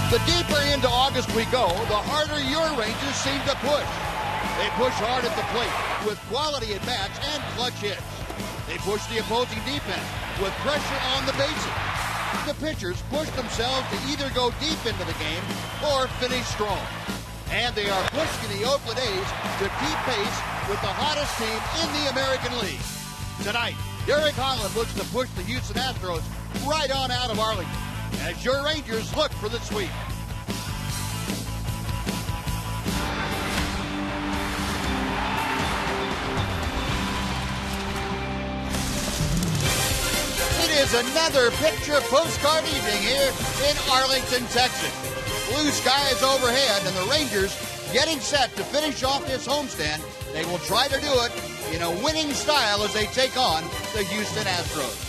The deeper into August we go, the harder your Rangers seem to push. They push hard at the plate with quality at-bats and clutch hits. They push the opposing defense with pressure on the bases. The pitchers push themselves to either go deep into the game or finish strong. And they are pushing the Oakland A's to keep pace with the hottest team in the American League. Tonight, Derek Holland looks to push the Houston Astros right on out of Arlington as your Rangers look for the sweep. It is another picture postcard evening here in Arlington, Texas. Blue skies overhead and the Rangers getting set to finish off this homestand. They will try to do it in a winning style as they take on the Houston Astros.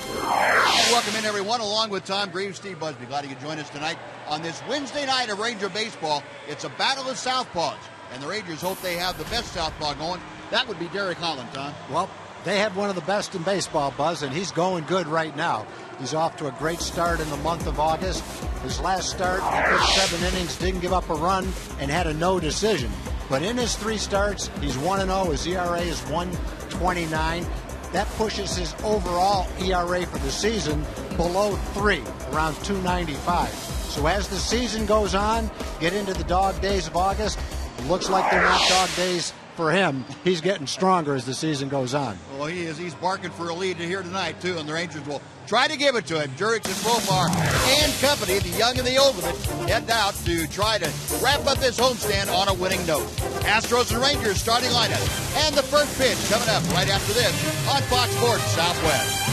And welcome in, everyone, along with Tom Greaves, Steve Busby. Glad you could join us tonight on this Wednesday night of Ranger baseball. It's a battle of southpaws, and the Rangers hope they have the best southpaw going. That would be Derek Holland, Tom. Well, they have one of the best in baseball, Buzz, and he's going good right now. He's off to a great start in the month of August. His last start, he pitched 7 innings, didn't give up a run, and had a no decision. But in his 3 starts, he's 1-0. His ERA is 1.29. That pushes his overall ERA for the season below 3, around 2.95. So as the season goes on, get into the dog days of August, looks like they're not dog days for him. He's getting stronger as the season goes on. Well, he is. He's barking for a lead here tonight, too, and the Rangers will try to give it to him. Jurich and Profar and company, the young and the old of it, head out to try to wrap up this homestand on a winning note. Astros and Rangers starting lineup. And the first pitch coming up right after this on Fox Sports Southwest.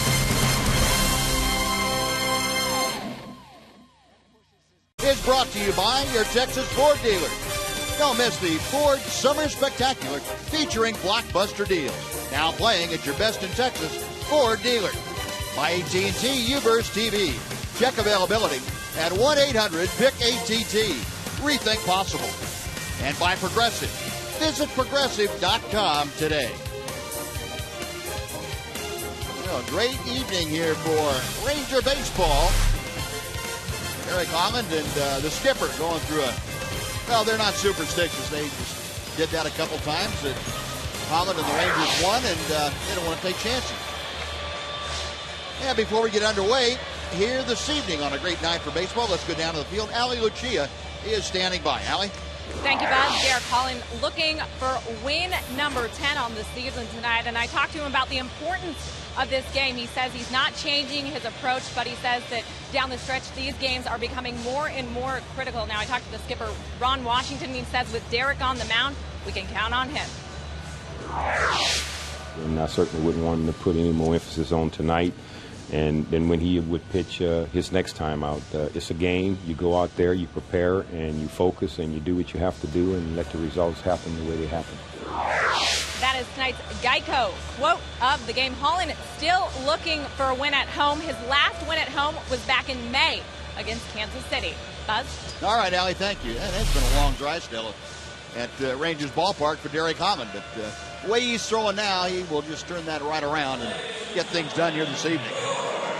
Is brought to you by your Texas Ford dealer. Don't miss the Ford Summer Spectacular featuring blockbuster deals. Now playing at your best in Texas Ford dealer. By AT&T UVerse TV. Check availability at 1-800-PIC-ATT. Rethink possible. And by Progressive. Visit Progressive.com today. Well, great evening here for Ranger baseball. Derek Holland and the skipper going through well, they're not superstitious. They just did that a couple times. Holland and the Rangers won, and they don't want to take chances. And before we get underway, here this evening on a great night for baseball, let's go down to the field. Allie Lucia is standing by. Allie? Thank you, Buzz. Derek Holland looking for win number 10 on the season tonight, and I talked to him about the importance of this game. He says he's not changing his approach, but he says that down the stretch, these games are becoming more and more critical. Now, I talked to the skipper, Ron Washington, and he says with Derek on the mound, we can count on him. And I certainly wouldn't want him to put any more emphasis on tonight. And then when he would pitch his next time out, it's a game. You go out there, you prepare, and you focus, and you do what you have to do and let the results happen the way they happen. That is tonight's Geico quote of the game. Holland still looking for a win at home. His last win at home was back in May against Kansas City. Buzz? All right, Allie, thank you. It's been a long dry spell at Rangers Ballpark for Derek Holland, but the way he's throwing now, he will just turn that right around and get things done here this evening.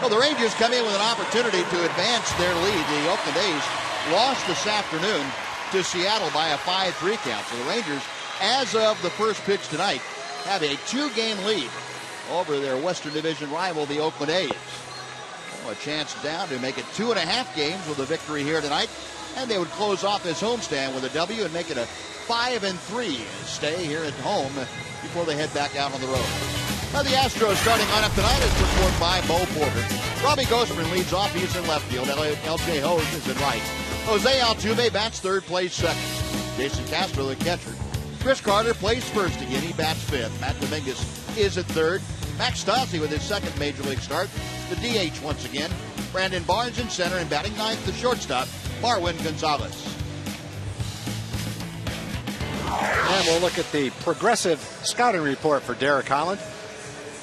Well, the Rangers come in with an opportunity to advance their lead. The Oakland A's lost this afternoon to Seattle by a 5-3 count. So the Rangers, as of the first pitch tonight, have a 2-game lead over their Western Division rival, the Oakland A's. Well, a chance down to make it 2.5 games with a victory here tonight, and they would close off this homestand with a W and make it a 5-3 stay here at home before they head back out on the road. Now the Astros starting lineup tonight is performed by Bo Porter. Robbie Grossman leads off. He's in left field. L.J. Hose is in right. Jose Altuve bats third, plays second. Jason Castro, the catcher. Chris Carter plays first again. He bats fifth. Matt Dominguez is at third. Max Stassi with his second Major League start. The DH once again. Brandon Barnes in center and batting ninth, the shortstop, Marwin Gonzalez. And we'll look at the progressive scouting report for Derek Holland.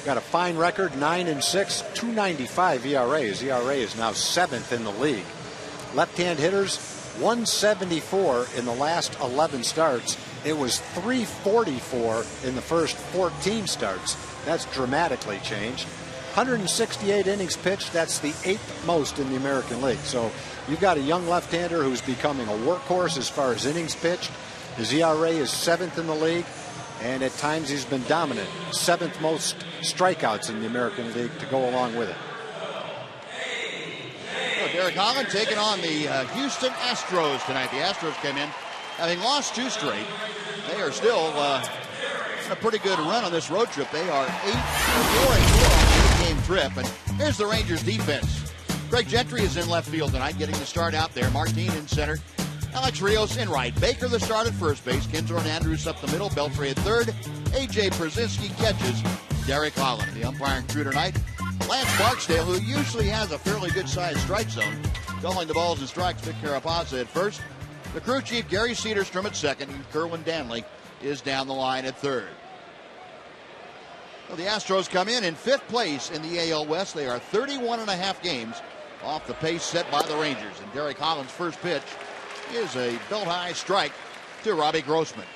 Got a fine record, 9-6, 2.95 ERA. His ERA is now 7th in the league. Left-hand hitters, 174 in the last 11 starts. It was 344 in the first 14 starts. That's dramatically changed. 168 innings pitched. That's the 8th most in the American League. So you've got a young left-hander who's becoming a workhorse as far as innings pitched. His ERA is 7th in the league, and at times he's been dominant. 7th most strikeouts in the American League to go along with it. Well, Derek Holland taking on the Houston Astros tonight. The Astros came in having lost 2 straight. They are still on a pretty good run on this road trip. They are 4-4 on the 8-game trip. And here's the Rangers defense. Greg Gentry is in left field tonight, getting the start out there. Martin in center. Alex Rios in right. Baker the start at first base. Kinsler and Andrus up the middle. Beltre at third. A.J. Brzezinski catches. Derek Holland, the umpiring crew tonight. Lance Barksdale, who usually has a fairly good-sized strike zone, calling the balls and strikes. Vic Carapazza at first. The crew chief, Gary Cedarstrom, at second. And Kerwin Danley is down the line at third. Well, the Astros come in 5th place in the AL West. They are 31.5 games off the pace set by the Rangers. And Derek Holland's first pitch is a belt-high strike to Robbie Grossman.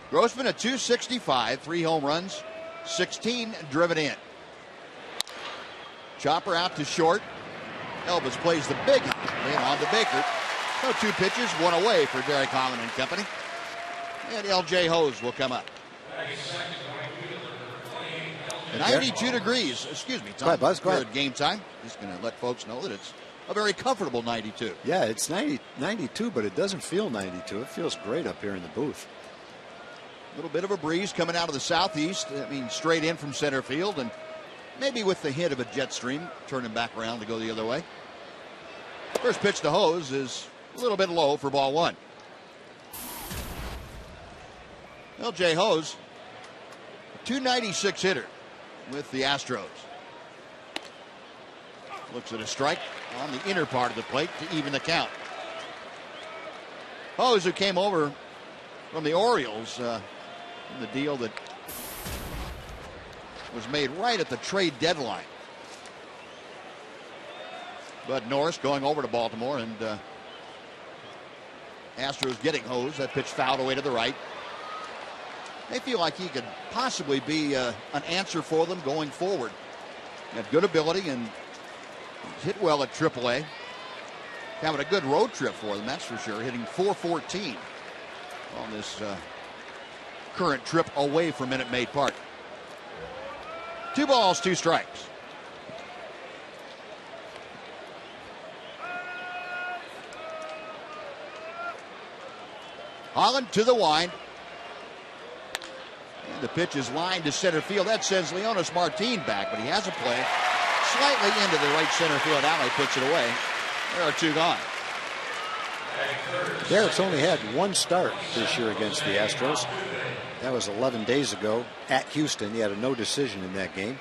Grossman at .265, 3 home runs, 16 driven in. Chopper out to short. Elvis plays the big hit on to Baker. So 2 pitches, 1 away for Derek Holland and company. And L.J. Hose will come up. 92 degrees. Excuse me, Tom. Go ahead, Buzz. Go ahead. Game time. Just going to let folks know that it's a very comfortable 92. Yeah, it's 92, but it doesn't feel 92. It feels great up here in the booth. A little bit of a breeze coming out of the southeast. I mean, straight in from center field, and maybe with the hint of a jet stream turning back around to go the other way. First pitch to Hose is a little bit low for ball 1. L.J. Hose, a .296 hitter with the Astros. Looks at a strike on the inner part of the plate to even the count. Hose, who came over from the Orioles in the deal that was made right at the trade deadline. Bud Norris going over to Baltimore, and Astros getting Hose. That pitch fouled away to the right. They feel like he could possibly be an answer for them going forward. He had good ability and hit well at AAA. Having a good road trip for them, that's for sure. Hitting .414 on this current trip away from Minute Maid Park. 2 balls, 2 strikes. Holland to the wind. And the pitch is lined to center field. That sends Leonis Martin back, but he has a play slightly into the right center field alley, puts it away. There are 2 gone. Derek's only had 1 start this year against the Astros. That was 11 days ago at Houston. He had a no decision in that game.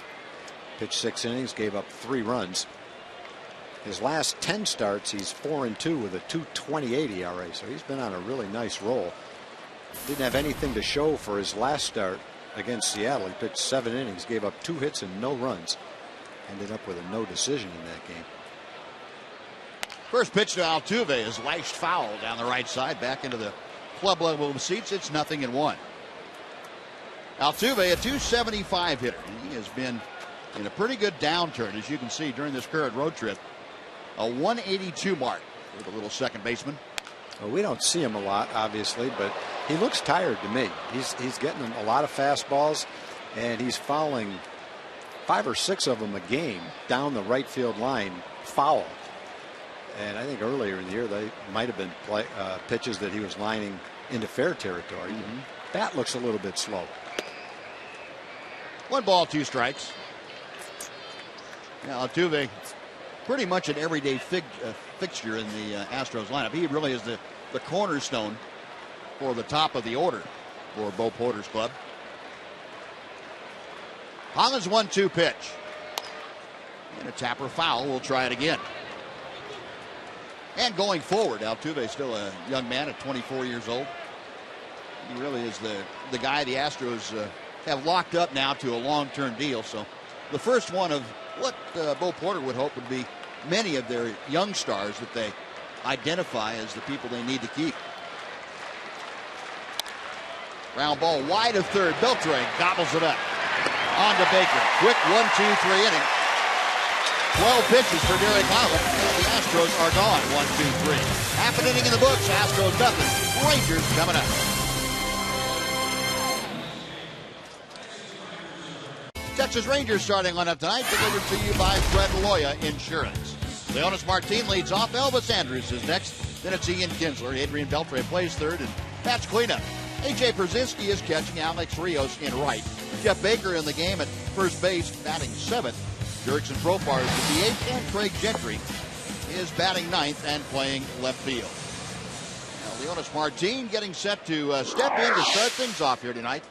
Pitched 6 innings, gave up 3 runs. His last 10 starts, he's 4-2 with a .228 ERA. So he's been on a really nice roll. Didn't have anything to show for his last start against Seattle. He pitched 7 innings, gave up 2 hits and no runs. Ended up with a no decision in that game. First pitch to Altuve is lashed foul down the right side, back into the club level seats. It's 0-1. Altuve, a .275 hitter. He has been in a pretty good downturn, as you can see during this current road trip. A 182 mark for the little second baseman. Well, we don't see him a lot, obviously, but he looks tired to me. He's getting a lot of fastballs, and he's fouling 5 or 6 of them a game down the right field line foul. And I think earlier in the year they might have been pitches that he was lining into fair territory. Bat looks a little bit slow. 1 ball, 2 strikes. Now, Altuve, pretty much an everyday fixture in the Astros lineup. He really is the cornerstone for the top of the order for Bo Porter's club. Holland's 1-2 pitch. And a tapper foul. We'll try it again. And going forward, Altuve still a young man at 24 years old. He really is the guy the Astros have locked up now to a long-term deal. So the first one of what Bo Porter would hope would be many of their young stars that they identify as the people they need to keep. Ground ball wide of third. Beltre gobbles it up. On to Baker. Quick 1-2-3 inning. 12 pitches for Derek Holland. The Astros are gone. 1-2-3. Half an inning in the books. Astros nothing. Rangers coming up. Texas Rangers starting lineup tonight, delivered to you by Fred Loya Insurance. Leonis Martin leads off. Elvis Andrus is next. Then it's Ian Kinsler. Adrian Beltre plays third, and Pat's cleanup. A.J. Brzezinski is catching. Alex Rios in right. Jeff Baker in the game at first base, batting seventh. Jurickson Profar is the DH, and Craig Gentry is batting ninth and playing left field. Now, Leonis Martin getting set to step in to start things off here tonight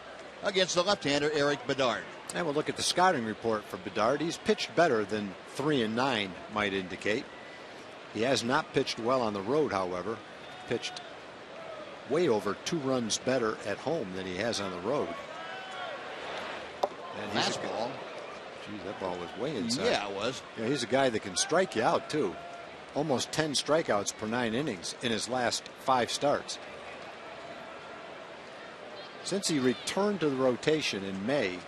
against the left-hander Eric Bedard. And we'll look at the scouting report for Bedard. He's pitched better than 3-9 might indicate. He has not pitched well on the road, however. Pitched way over 2 runs better at home than he has on the road. And he's fastball. Geez, that ball was way inside. Yeah, it was. Yeah, he's a guy that can strike you out, too. Almost 10 strikeouts per 9 innings in his last 5 starts. Since he returned to the rotation in May,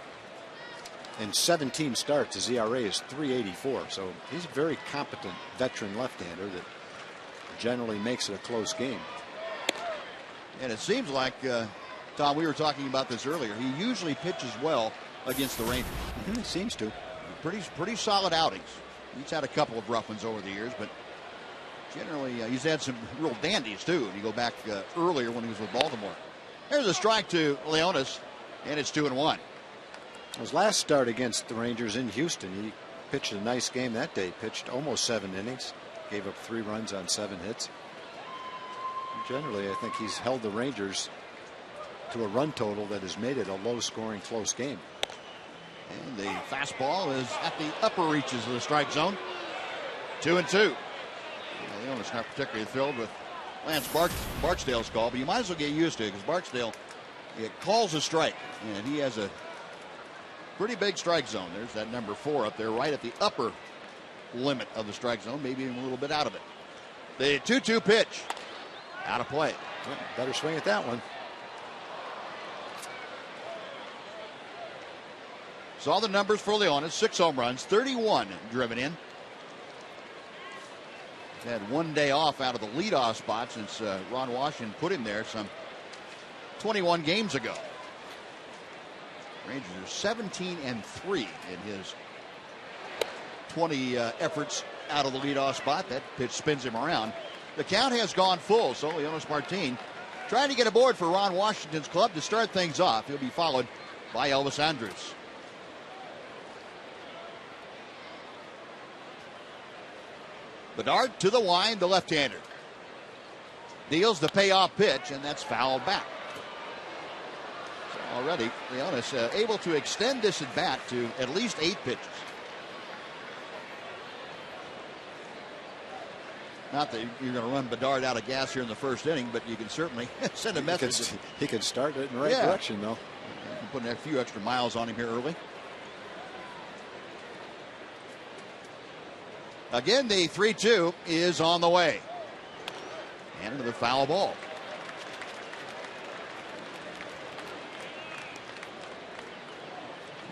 in 17 starts, his ERA is .384. So he's a very competent veteran left-hander that generally makes it a close game. And it seems like, Tom, we were talking about this earlier, he usually pitches well against the Rangers. He seems to. Pretty solid outings. He's had a couple of rough ones over the years, but generally he's had some real dandies too. If you go back earlier when he was with Baltimore. There's a strike to Leonis, and it's 2-1. His last start against the Rangers in Houston, he pitched a nice game that day. Pitched almost 7 innings, gave up 3 runs on 7 hits. Generally, I think he's held the Rangers to a run total that has made it a low-scoring, close game. And the fastball is at the upper reaches of the strike zone. 2-2. Leonis not particularly thrilled with Lance Barksdale's call, but you might as well get used to it because Barksdale calls a strike, and he has a pretty big strike zone. There's that number 4 up there, right at the upper limit of the strike zone, maybe even a little bit out of it. The 2-2 pitch, out of play. Well, better swing at that one. Saw the numbers for Leonis: 6 home runs, 31 driven in. Had 1 day off out of the leadoff spot since Ron Washington put him there some 21 games ago. Rangers are 17-3 in his 20 efforts out of the leadoff spot. That pitch spins him around. The count has gone full, so Leonis Martin trying to get aboard for Ron Washington's club to start things off. He'll be followed by Elvis Andrus. Bedard to the wind, the left-hander. Deals the payoff pitch, and that's fouled back. So already, Leonis able to extend this at bat to at least 8 pitches. Not that you're going to run Bedard out of gas here in the first inning, but you can certainly send a message. He could start it in the right direction, though. Putting a few extra miles on him here early. Again, the 3-2 is on the way. And another foul ball.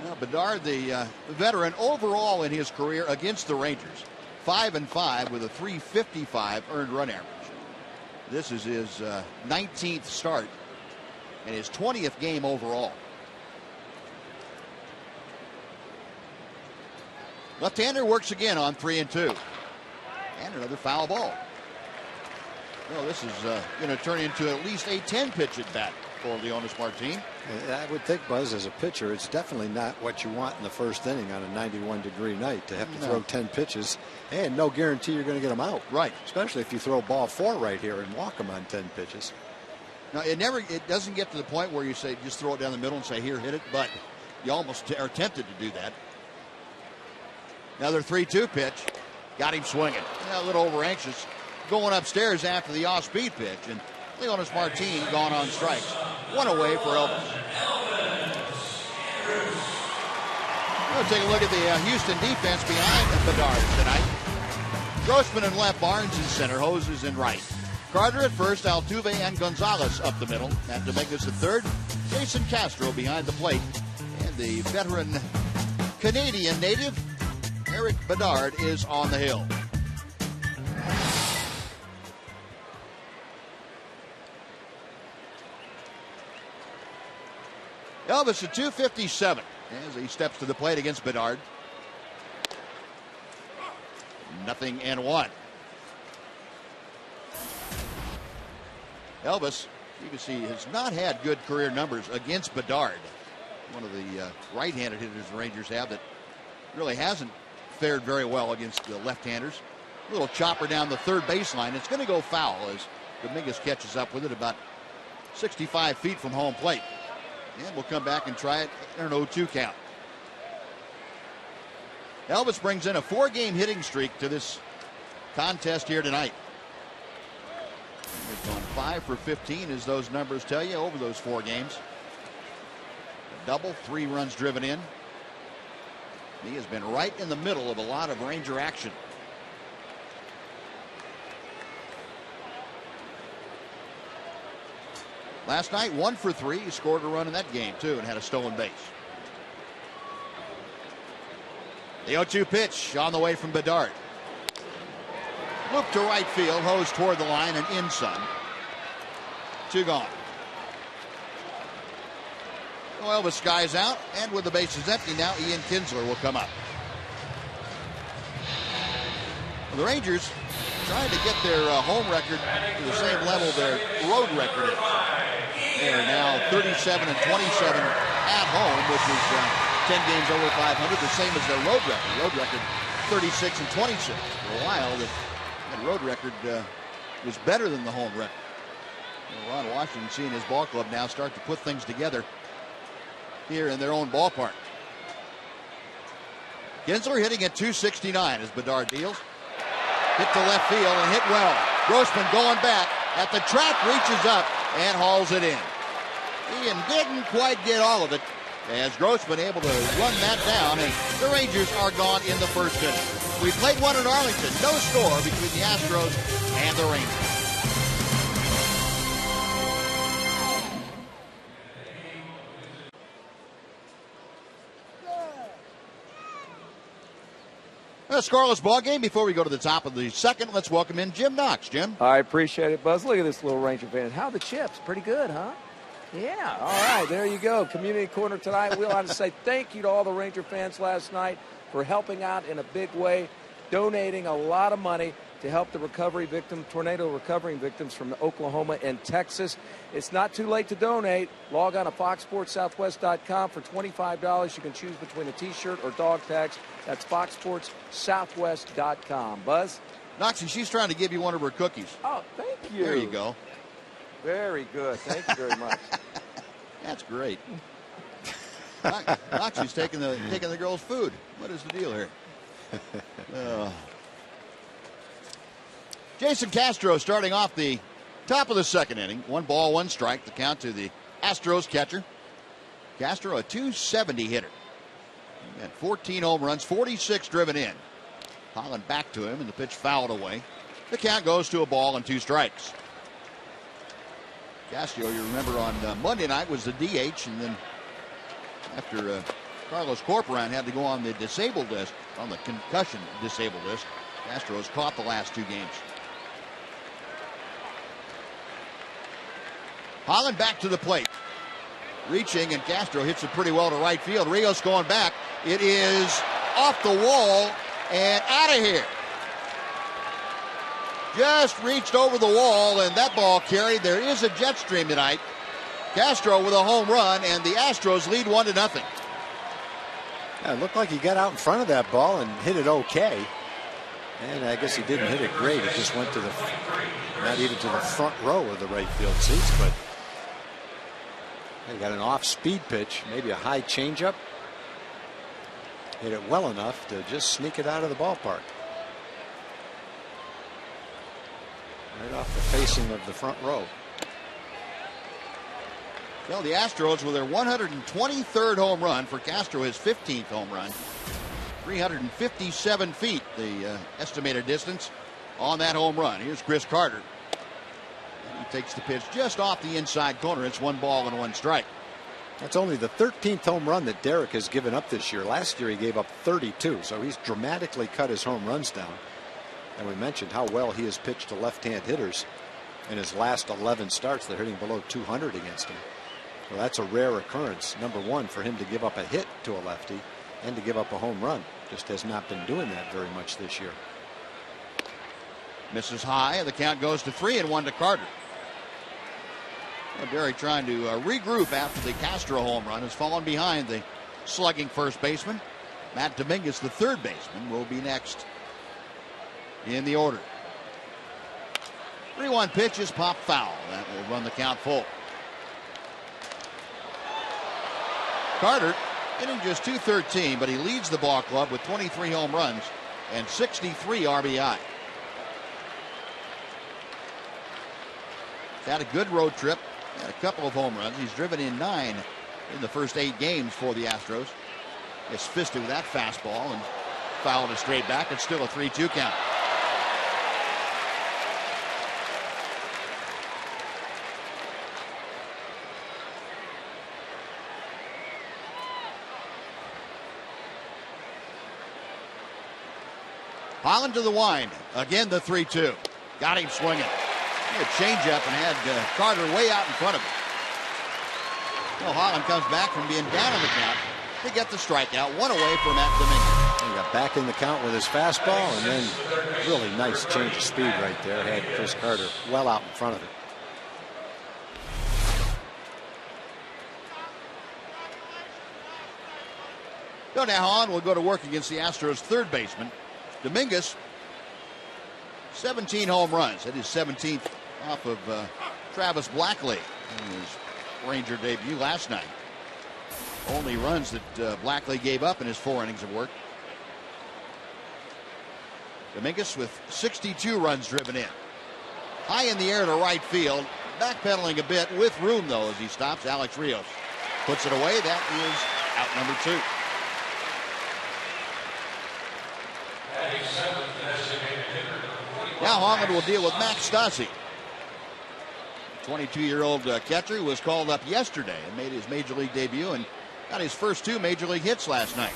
Now, Bedard, the veteran, overall in his career against the Rangers, 5-5 with a .355 earned run average. This is his 19th start and his 20th game overall. Left-hander works again on 3-2. And another foul ball. Well, this is going to turn into at least a 10-pitch at bat for Leonis Martin. I would think, Buzz, as a pitcher, it's definitely not what you want in the first inning on a 91-degree night to have to throw 10 pitches. And no guarantee you're going to get them out. Right. Especially if you throw ball 4 right here and walk them on 10 pitches. Now, it doesn't get to the point where you say just throw it down the middle and say, here, hit it. But you almost are tempted to do that. Another 3-2 pitch. Got him swinging. A little over anxious. Going upstairs after the off-speed pitch. And Leonis Martin gone on strikes. 1 away for Elvis. We'll take a look at the Houston defense behind Bedard tonight. Grossman in left, Barnes in center, Hoses in right. Carter at first, Altuve and Gonzalez up the middle. And Dominguez at third. Jason Castro behind the plate. And the veteran Canadian native, Eric Bedard, is on the hill. Elvis at 257 as he steps to the plate against Bedard. 0-1. Elvis, you can see, has not had good career numbers against Bedard. One of the right-handed hitters the Rangers have that really hasn't fared very well against the left-handers. A little chopper down the third baseline. It's going to go foul as Dominguez catches up with it about 65 feet from home plate. And we'll come back and try it in an 0-2 count. Elvis brings in a 4-game hitting streak to this contest here tonight. He's gone 5 for 15, as those numbers tell you, over those 4 games. A double, 3 runs driven in. He has been right in the middle of a lot of Ranger action. Last night, 1 for 3. He scored a run in that game, too, and had a stolen base. The 0-2 pitch on the way from Bedard. Loop to right field, hose toward the line, and in some. 2 gone. Well, Elvis skies out, and with the bases empty now, Ian Kinsler will come up. Well, the Rangers trying to get their home record to the same level their road record is. They are now 37-27 at home, which is 10 games over 500, the same as their road record. Road record 36-26. For a while, that road record was better than the home record. Well, Ron Washington seeing his ball club now start to put things together here in their own ballpark. Kinsler hitting at 269 as Bedard deals. Hit to left field and hit well. Grossman going back at the track, reaches up and hauls it in. Ian didn't quite get all of it as Grossman able to run that down, and the Rangers are gone in the first inning. We played one in Arlington. No score between the Astros and the Rangers. A scoreless ball game. Before we go to the top of the second, let's welcome in Jim Knox. Jim? I appreciate it, Buzz. Look at this little Ranger fan. How are the chips? Pretty good, huh? Yeah, all right, there you go. Community Corner tonight. We'll have to say thank you to all the Ranger fans last night for helping out in a big way, donating a lot of money to help the tornado recovery victims from Oklahoma and Texas. It's not too late to donate. Log on to foxsportssouthwest.com. For $25, you can choose between a T-shirt or dog tags. That's foxsportssouthwest.com. Buzz? Noxie, she's trying to give you one of her cookies. Oh, thank you. There you go. Very good. Thank you very much. That's great. Noxie's taking the girl's food. What is the deal here? Jason Castro starting off the top of the second inning. 1 ball, 1 strike. The count to the Astros catcher. Castro, a 270 hitter. He had 14 home runs, 46 driven in. Holland back to him, and the pitch fouled away. The count goes to a ball and 2 strikes. Castro, you remember on Monday night, was the DH, and then after Carlos Corporan had to go on the disabled list, on the concussion disabled list, Castro's caught the last 2 games. Holland back to the plate. Reaching, and Castro hits it pretty well to right field. Rios going back. It is off the wall and out of here. Just reached over the wall, and that ball carried. There is a jet stream tonight. Castro with a home run, and the Astros lead 1-0. Yeah, it looked like he got out in front of that ball and hit it okay. And I guess he didn't hit it great. It just went to not even to the front row of the right field seats, but he got an off-speed pitch, maybe a high changeup. Hit it well enough to just sneak it out of the ballpark. Right off the facing of the front row. Well, the Astros with their 123rd home run, for Castro his 15th home run. 357 feet, the estimated distance on that home run. Here's Chris Carter. And he takes the pitch just off the inside corner. It's 1 ball and 1 strike. That's only the 13th home run that Derek has given up this year. Last year he gave up 32, so he's dramatically cut his home runs down. And we mentioned how well he has pitched to left-hand hitters in his last 11 starts. They're hitting below 200 against him. Well, that's a rare occurrence. Number one, for him to give up a hit to a lefty and to give up a home run. Just has not been doing that very much this year. Misses high, and the count goes to 3-1 to Carter. Well, Derek trying to regroup after the Castro home run, has fallen behind the slugging first baseman. Matt Dominguez, the third baseman, will be next in the order. 3-1 pitch is popped foul. That will run the count full. Carter hitting just .213, but he leads the ball club with 23 home runs and 63 RBI. He's had a good road trip. Had a couple of home runs. He's driven in 9 in the first 8 games for the Astros. Gets fisted with that fastball and fouled it straight back. It's still a 3-2 count. Holland to the wind. Again the 3-2. Got him swinging. A changeup and had Carter way out in front of him. Well, Holland comes back from being down on the count to get the strikeout. One away from Matt Dominguez. He got back in the count with his fastball, and then really nice change of speed right there. Had Chris Carter well out in front of it. So now Holland will go to work against the Astros' third baseman. Dominguez, 17 home runs. That is 17th off of Travis Blackley in his Ranger debut last night. Only runs that Blackley gave up in his 4 innings of work. Dominguez with 62 runs driven in. High in the air to right field. Backpedaling a bit with room, though, as he stops. Alex Rios puts it away. That is out number 2. Now Holland will deal with Max Stassi. 22-year-old catcher who was called up yesterday and made his major league debut and got his first 2 major league hits last night.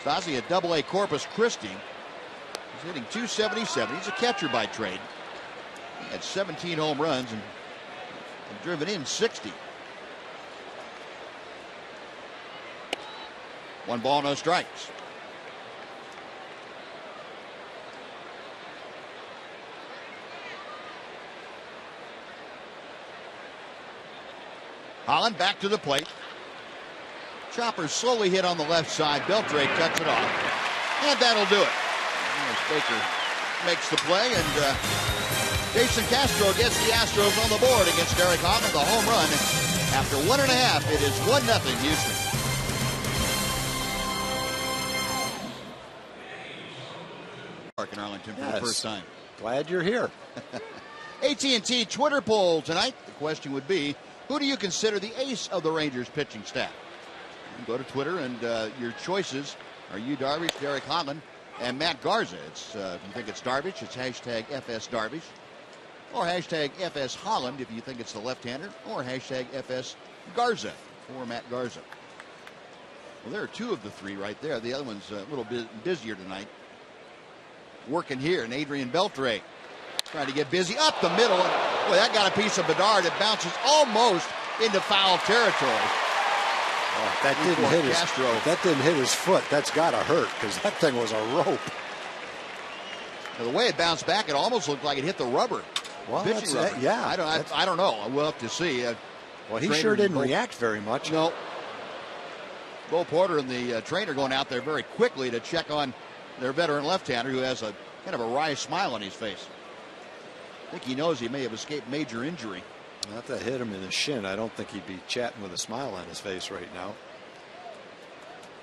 Stassi at Double-A Corpus Christi. He's hitting .277. He's a catcher by trade. He had 17 home runs and driven in 60. 1 ball, no strikes. Holland back to the plate. Chopper slowly hit on the left side. Beltre cuts it off. And that'll do it. Baker makes the play, and Jason Castro gets the Astros on the board against Derek Holland, the home run. After 1.5, it is 1-0 Houston. Park in Arlington for the first time. Glad you're here. AT&T Twitter poll tonight. The question would be, who do you consider the ace of the Rangers pitching staff? You go to Twitter, and your choices are Yu Darvish, Derek Holland, and Matt Garza. It's if you think it's Darvish, it's hashtag FS Darvish, or hashtag FS Holland if you think it's the left-hander, or hashtag FS Garza for Matt Garza. Well, there are 2 of the 3 right there. The other one's a little bit busier tonight. Working here, and Adrian Beltre trying to get busy up the middle. And, boy, that got a piece of Bedard. It bounces almost into foul territory. Oh, that didn't hit his foot. That's got to hurt, because that thing was a rope. Now, the way it bounced back, it almost looked like it hit the rubber. Well, pitching rubber. Yeah. I don't know. We'll have to see. Well, he sure didn't react very much. No. Bo Porter and the trainer going out there very quickly to check on their veteran left-hander who has a kind of a wry smile on his face. I think he knows he may have escaped major injury. Not to hit him in the shin. I don't think he'd be chatting with a smile on his face right now.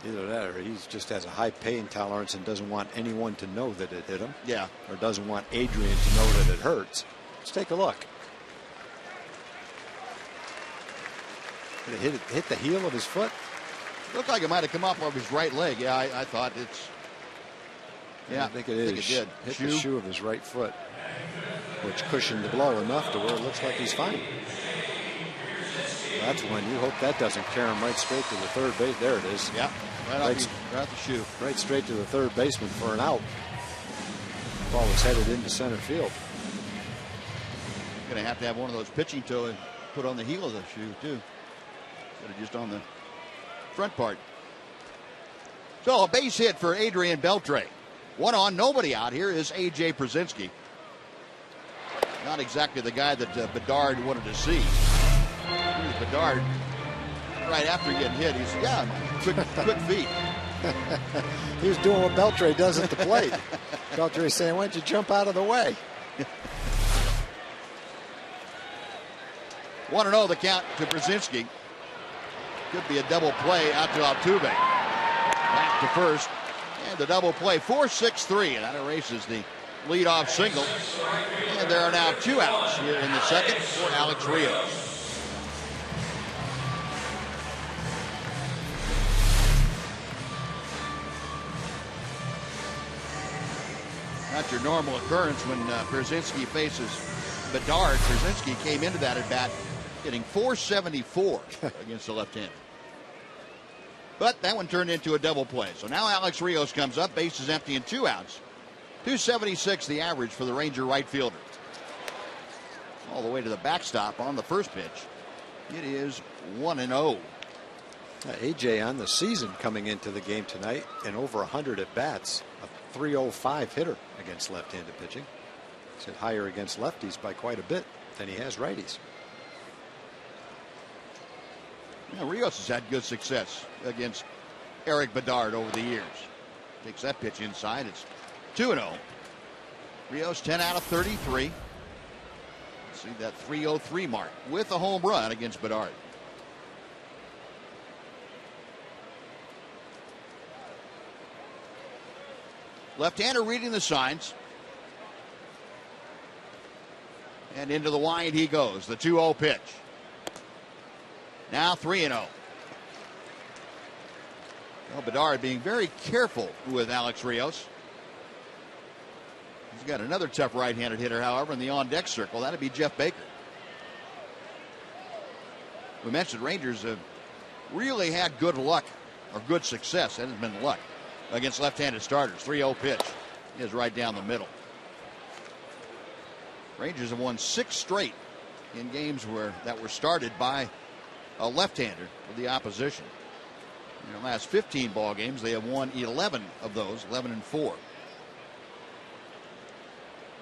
Either that, or he just has a high pain tolerance and doesn't want anyone to know that it hit him. Yeah. Or doesn't want Adrian to know that it hurts. Let's take a look. Did it hit the heel of his foot? Looked like it might have come off of his right leg. Yeah, I thought it's. Yeah, I think it is. It did. Hit the shoe of his right foot, which cushioned the blow enough to where it looks like he's fine. That's one. You hope that doesn't carry him right straight to the third base. There it is. Yeah, right off the shoe. Right straight to the third baseman for an out. Ball was headed into center field. Going to have one of those pitching toe and put on the heel of the shoe, too. Instead of just on the front part. So a base hit for Adrian Beltre. 1 on, nobody out. Here is A.J. Przinsky. Not exactly the guy that Bedard wanted to see. Here's Bedard. Right after getting hit, he said, yeah, quick feet. He was doing what Beltre does at the plate. Beltre saying, why don't you jump out of the way? 1-0 the count to Przinsky. Could be a double play out to Altuve. Back to first. And the double play, 4-6-3. And that erases the leadoff single. And there are now 2 outs here in the second for Alex Rios. Not your normal occurrence when Przinsky faces Bedard. Przinsky came into that at bat hitting .474 against the left-hander. But that one turned into a double play. So now Alex Rios comes up, base is empty and 2 outs. .276 the average for the Ranger right fielder. All the way to the backstop on the first pitch. It is 1-0. AJ on the season coming into the game tonight and over 100 at bats. A .305 hitter against left-handed pitching. He's hit higher against lefties by quite a bit than he has righties. Rios has had good success against Eric Bedard over the years. Takes that pitch inside. It's 2-0. Rios 10 out of 33. See that .303 mark with a home run against Bedard. Left-hander reading the signs. And into the wind he goes. The 2-0 pitch. Now 3-0. Well, Bedard being very careful with Alex Rios. He's got another tough right-handed hitter, however, in the on-deck circle. That'd be Jeff Baker. We mentioned Rangers have really had good luck, or good success, that has been luck, against left-handed starters. 3-0 pitch is right down the middle. Rangers have won 6 straight in games that were started by a left-hander for the opposition. In the last 15 ball games, they have won 11 of those, 11-4.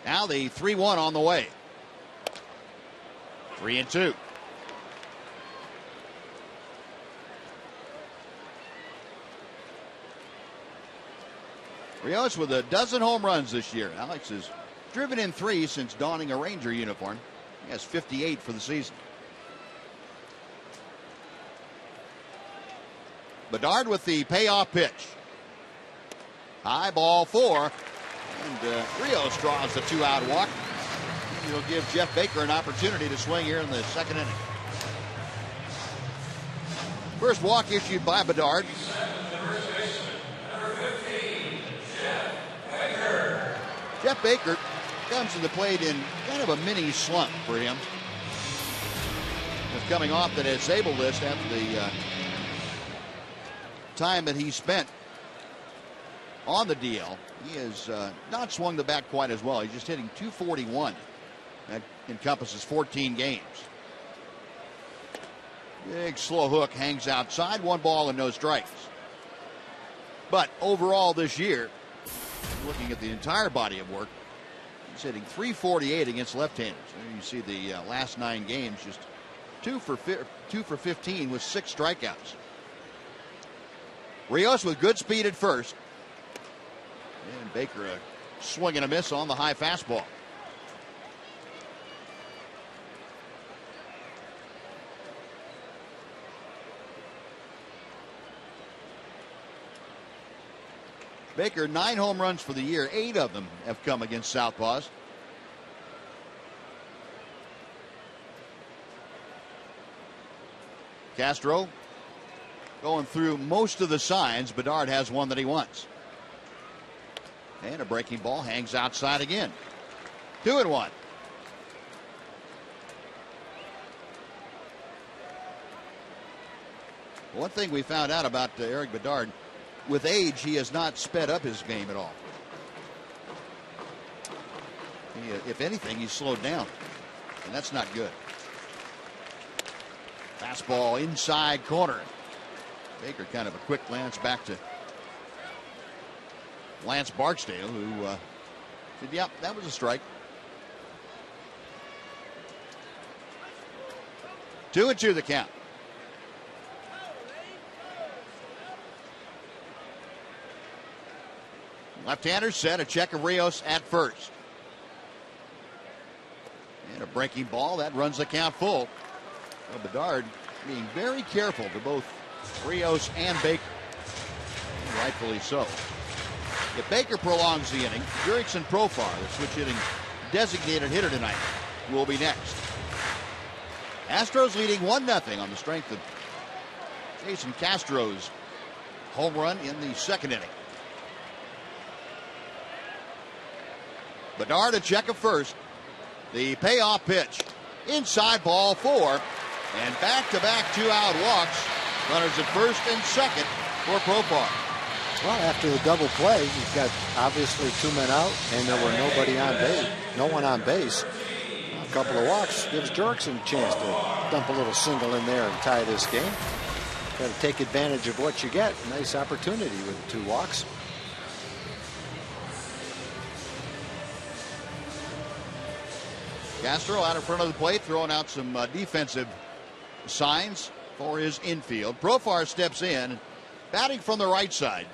Now the 3-1 on the way. 3-2. Rios with a dozen home runs this year. Alex has driven in 3 since donning a Ranger uniform. He has 58 for the season. Bedard with the payoff pitch. High ball 4. And Rios draws the 2-out walk. He'll give Jeff Baker an opportunity to swing here in the second inning. First walk issued by Bedard. Jeff Baker comes to the plate in kind of a mini slump for him. He's coming off the disabled list after the time that he spent on the DL. He has not swung the bat quite as well. He's just hitting .241. That encompasses 14 games. Big slow hook hangs outside. 1 ball and no strikes. But overall this year, looking at the entire body of work, he's hitting .348 against left-handers. You see the last 9 games, just 2 for 15 with 6 strikeouts. Rios with good speed at first. And Baker a swing and a miss on the high fastball. Baker, 9 home runs for the year. 8 of them have come against southpaws. Castro going through most of the signs. Bedard has one that he wants. And a breaking ball hangs outside again. 2-1. One thing we found out about Eric Bedard, with age, he has not sped up his game at all. If anything, he's slowed down, and that's not good. Fastball inside corner. Baker kind of a quick glance back to Lance Barksdale, who said, "Yep, that was a strike." 2-2 the count. Left-hander set, a check of Rios at first. And a breaking ball that runs the count full. Well, Bedard being very careful to both Rios and Baker. And rightfully so. If Baker prolongs the inning, Jurickson Profar, the switch hitting designated hitter tonight, will be next. Astros leading 1-0 on the strength of Jason Castro's home run in the second inning. Bedard a check of first. The payoff pitch. Inside, ball 4. And back-to-back 2-out walks. Runners at first and second for Profar. Well, after the double play, you've got obviously 2 men out, and there were nobody on base. No one on base. A couple of walks gives Jurickson a chance to dump a little single in there and tie this game. Got to take advantage of what you get. Nice opportunity with 2 walks. Castro out in front of the plate, throwing out some defensive signs for his infield. Profar steps in, batting from the right side.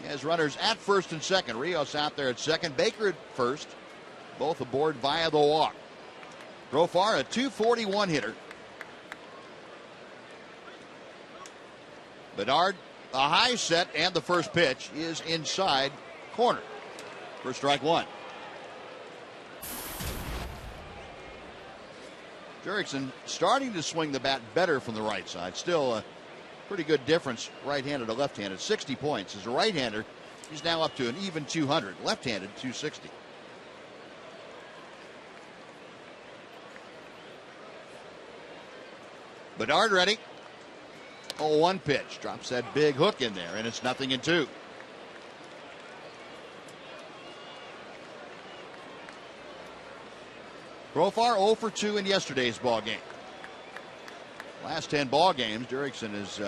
He has runners at first and second. Rios out there at second. Baker at first. Both aboard via the walk. Profar, a .241 hitter. Bedard, a high set, and the first pitch is inside corner for strike 1. Jurickson starting to swing the bat better from the right side. Still a pretty good difference right-handed to left-handed. 60 points. As a right-hander, he's now up to an even 200. Left-handed, 260. Bedard ready. 0-1 pitch. Drops that big hook in there, and it's 0-2. Profar 0 for 2 in yesterday's ball game. Last 10 ball games, Jurickson has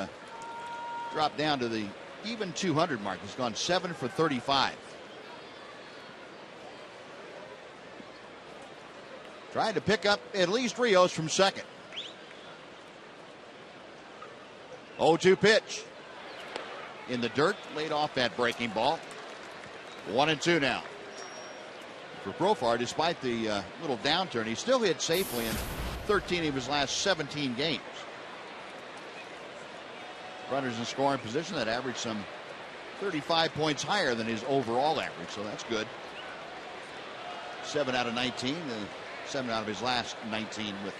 dropped down to the even 200 mark. He's gone 7 for 35. Trying to pick up at least Rios from second. 0-2 pitch. In the dirt, laid off that breaking ball. 1-2 now. For Profar, despite the little downturn, he still hit safely in 13 of his last 17 games. Runners in scoring position that average some 35 points higher than his overall average, so that's good. 7 out of 19, 7 out of his last 19 with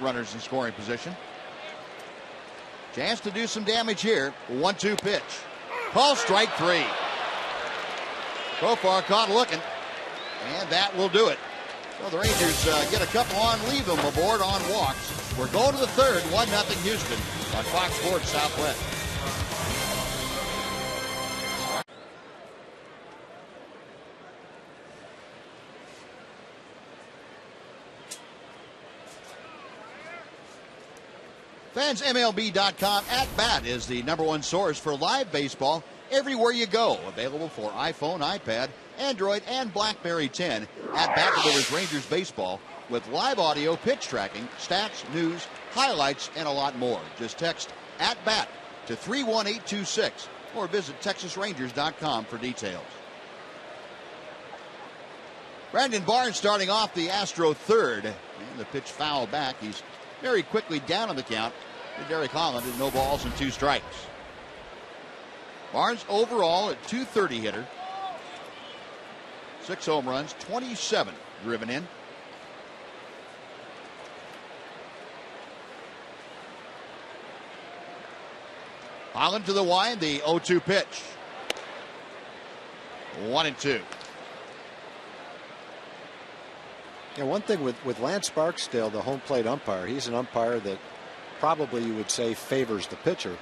runners in scoring position. Chance to do some damage here. 1-2 pitch. Call strike 3. Profar caught looking. And that will do it. So the Rangers get a couple on, leave them aboard on walks. We're going to the third, 1-0 Houston on Fox Sports Southwest. FansMLB.com At Bat is the #1 source for live baseball everywhere you go. Available for iPhone, iPad, Android, and BlackBerry 10. At Bat delivers Rangers baseball with live audio, pitch tracking, stats, news, highlights, and a lot more. Just text At Bat to 31826 or visit TexasRangers.com for details. Brandon Barnes starting off the Astro third. And the pitch foul back. He's very quickly down on the count to Derek Holland and no balls and 2 strikes. Barnes overall a .230 hitter. 6 home runs, 27 driven in. Holland to the wind, the 0-2 pitch. 1-2. Yeah, one thing with Lance Barksdale, the home plate umpire, he's an umpire that probably you would say favors the pitcher.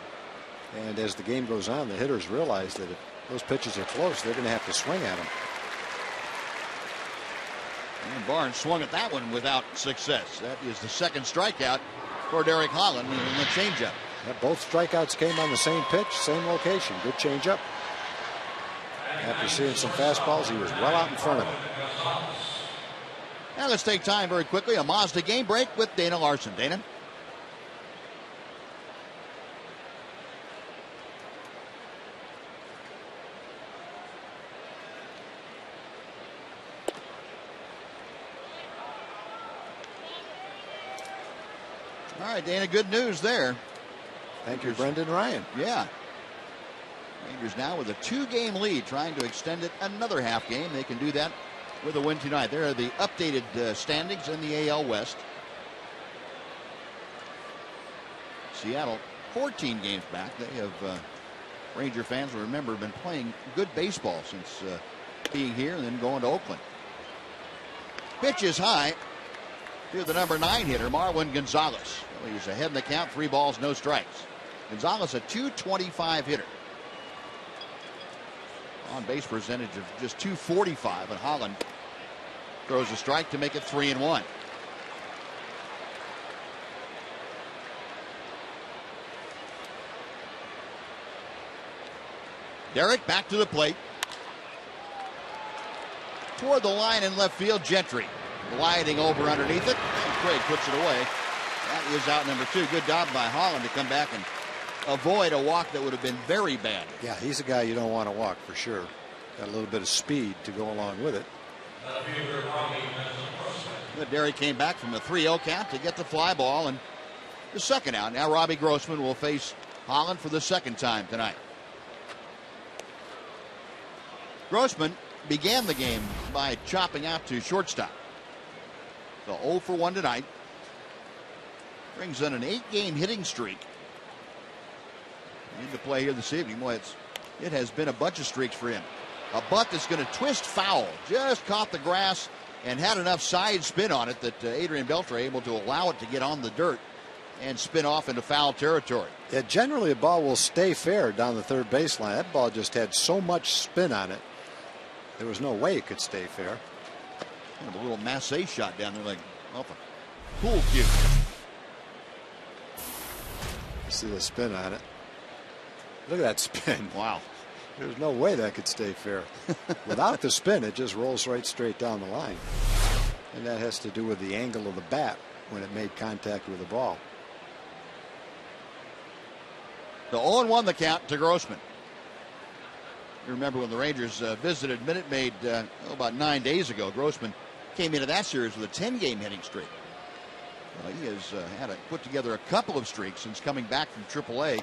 And as the game goes on, the hitters realize that if those pitches are close, they're going to have to swing at them. And Barnes swung at that one without success. That is the second strikeout for Derek Holland in the changeup. Yeah, both strikeouts came on the same pitch, same location. Good changeup. After seeing some fastballs, he was well out in front of it. Now let's take time very quickly. A Mazda game break with Dana Larson. Dana? All right, Dana, good news there. Thank you, Brendan Ryan. Yeah. Rangers now with a 2-game lead, trying to extend it another half game. They can do that with a win tonight. There are the updated standings in the AL West. Seattle 14 games back. They have, Ranger fans will remember, been playing good baseball since being here and then going to Oakland. Pitch is high to the number 9 hitter, Marwin Gonzalez. Well, he's ahead in the count, 3 balls, no strikes. Gonzalez, a .225 hitter. On base percentage of just .245, and Holland throws a strike to make it 3-1. Derek back to the plate. Toward the line in left field, Gentry gliding over underneath it, and Craig puts it away. That is out number 2. Good job by Holland to come back and avoid a walk that would have been very bad. Yeah, he's a guy you don't want to walk for sure. Got a little bit of speed to go along with it. But Derek came back from a 3-0 count to get the fly ball and the second out. Now Robbie Grossman will face Holland for the second time tonight. Grossman began the game by chopping out to shortstop. So 0 for 1 tonight. Brings in an 8-game hitting streak into play here this evening. Boy, it has been a bunch of streaks for him. A butt that's going to twist foul. Just caught the grass and had enough side spin on it that Adrian Beltre able to allow it to get on the dirt and spin off into foul territory. Yeah, generally a ball will stay fair down the third baseline. That ball just had so much spin on it. There was no way it could stay fair. Kind of a little Massey shot down there like off a pool cue. You see the spin on it. Look at that spin. Wow. There's no way that could stay fair. Without the spin, it just rolls right straight down the line. And that has to do with the angle of the bat when it made contact with the ball. The 0-1 the count to Grossman. You remember when the Rangers visited Minute Maid about 9 days ago. Grossman came into that series with a 10-game hitting streak. Well, he has had to put together a couple of streaks since coming back from AAA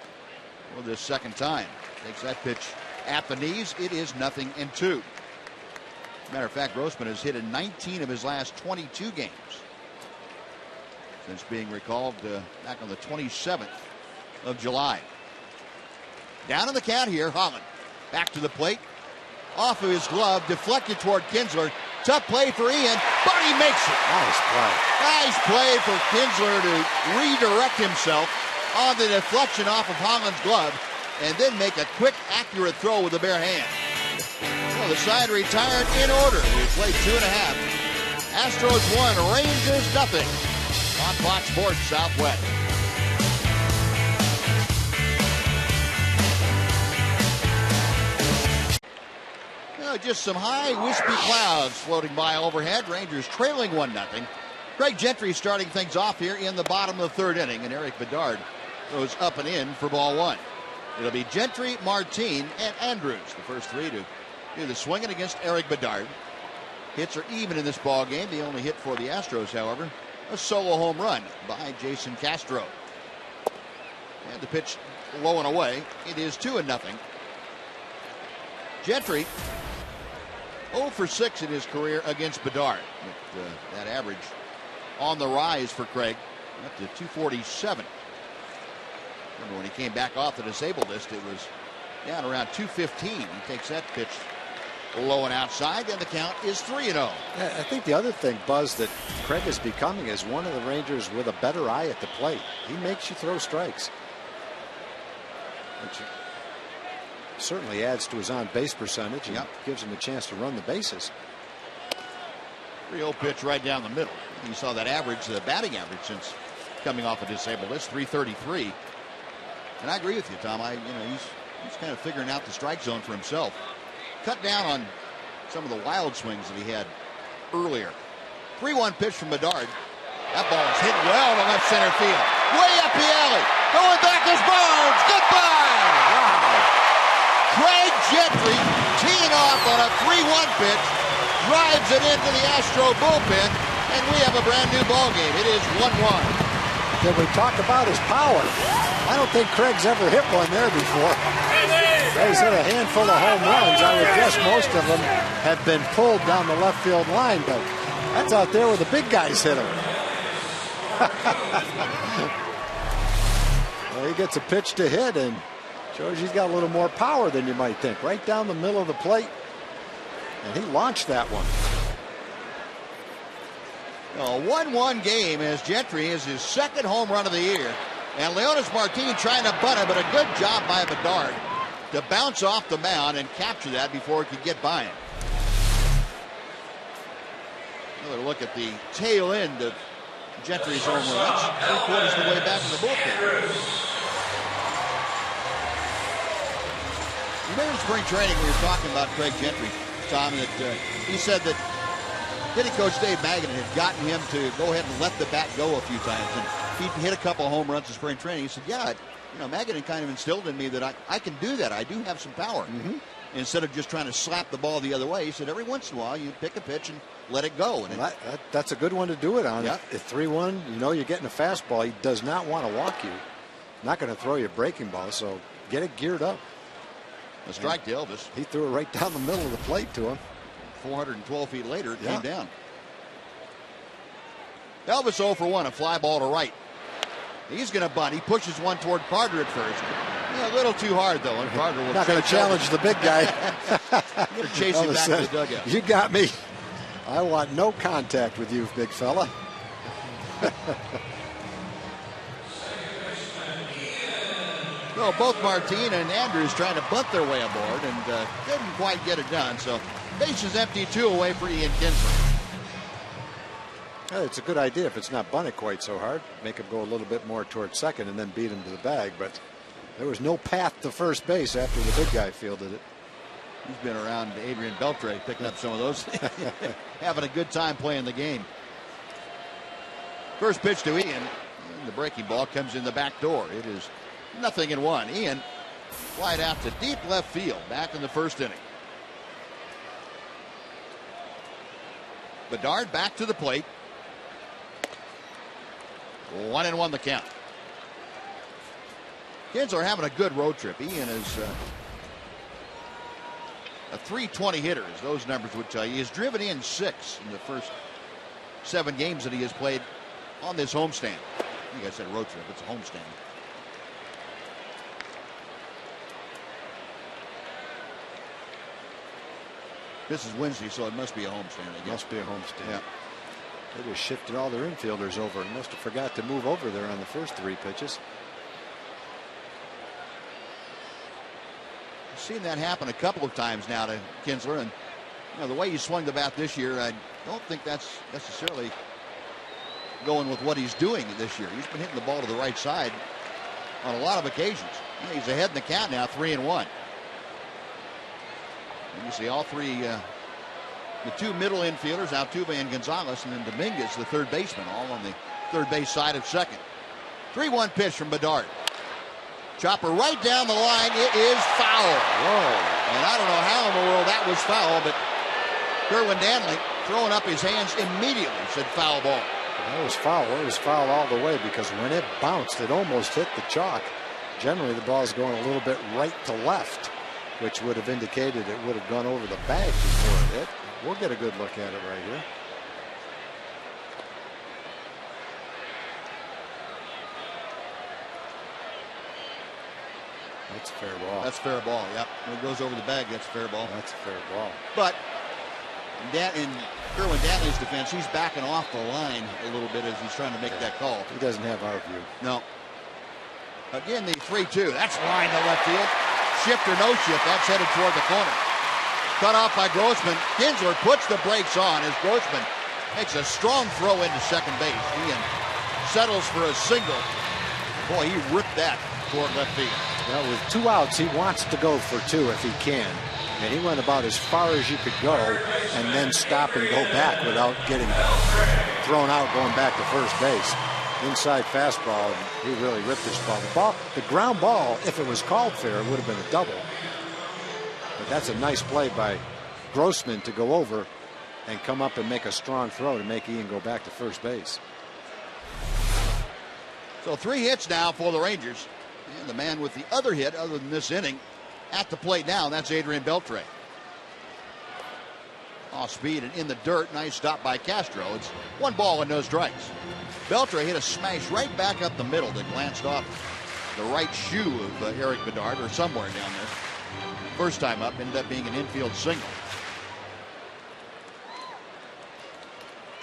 for this second time. Takes that pitch at the knees. It is 0-2. Matter of fact, Grossman has hit in 19 of his last 22 games since being recalled back on the 27th of July. Down in the count here, Holland. Back to the plate. Off of his glove, deflected toward Kinsler. Tough play for Ian, but he makes it. Nice play. Nice play for Kinsler to redirect himself on the deflection off of Holland's glove and then make a quick, accurate throw with the bare hand. Well, the side retired in order. We played 2.5. Astros 1, Rangers 0 on Fox Sports Southwest. Just some high, wispy clouds floating by overhead. Rangers trailing 1-0. Craig Gentry starting things off here in the bottom of the third inning, and Eric Bedard goes up and in for ball 1. It'll be Gentry, Martin, and Andrus, the first 3 to do the swinging against Eric Bedard. Hits are even in this ball game. The only hit for the Astros, however, a solo home run by Jason Castro. And the pitch low and away. It is 2-0. Gentry 0 for 6 in his career against Bedard. With, that average on the rise for Craig, up to 247. Remember when he came back off the disabled list, it was down around 215. He takes that pitch Low and outside, and the count is 3-0. I think the other thing, Buzz, that Craig is becoming is one of the Rangers with a better eye at the plate. He makes you throw strikes, which certainly adds to his on-base percentage and gives him a chance to run the bases. 3-0 pitch right down the middle. You saw that average, the batting average since coming off a disabled list, 333. And I agree with you, Tom. He's kind of figuring out the strike zone for himself. Cut down on some of the wild swings that he had earlier. 3-1 pitch from Bedard. That ball is hit well to left center field. Way up the alley. Going back is Barnes. Goodbye. Wow. Craig Gentry teeing off on a 3-1 pitch. Drives it into the Astro bullpen. And we have a brand new ball game. It is 1-1. Then we talk about his power. I don't think Craig's ever hit one there before. He's hit a handful of home runs. I would guess most of them have been pulled down the left field line, but that's out there where the big guys hit them. Well, he gets a pitch to hit and shows he's got a little more power than you might think. Right down the middle of the plate. And he launched that one. A 1-1 game as Gentry is his second home run of the year. And Leonis Martin trying to bunt it, but a good job by Bedard to bounce off the mound and capture that before it could get by him. Another look at the tail end of Gentry's home run. That's 3/4 of the way back to the bullpen. Remember in spring training we were talking about Craig Gentry, Tom, that he said that hitting coach Dave Magadan had gotten him to go ahead and let the bat go a few times. And he'd hit a couple of home runs in spring training. He said, yeah, Magadan kind of instilled in me that I can do that. I do have some power. Instead of just trying to slap the ball the other way, he said every once in a while you pick a pitch and let it go. And that's a good one to do it on. At 3-1, you're getting a fastball. He does not want to walk you. Not going to throw you a breaking ball, so get it geared up. A strike to Elvis. He threw it right down the middle of the plate to him. 412 feet later, it came down. Elvis 0 for 1, a fly ball to right. He's going to bunt. He pushes one toward Carter at first. A little too hard, though. And Carter will not going to challenge the big guy. You're chasing back to the dugout. You got me. I want no contact with you, big fella. Well, both Martin and Andrus trying to bunt their way aboard and didn't quite get it done. So bases empty, 2 away for Ian Kinsler. It's a good idea if it's not bunted quite so hard. Make him go a little bit more towards second and then beat him to the bag. But there was no path to first base after the big guy fielded it. He's been around Adrian Beltre picking up some of those. Having a good time playing the game. First pitch to Ian. And the breaking ball comes in the back door. It is 0-1. Ian flied out to deep left field back in the first inning. Bedard back to the plate. 1-1 the count. Kinsler having a good road trip. Ian is a .320 hitter, as those numbers would tell you. He has driven in 6 in the first 7 games that he has played on this homestand. I think I said road trip. It's a homestand. This is Wednesday, so it must be a homestand, I guess. Must be a homestand. Yeah. They just shifted all their infielders over and must have forgot to move over there on the first 3 pitches. I've seen that happen a couple of times now to Kinsler, and the way he swung the bat this year, I don't think that's necessarily going with what he's doing this year. He's been hitting the ball to the right side on a lot of occasions. He's ahead in the count now, 3-1. You see all 3, the 2 middle infielders, Altuve and Gonzalez, and then Dominguez, the third baseman, all on the third base side of second. 3-1 pitch from Bedard. Chopper right down the line. It is foul. Whoa. And I don't know how in the world that was foul, but Kerwin Danley throwing up his hands immediately said foul ball. That was foul. It was foul all the way because when it bounced, it almost hit the chalk. Generally, the ball is going a little bit right to left, which would have indicated it would have gone over the bag before it hit. We'll get a good look at it right here. That's fair ball. That's fair ball, yep. When it goes over the bag, that's fair ball. That's a fair ball. But in Kerwin Dantley's defense, he's backing off the line a little bit as he's trying to make that call. He doesn't have our view. No. Again, the 3-2. That's line to left field. Shift or no shift. That's headed toward the corner. Cut off by Grossman. Kinsler puts the brakes on as Grossman makes a strong throw into second base. Ian settles for a single. Boy, he ripped that toward left field. Well, with 2 outs, he wants to go for 2 if he can. And he went about as far as you could go and then stop and go back without getting thrown out going back to first base. Inside fastball, and he really ripped this ball. The ground ball, if it was called fair, would have been a double. But that's a nice play by Grossman to go over and come up and make a strong throw to make Ian go back to first base. So 3 hits now for the Rangers. And the man with the other hit, other than this inning, at the plate now, that's Adrian Beltre. Off speed and in the dirt. Nice stop by Castro. It's 1 ball and no strikes. Beltre hit a smash right back up the middle that glanced off the right shoe of Eric Bedard, or somewhere down there. First time up, ended up being an infield single.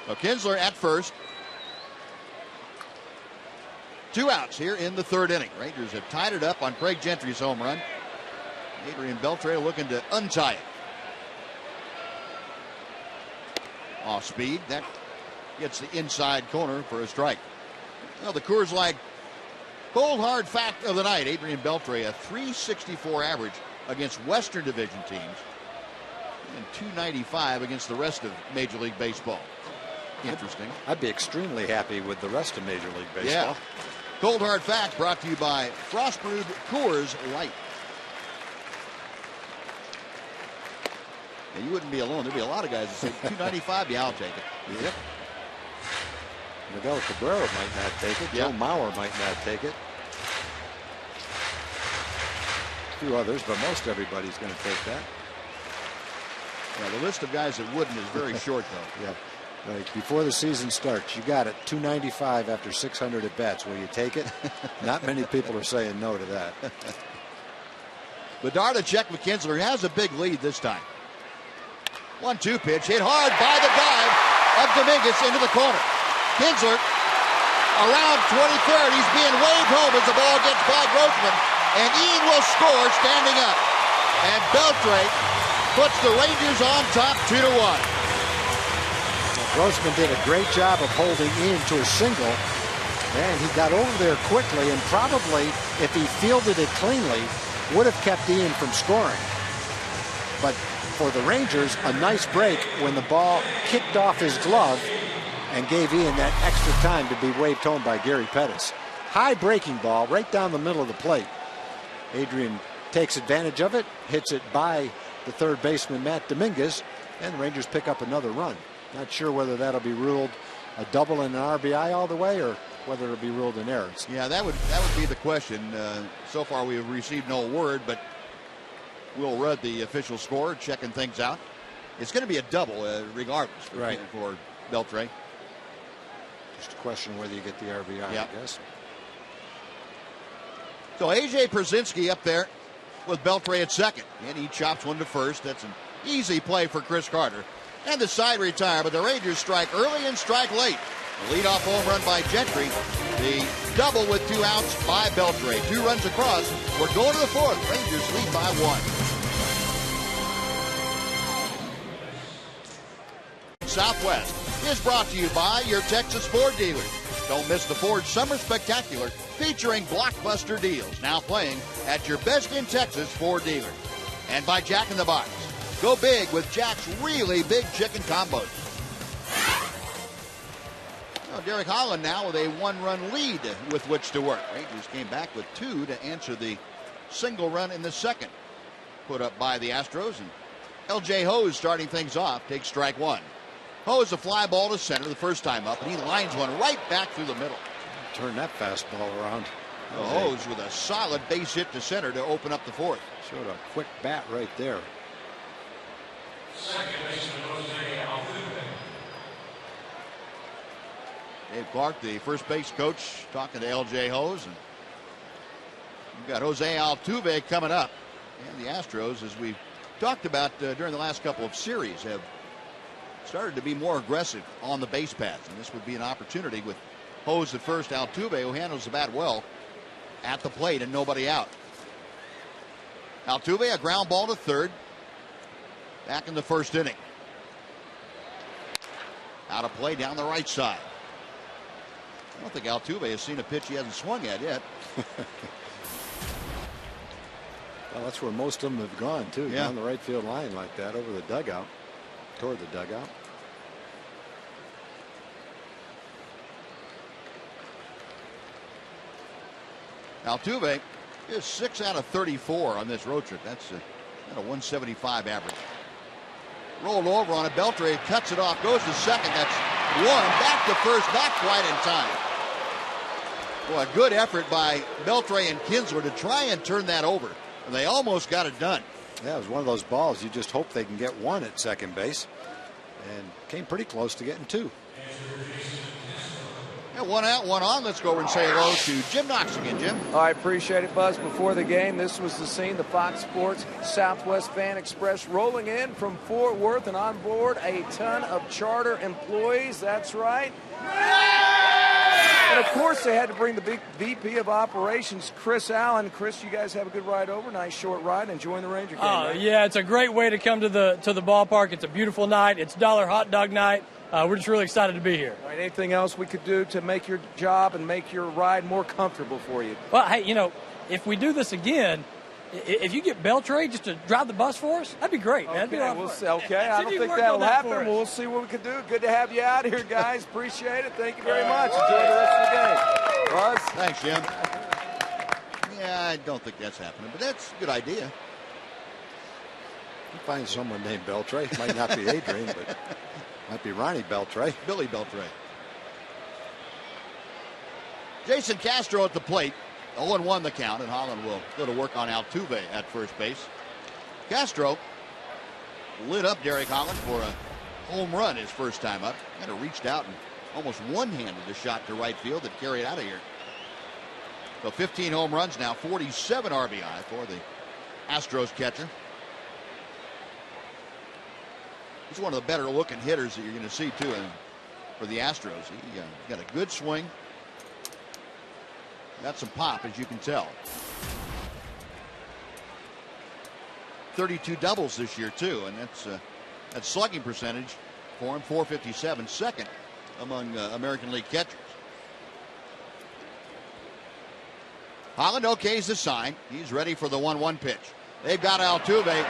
So Kinsler at first. 2 outs here in the 3rd inning. Rangers have tied it up on Craig Gentry's home run. Adrian Beltre looking to untie it. Off speed. That gets the inside corner for a strike. Well, the Coors Light cold hard fact of the night. Adrian Beltre, a .364 average against Western Division teams and .295 against the rest of Major League Baseball. Interesting. I'd be extremely happy with the rest of Major League Baseball. Yeah. Cold hard fact brought to you by Frost Brewed Coors Light. Now, you wouldn't be alone. There'd be a lot of guys that say $2.95. Yeah, I'll take it. Yep. Miguel Cabrera might not take it. Yep. Joe Mauer might not take it. A few others, but most everybody's going to take that. Yeah, the list of guys that wouldn't is very short, though. Yeah. Like before the season starts, you got it. $2.95 after 600 at bats. Will you take it? Not many people are saying no to that. Bedard to check with Kinsler. He has a big lead this time. 1-2 pitch hit hard by the dive of Dominguez into the corner. Kinsler around 23rd. He's being waved home as the ball gets by Grossman, and Ian will score standing up. And Beltre puts the Rangers on top 2-1. Grossman did a great job of holding Ian to a single, and he got over there quickly, and probably, if he fielded it cleanly, would have kept Ian from scoring. But for the Rangers, a nice break when the ball kicked off his glove and gave Ian that extra time to be waved home by Gary Pettis. High breaking ball right down the middle of the plate. Adrian takes advantage of it, hits it by the 3rd baseman Matt Dominguez, and the Rangers pick up another run. Not sure whether that'll be ruled a double and an RBI all the way, or whether it'll be ruled an error. Yeah, that would be the question. So far we have received no word, but we'll read the official score, checking things out. It's going to be a double regardless for Beltre. Just a question whether you get the RBI, I guess. So AJ Przinsky up there with Beltre at second, and he chops one to first. That's an easy play for Chris Carter. And the side retire, but the Rangers strike early and strike late. The leadoff home run by Gentry. The double with 2 outs by Beltre. 2 runs across. We're going to the 4th. Rangers lead by 1. Southwest is brought to you by your Texas Ford dealers. Don't miss the Ford Summer Spectacular featuring blockbuster deals. Now playing at your best in Texas Ford dealer. And by Jack in the Box. Go big with Jack's really big chicken combos. Derek Holland now with a 1-run lead with which to work. Rangers came back with 2 to answer the single run in the second put up by the Astros. And L.J. HOU starting things off, takes strike 1. HOU is a fly ball to center the first time up, and he lines one right back through the middle. Turn that fastball around. HOU's with a solid base hit to center to open up the 4th. Showed a quick bat right there. Second baseman, Rosales. Dave Clark, the first base coach, talking to L.J. HOU, and We've got Jose Altuve coming up. And the Astros, as we talked about during the last couple of series, have started to be more aggressive on the base paths. And this would be an opportunity with Hose at first, Altuve, who handles the bat well, at the plate and nobody out. Altuve, a ground ball to third. Back in the first inning. Out of play down the right side. I don't think Altuve has seen a pitch he hasn't swung at yet. Well, that's where most of them have gone, too. Yeah. Down the right field line like that, over the dugout, toward the dugout. Altuve is 6 out of 34 on this road trip. That's a 175 average. Rolled over on it. Beltre cuts it off, goes to second. That's one. Back to first, not quite in time. Boy, a good effort by Beltre and Kinsler to try and turn that over. And they almost got it done. Yeah, it was one of those balls you just hope they can get one at second base. And came pretty close to getting two. Yeah, one out, one on. Let's go over and say hello to Jim Knox again, Jim. I appreciate it, Buzz. Before the game, this was the scene. The Fox Sports Southwest Fan Express rolling in from Fort Worth, and on board a ton of charter employees. That's right. And of course, they had to bring the big VP of Operations, Chris Allen. Chris, you guys have a good ride over. Nice short ride. Enjoying the Ranger game. Right? Yeah, it's a great way to come to the ballpark. It's a beautiful night. It's dollar hot dog night. We're just really excited to be here. All right, anything else we could do to make your job and make your ride more comfortable for you? Well, hey, if we do this again, if you get Beltre just to drive the bus for us, that'd be great, man. Okay, we'll see. Okay, I don't think that'll happen. We'll see what we can do. Good to have you out here, guys. Appreciate it. Thank you very much. Enjoy the rest of the game. Buzz? Thanks, Jim. Yeah, I don't think that's happening, but that's a good idea. You find someone named Beltre. It might not be Adrian, but might be Ronnie Beltre. Billy Beltre. Jason Castro at the plate. 0-1 the count, and Holland will go to work on Altuve at first base. Castro lit up Derek Holland for a home run his first time up. Kind of reached out and almost one-handed the shot to right field that carried out of here. So 15 home runs now, 47 RBI for the Astros catcher. He's one of the better looking hitters that you're going to see too for the Astros. He got a good swing. Got some pop, as you can tell. 32 doubles this year too, and that's slugging percentage for him, .457, second among American League catchers. Holland okays the sign. He's ready for the 1-1 pitch. They've got Altuve.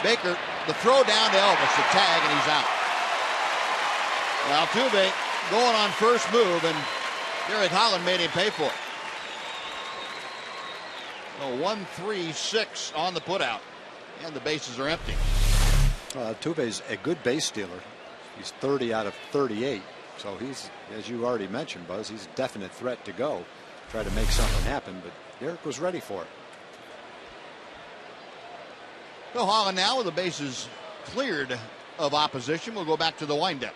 Baker, the throw down to Elvis, the tag, and he's out. Altuve going on first move, and Derek Holland made him pay for it. So 1-3-6 on the putout, and the bases are empty. Altuve's a good base stealer. He's 30 out of 38. So he's, as you already mentioned, Buzz, he's a definite threat to go. Try to make something happen, but Derek was ready for it. So Holland now with the bases cleared of opposition. We'll go back to the windup.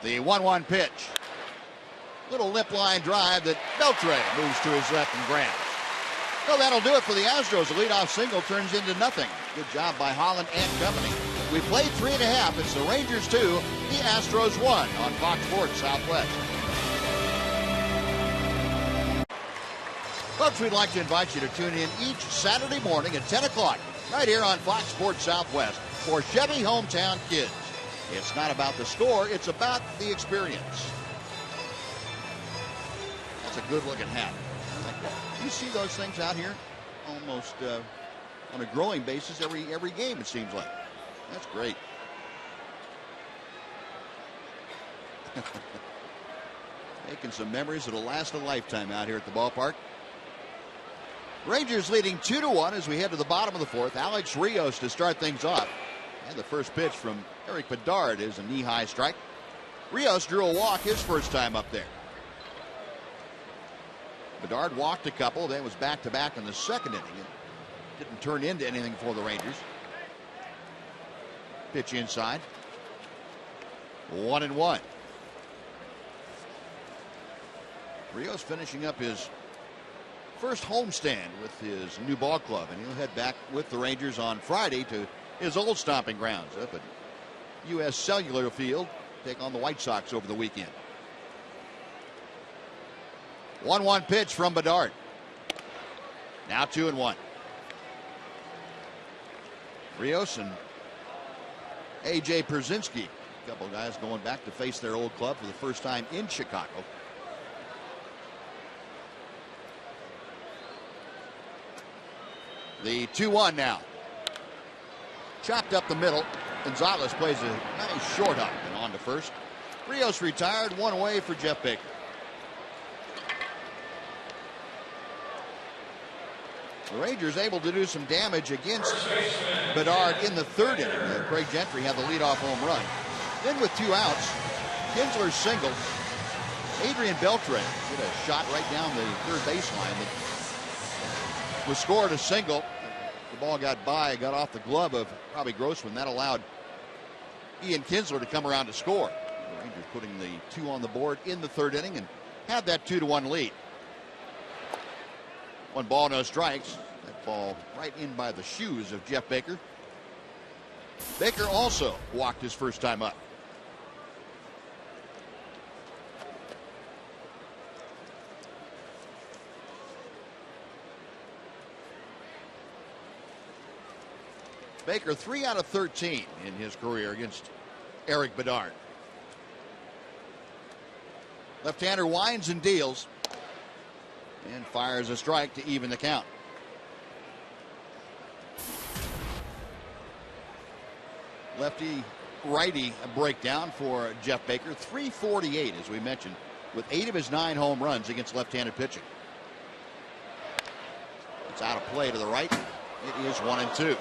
The 1-1 pitch. Little lip line drive that Beltre moves to his left and grabs. Well, that'll do it for the Astros. The leadoff single turns into nothing. Good job by Holland and company. We played 3.5. It's the Rangers 2, the Astros 1 on Fox Sports Southwest. Folks, we'd like to invite you to tune in each Saturday morning at 10 o'clock right here on Fox Sports Southwest for Chevy Hometown Kids. It's not about the score, it's about the experience. That's a good-looking hat. I like that. You see those things out here almost on a growing basis every game, it seems like. That's great. Making some memories that'll last a lifetime out here at the ballpark. Rangers leading 2-1 as we head to the bottom of the fourth. Alex Rios to start things off. And the first pitch from Eric Bedard is a knee-high strike. Rios drew a walk his first time up there. Bedard walked a couple, then was back-to-back in the second inning. It didn't turn into anything for the Rangers. Pitch inside. 1-1. Rios finishing up his first homestand with his new ball club, and he'll head back with the Rangers on Friday to his old stomping grounds up at U.S. Cellular Field, take on the White Sox over the weekend. 1-1 pitch from Bedard. Now 2-1. Rios and A.J. Pierzynski, a couple of guys going back to face their old club for the first time in Chicago. The 2-1 now. Chopped up the middle. Gonzalez plays a nice short hop and on to first. Rios retired, one away for Jeff Baker. The Rangers able to do some damage against Bedard in the third inning. Craig Gentry had the leadoff home run. Then with 2 outs, Kinsler's single. Adrian Beltre did a shot right down the third baseline that was scored a single. The ball got got off the glove of Robbie Grossman. That allowed Ian Kinsler to come around to score. The Rangers putting the 2 on the board in the third inning and had that 2-1 lead. 1 ball, no strikes. That ball right in by the shoes of Jeff Baker. Baker also walked his first time up. Baker 3 out of 13 in his career against Eric Bedard. Left-hander winds and deals and fires a strike to even the count. Lefty righty breakdown for Jeff Baker. 348 as we mentioned, with 8 of his 9 home runs against left-handed pitching. It's out of play to the right. It is 1-2.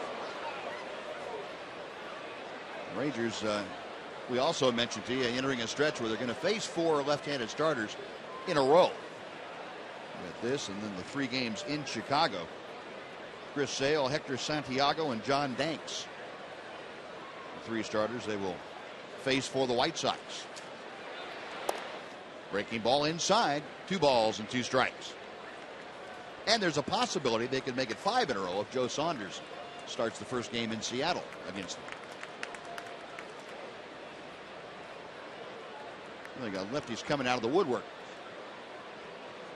Rangers, we also mentioned to you, entering a stretch where they're going to face 4 left-handed starters in a row. With this and then the 3 games in Chicago. Chris Sale, Hector Santiago, and John Danks. The 3 starters they will face for the White Sox. Breaking ball inside, 2 balls and 2 strikes. And there's a possibility they could make it 5 in a row if Joe Saunders starts the first game in Seattle against them. They got lefties coming out of the woodwork.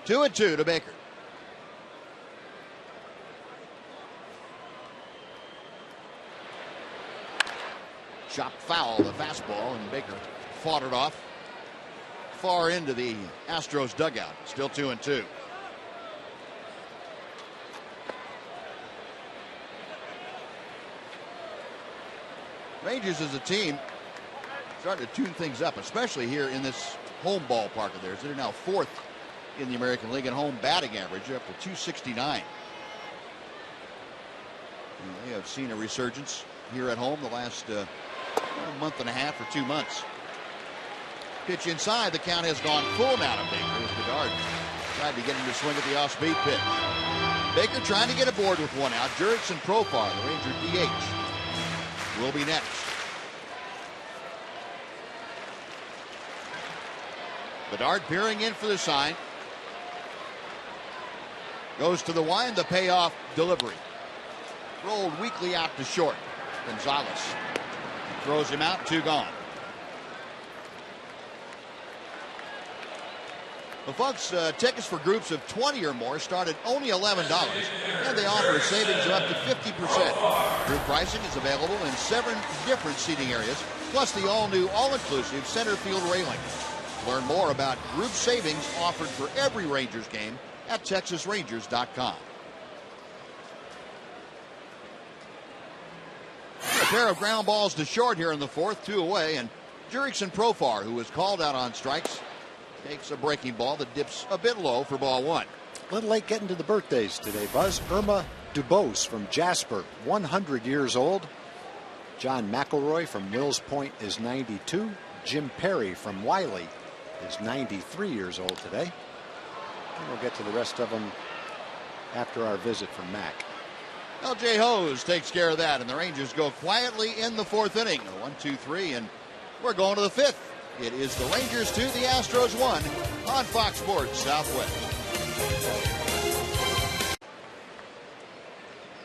2-2 to Baker. Chopped foul, the fastball, and Baker fought it off far into the Astros dugout. Still 2-2. Rangers as a team starting to tune things up, especially here in this home ballpark of theirs. They're now 4th in the American League in home batting average, up to 269. And they have seen a resurgence here at home the last month and a half or 2 months. Pitch inside, the count has gone full now to Baker with Bedard. Tried to get him to swing at the off-speed pitch. Baker trying to get aboard with 1 out. Jurickson Profar, the Ranger DH, will be next. Bedard peering in for the sign. Goes to the wind, the payoff delivery. Rolled weakly out to short. Gonzalez throws him out, 2 gone. Well, folks, tickets for groups of 20 or more start at only $11, and they offer savings of up to 50%. Group pricing is available in 7 different seating areas, plus the all-new, all-inclusive center field railing. Learn more about group savings offered for every Rangers game at TexasRangers.com. A pair of ground balls to short here in the 4th, 2 away, and Jurickson Profar, who was called out on strikes, takes a breaking ball that dips a bit low for ball 1. A little late getting to the birthdays today, Buzz. Irma Dubose from Jasper, 100 years old. John McElroy from Wills Point is 92. Jim Perry from Wiley is 93 years old today. And we'll get to the rest of them after our visit from Mac. L.J. Hose takes care of that, and the Rangers go quietly in the 4th inning. 1, 2, 3, and we're going to the 5th It is the Rangers 2, the Astros 1 on Fox Sports Southwest.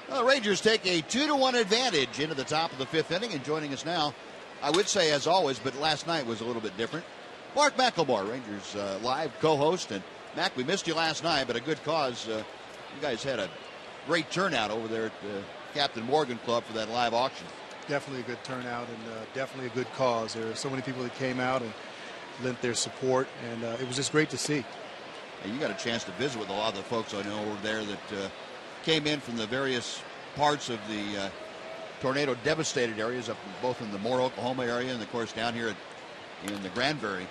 The Rangers take a 2-1 advantage into the top of the 5th inning, and joining us now, I would say as always, but last night was a little bit different, Mark McLemore, Rangers live co-host. And Mac, we missed you last night, but a good cause. You guys had a great turnout over there at the Captain Morgan Club for that live auction. Definitely a good turnout, and definitely a good cause. There were so many people that came out and lent their support, and it was just great to see. And you got a chance to visit with a lot of the folks I know over there that came in from the various parts of the tornado devastated areas, up both in the Moore, Oklahoma area, and of course down here in the Granbury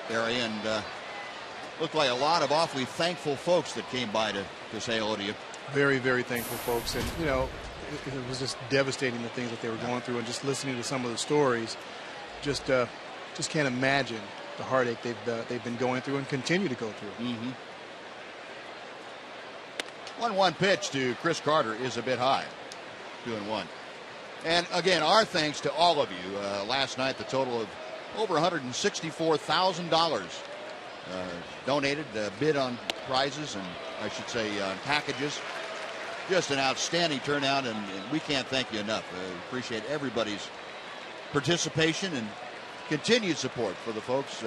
area, and looked like a lot of awfully thankful folks that came by to say hello to you. Very, very thankful folks, and you know, it was just devastating, the things that they were going through, and just listening to some of the stories, just can't imagine the heartache they've been going through and continue to go through. 1-1 pitch to Chris Carter is a bit high. 2-1. And again, our thanks to all of you. Last night, the total of over $164,000 donated, bid on prizes, and I should say on packages. Just an outstanding turnout, and we can't thank you enough. Appreciate everybody's participation and continued support for the folks.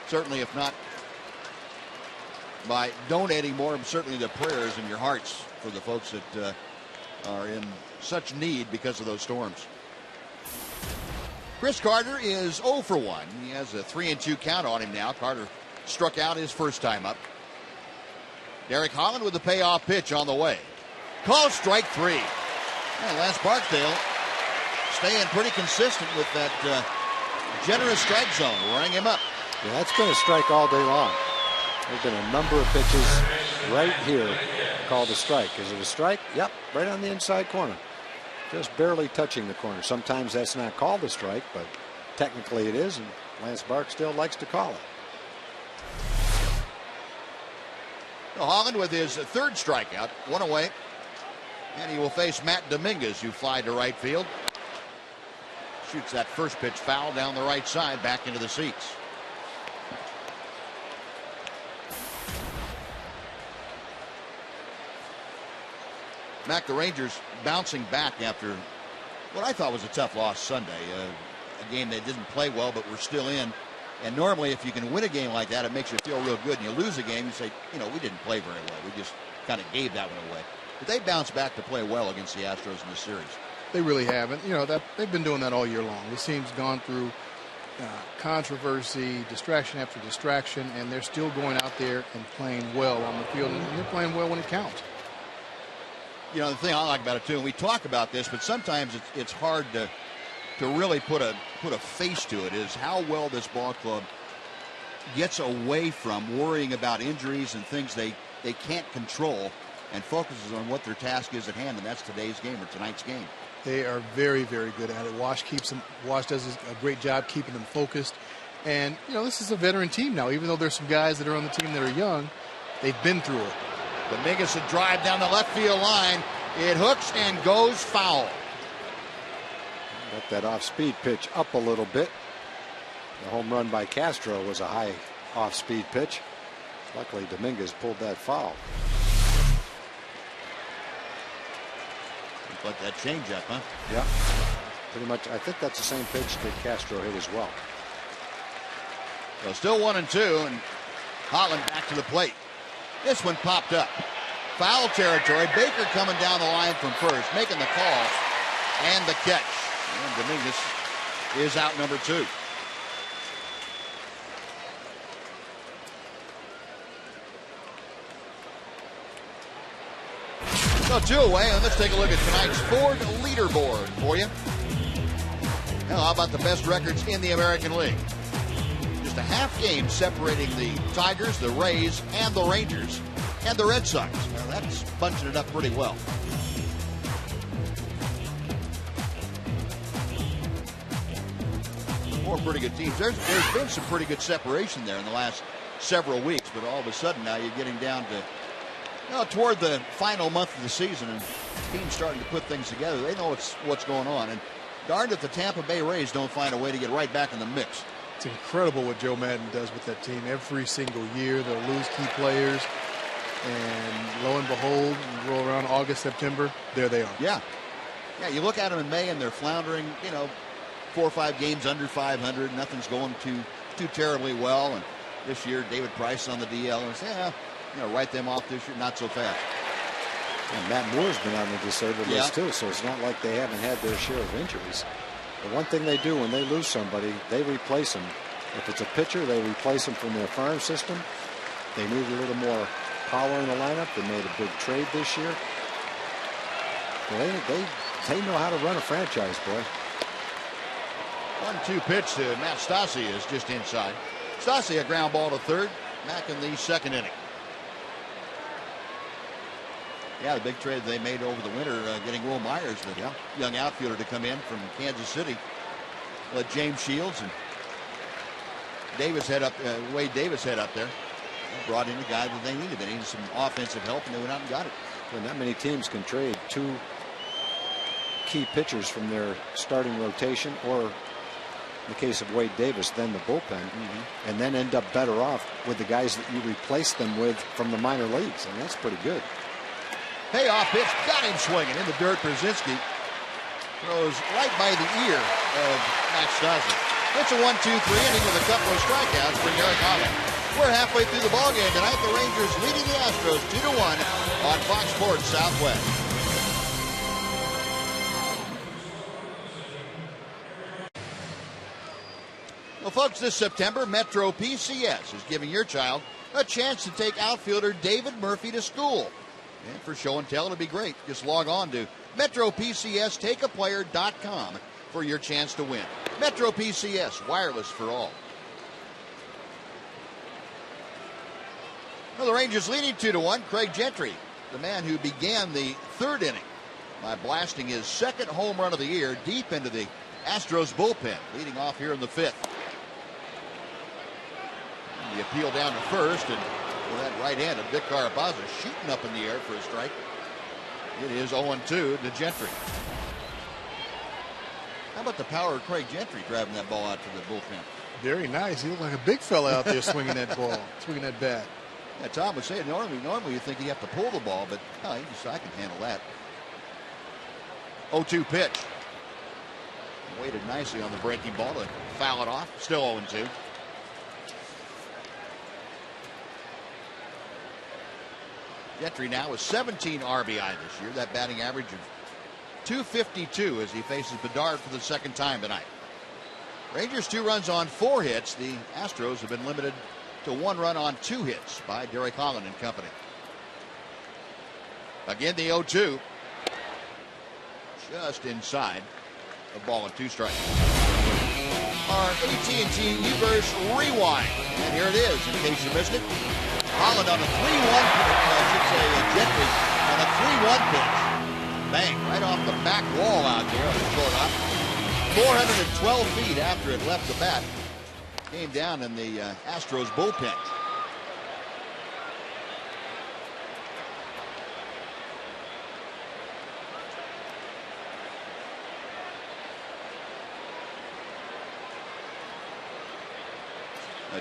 Certainly, if not by donating more, certainly the prayers in your hearts for the folks that are in such need because of those storms. Chris Carter is 0 for 1. He has a 3-2 count on him now. Carter struck out his first time up. Derek Holland with the payoff pitch on the way. Call strike 3. And Lance Barksdale staying pretty consistent with that generous strike zone, wearing him up. Yeah, that's been a strike all day long. There's been a number of pitches right here called a strike. Is it a strike? Yep, right on the inside corner. Just barely touching the corner. Sometimes that's not called a strike, but technically it is, and Lance Barksdale likes to call it. Holland with his third strikeout, 1 away. And he will face Matt Dominguez, who fly to right field. Shoots that first pitch foul down the right side, back into the seats. Mac, the Rangers bouncing back after what I thought was a tough loss Sunday. A game they didn't play well, but were still in. And normally, if you can win a game like that, it makes you feel real good. And you lose a game, you say, you know, we didn't play very well. We just kind of gave that one away. But they bounced back to play well against the Astros in this series. They really haven't. You know, that they've been doing that all year long. This team's gone through controversy, distraction after distraction, and they're still going out there and playing well on the field, and they're playing well when it counts. You know, the thing I like about it too, and we talk about this, but sometimes it's hard to really put a face to it, is how well this ball club gets away from worrying about injuries and things they can't control, and focuses on what their task is at hand, and that's today's game or tonight's game. They are very, very good at it. Wash does a great job keeping them focused. And, you know, this is a veteran team now. Even though there's some guys that are on the team that are young, they've been through it. Dominguez a drive down the left field line. It hooks and goes foul. Got that off-speed pitch up a little bit. The home run by Castro was a high off-speed pitch. Luckily, Dominguez pulled that foul. Let that change up, huh? Yeah. Pretty much, I think that's the same pitch that Castro hit as well. So still 1-2, and Holland back to the plate. This one popped up. Foul territory. Baker coming down the line from first, making the call and the catch. And Dominguez is out number 2. So 2 away, and let's take a look at tonight's Ford leaderboard for you. Now, how about the best records in the American League? Just a half game separating the Tigers, the Rays, and the Rangers, and the Red Sox. Now, that's bunching it up pretty well. Four pretty good teams. There's been some pretty good separation there in the last several weeks, but all of a sudden now you're getting down to toward the final month of the season, and teams starting to put things together. They know what's going on, and darned if the Tampa Bay Rays don't find a way to get right back in the mix. It's incredible what Joe Madden does with that team. Every single year, they'll lose key players, and lo and behold, you roll around August, September, there they are. Yeah. Yeah, you look at them in May, and they're floundering, 4 or 5 games under 500. Nothing's going too terribly well. And this year, David Price on the DL, and say, write them off this year, not so fast. And Matt Moore's been on the disabled list too, so it's not like they haven't had their share of injuries. The one thing they do when they lose somebody, they replace them. If it's a pitcher, they replace them from their farm system. They need a little more power in the lineup. They made a big trade this year. They know how to run a franchise, boy. 1-2 pitch to Matt Stassi is just inside. Stassi a ground ball to third. Back in the second inning. Yeah, the big trade they made over the winter, getting Will Myers, the young outfielder, to come in from Kansas City. Let James Shields and Wade Davis head up there. They brought in a guy that they needed. They needed some offensive help, and they went out and got it. And not many teams can trade 2 key pitchers from their starting rotation, or in the case of Wade Davis, then the bullpen, and then end up better off with the guys that you replace them with from the minor leagues, and that's pretty good. Payoff pitch, got him swinging in the dirt. Brzezinski throws right by the ear of Matt Stassi. It's a 1-2-3 inning with a couple of strikeouts for Derek Holland. We're halfway through the ballgame tonight. The Rangers leading the Astros 2-1 on Fox Sports Southwest. Well, folks, this September, Metro PCS is giving your child a chance to take outfielder David Murphy to school. And for show and tell, it'll be great. Just log on to MetroPCSTakeAPlayer.com for your chance to win. Metro PCS, wireless for all. Well, the Rangers leading 2-1. Craig Gentry, the man who began the third inning by blasting his second home run of the year deep into the Astros bullpen, leading off here in the 5th. And the appeal down to first, and with that right-handed Vic Carapaza shooting up in the air for a strike. It is 0-2 to Gentry. How about the power of Craig Gentry driving that ball out to the bullpen? Very nice. He looked like a big fella out there swinging that ball, swinging that bat. Yeah, Tom was saying normally you think you have to pull the ball, but I can handle that. 0-2 pitch. Waited nicely on the breaking ball to foul it off. Still 0-2. Gentry now with 17 RBI this year. That batting average of .252 as he faces Bedard for the second time tonight. Rangers 2 runs on 4 hits. The Astros have been limited to 1 run on 2 hits by Derek Holland and company. Again, the 0-2. Just inside. A ball and 2 strikes. Our AT&T U-verse rewind. And here it is, in case you missed it. Holland on a 3-1 pitch, Gentry on a 3-1 pitch. Bang, right off the back wall out there on the shortstop. 412 feet after it left the bat. Came down in the Astros bullpen.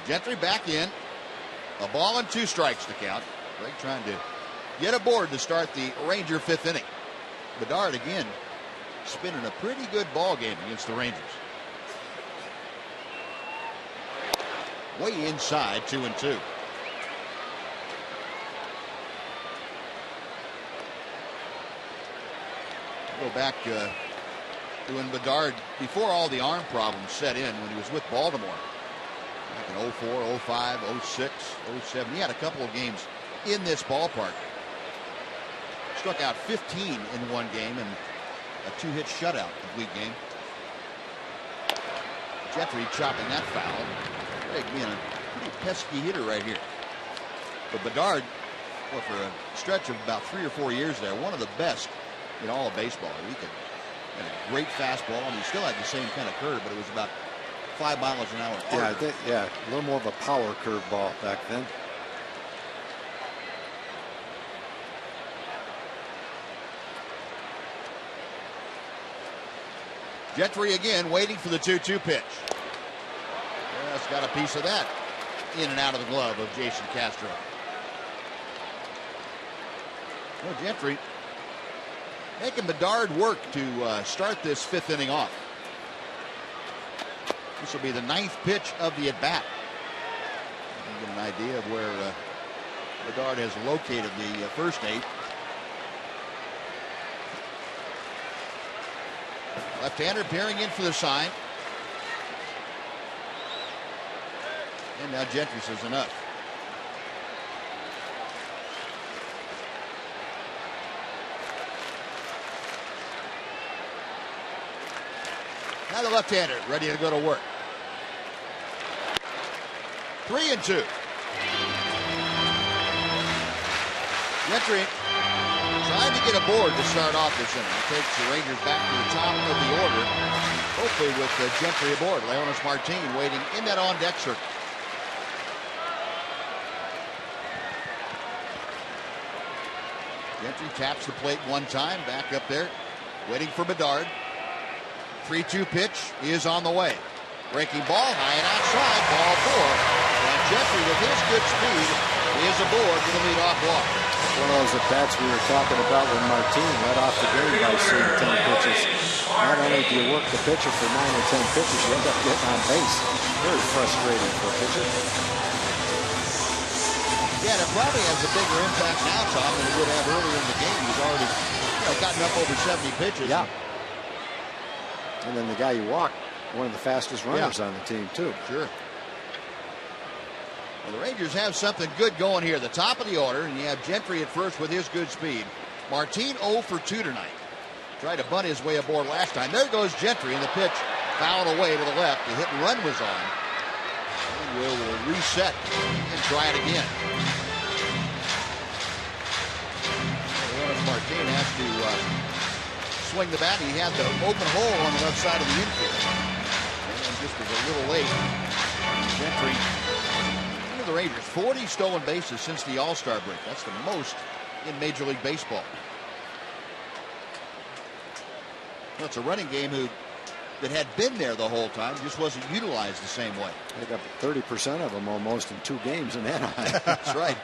Gentry back in. A ball and 2 strikes to count. Greg trying to get aboard to start the Ranger 5th inning. Bedard again spinning a pretty good ball game against the Rangers. Way inside, 2-2. Go back to when Bedard, before all the arm problems set in, when he was with Baltimore. Back in 04, 05, 06, 07. He had a couple of games in this ballpark. Struck out 15 in one game and a 2-hit shutout complete game. Gentry chopping that foul. Greg being a pretty pesky hitter right here. But Bedard, well, for a stretch of about 3 or 4 years there, one of the best in all of baseball. He had a great fastball, and he still had the same kind of curve, but it was about 5 miles an hour. Yeah, a little more of a power curve ball back then. Gentry again waiting for the 2-2 pitch. Just got a piece of that in and out of the glove of Jason Castro. Well, Gentry making Bedard work to start this 5th inning off. This will be the 9th pitch of the at-bat. Get an idea of where Bedard has located the first 8. Left-hander peering in for the sign. And now Gentry says enough. Now the left-hander ready to go to work. 3-2. Gentry trying to get aboard to start off this inning. It takes the Rangers back to the top of the order, hopefully with Gentry aboard. Leonis Martin waiting in that on-deck circle. Gentry taps the plate one time, back up there, waiting for Bedard. 3-2 pitch is on the way. Breaking ball, high and outside, ball 4. And Gentry, with his good speed, is aboard for the leadoff walk. One of those at-bats we were talking about when Martin led off the game by seeing 10 pitches. Not only do you work the pitcher for 9 or 10 pitches, you end up getting on base. Very frustrating for a pitcher. Yeah, and it probably has a bigger impact now, Tom, than it would have earlier in the game. He's already gotten up over 70 pitches. Yeah. And then the guy you walk, one of the fastest runners on the team, too. Sure. Well, the Rangers have something good going here. The top of the order, and you have Gentry at first with his good speed. Martin 0 for 2 tonight. Tried to bunt his way aboard last time. There goes Gentry, and the pitch fouled away to the left. The hit and run was on. And we'll reset and try it again. Martin has to swing the bat. He had the open hole on the left side of the infield. And just was a little late. Gentry, look at the Rangers, 40 stolen bases since the All-Star break. That's the most in Major League Baseball. Well, it's a running game that had been there the whole time, just wasn't utilized the same way. They got 30% of them almost in 2 games in Anaheim. That's right.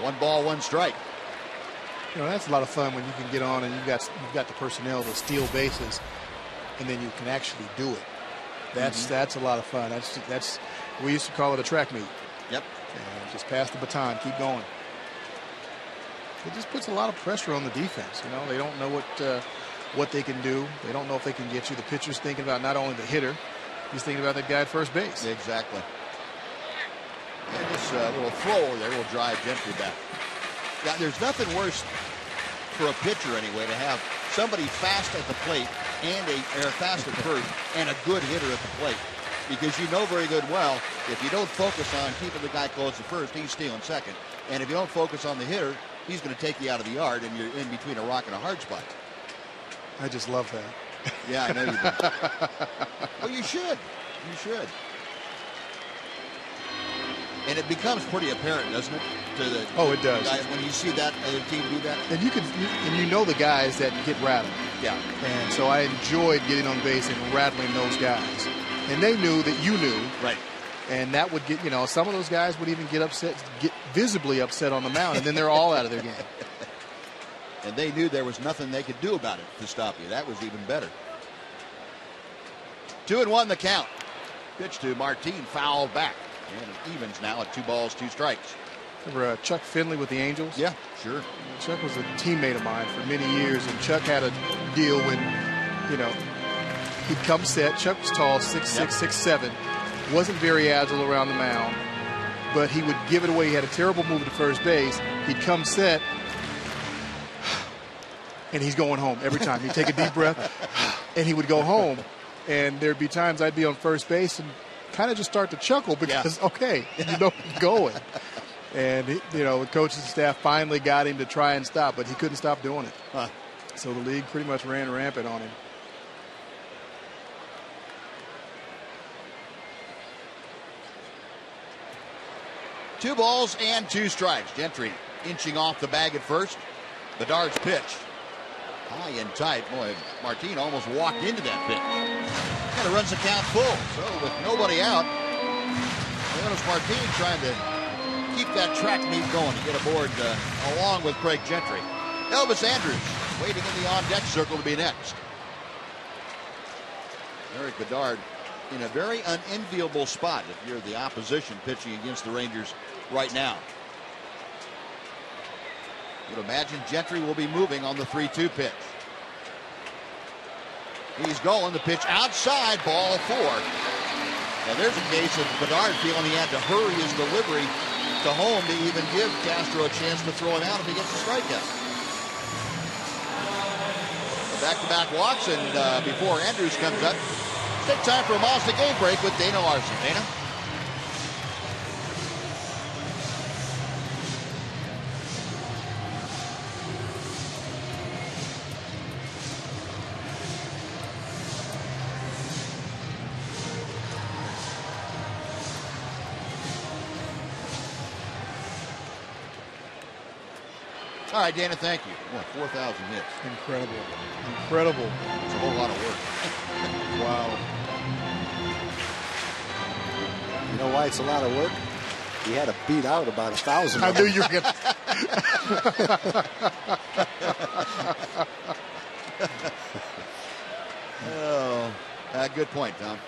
1 ball, 1 strike. You know, that's a lot of fun when you can get on and you've got the personnel to steal bases, and then you can actually do it. That's a lot of fun. That's we used to call it a track meet. Yep. Just pass the baton, keep going. It just puts a lot of pressure on the defense. You know, they don't know what they can do. They don't know if they can get you. The pitcher's thinking about not only the hitter, he's thinking about that guy at first base. Exactly. And this little throw there will drive Gentry back. Yeah, there's nothing worse for a pitcher anyway to have somebody fast at the plate and fast at first and a good hitter at the plate, because you know very good well if you don't focus on keeping the guy close to first, he's stealing second, and if you don't focus on the hitter, he's going to take you out of the yard and you're in between a rock and a hard spot. I just love that. Yeah, I know you do. Well, you should. You should. And it becomes pretty apparent, doesn't it? To the it does. Guys, when you see that other team do that. And you know the guys that get rattled. Yeah. And so I enjoyed getting on base and rattling those guys. And they knew that you knew. Right. And that would get, some of those guys would even get visibly upset on the mound, and then they're all out of their game. And they knew there was nothing they could do about it to stop you. That was even better. 2-1 the count. Pitch to Martin, foul back. And it evens now at 2 balls, 2 strikes. Remember Chuck Finley with the Angels? Yeah, sure. Chuck was a teammate of mine for many years, and Chuck had a deal when, he'd come set. Chuck was tall, 6'6", 6'7", wasn't very agile around the mound, but he would give it away. He had a terrible move to first base. He'd come set, and he's going home every time. He'd take a deep breath, and he would go home. And there'd be times I'd be on first base and kind of just start to chuckle because, okay, you know he's going. And, the coaching staff finally got him to try and stop, but he couldn't stop doing it. Huh. So the league pretty much ran rampant on him. Two balls and 2 strikes. Gentry inching off the bag at first. Bedard's pitch. High and tight. Boy, Martin almost walked into that pitch. And it runs the count full. So with nobody out, Andrus Martin trying to keep that track meet going to get aboard along with Craig Gentry. Elvis Andrus waiting in the on-deck circle to be next. Eric Bedard in a very unenviable spot if you're the opposition pitching against the Rangers right now. You would imagine Gentry will be moving on the 3-2 pitch. He's going, the pitch outside, ball 4. Now there's a case of Bedard feeling he had to hurry his delivery to home to even give Castro a chance to throw him out if he gets a strikeout. Back-to-back walks, and before Andrus comes up, take time for a Mazda game break with Dana Larson. Dana? All right, Dana, thank you. What, 4,000 hits. Incredible. Incredible. It's a whole lot of work. Wow. You know why it's a lot of work? He had to beat out about 1,000. I knew you were going to. Oh, good point, Tom.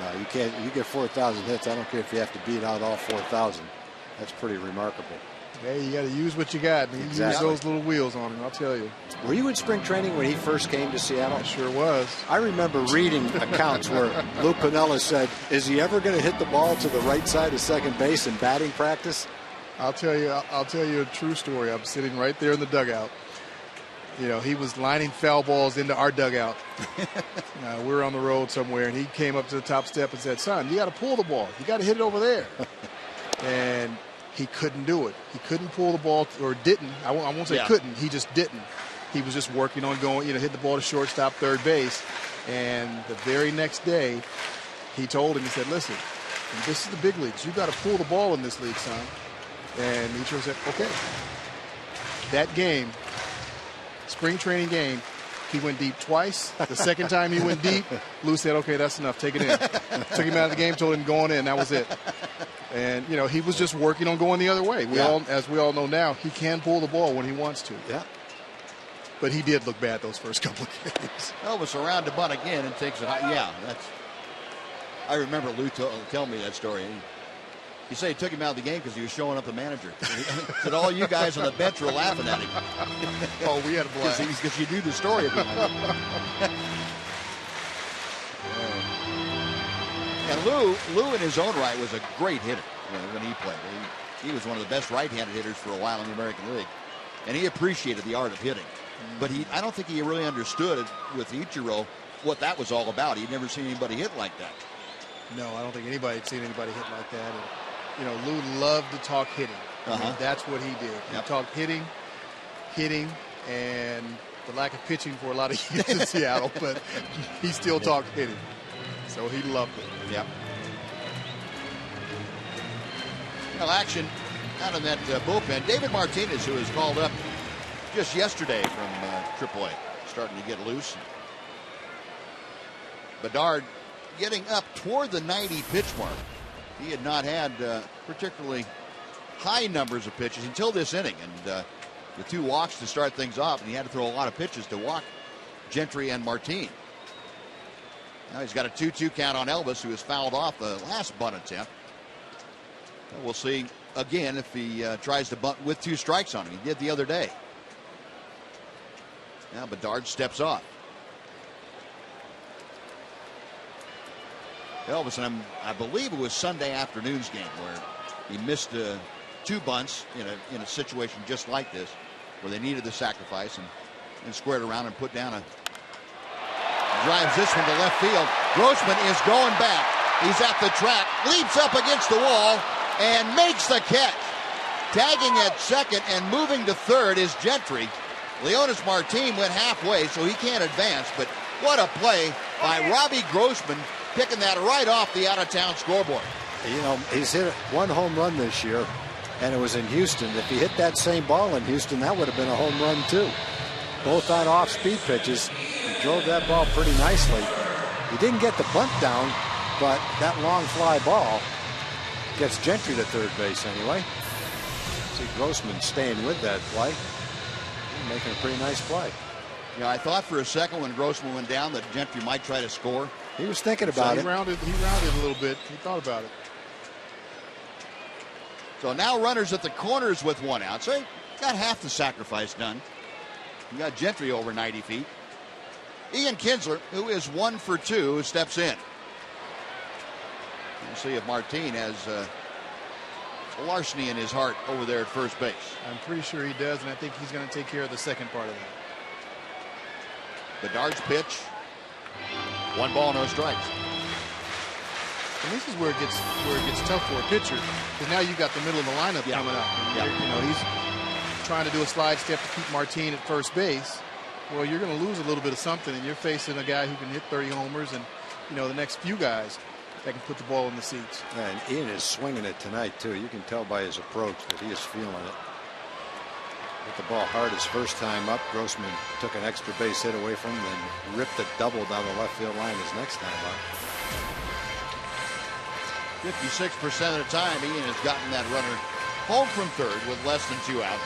No, you can't. You get 4,000 hits. I don't care if you have to beat out all 4,000. That's pretty remarkable. Hey, you got to use what you got. And Exactly. Use those little wheels on him, I'll tell you. Were you in spring training when he first came to Seattle? I sure was. I remember reading accounts where Lou Piniella said, is he ever going to hit the ball to the right side of second base in batting practice? I'll tell you a true story. I'm sitting right there in the dugout. You know, he was lining foul balls into our dugout. We were on the road somewhere, and he came up to the top step and said, son, you got to pull the ball. You got to hit it over there. And he couldn't do it. He couldn't pull the ball, or didn't. I won't say couldn't. He just didn't. He was just working on going, hit the ball to shortstop, third base. And the very next day, he told him, he said, listen, this is the big leagues. You got to pull the ball in this league, son. And Ichiro said, okay. That game, spring training game, he went deep twice. The second time he went deep, Lou said, okay, that's enough. Take it in. Took him out of the game, told him going in. That was it. And, he was just working on going the other way. As we all know now, he can pull the ball when he wants to. Yeah. But he did look bad those first couple of games. Elvis around to bunt again and takes it high. Yeah, I remember Lou telling me that story. He said he took him out of the game because he was showing up the manager. He said all you guys on the bench were laughing at him. Oh, we had a blast. Because you knew the story behind it. And Lou in his own right was a great hitter when he played. He was one of the best right-handed hitters for a while in the American League. And he appreciated the art of hitting. But I don't think he really understood it with Ichiro what that was all about. He'd never seen anybody hit like that. No, I don't think anybody had seen anybody hit like that. And, Lou loved to talk hitting. I mean, that's what he did. He talked hitting, and the lack of pitching for a lot of years in Seattle, but he still talked hitting. So he loved it. Yep. Well, action out of that bullpen. David Martinez, who was called up just yesterday from AAA, starting to get loose. Bedard getting up toward the 90 pitch mark. He had not had particularly high numbers of pitches until this inning, and the 2 walks to start things off, and he had to throw a lot of pitches to walk Gentry and Martin. Now he's got a 2-2 count on Elvis, who has fouled off the last bunt attempt. We'll see again if he tries to bunt with 2 strikes on him. He did the other day. Now Bedard steps off. Elvis, and I believe it was Sunday afternoon's game where he missed 2 bunts in a situation just like this, where they needed the sacrifice and squared around and put down drives this one to left field. Grossman is going back. He's at the track, leaps up against the wall, and makes the catch. Tagging at second and moving to third is Gentry. Leonis Martin went halfway, so he can't advance, but what a play by Robbie Grossman, picking that right off the out-of-town scoreboard. He's hit 1 home run this year, and it was in Houston. If he hit that same ball in Houston, that would have been a home run too. Both on off-speed pitches. He drove that ball pretty nicely. He didn't get the bunt down, but that long fly ball gets Gentry to third base anyway. See Grossman staying with that play. Making a pretty nice play. Yeah, I thought for a second when Grossman went down that Gentry might try to score. He was thinking about it. He rounded a little bit. He thought about it. So now runners at the corners with one out. So he got half the sacrifice done. You got Gentry over 90 feet. Ian Kinsler, who is 1 for 2, steps in. We'll see if Martin has larceny in his heart over there at first base. I'm pretty sure he does, and I think he's going to take care of the second part of that. Bedard's pitch. 1 ball, no strikes. And this is where it gets tough for a pitcher, because now you've got the middle of the lineup coming up. And you know, he's trying to do a slide step to keep Martin at first base. Well, you're going to lose a little bit of something, and you're facing a guy who can hit 30 homers, and you know the next few guys that can put the ball in the seats. Yeah, and Ian is swinging it tonight too. You can tell by his approach that he is feeling it. Hit the ball hard his first time up. Grossman took an extra base hit away from him and ripped a double down the left field line his next time up. 56% of the time, Ian has gotten that runner home from third with less than 2 out.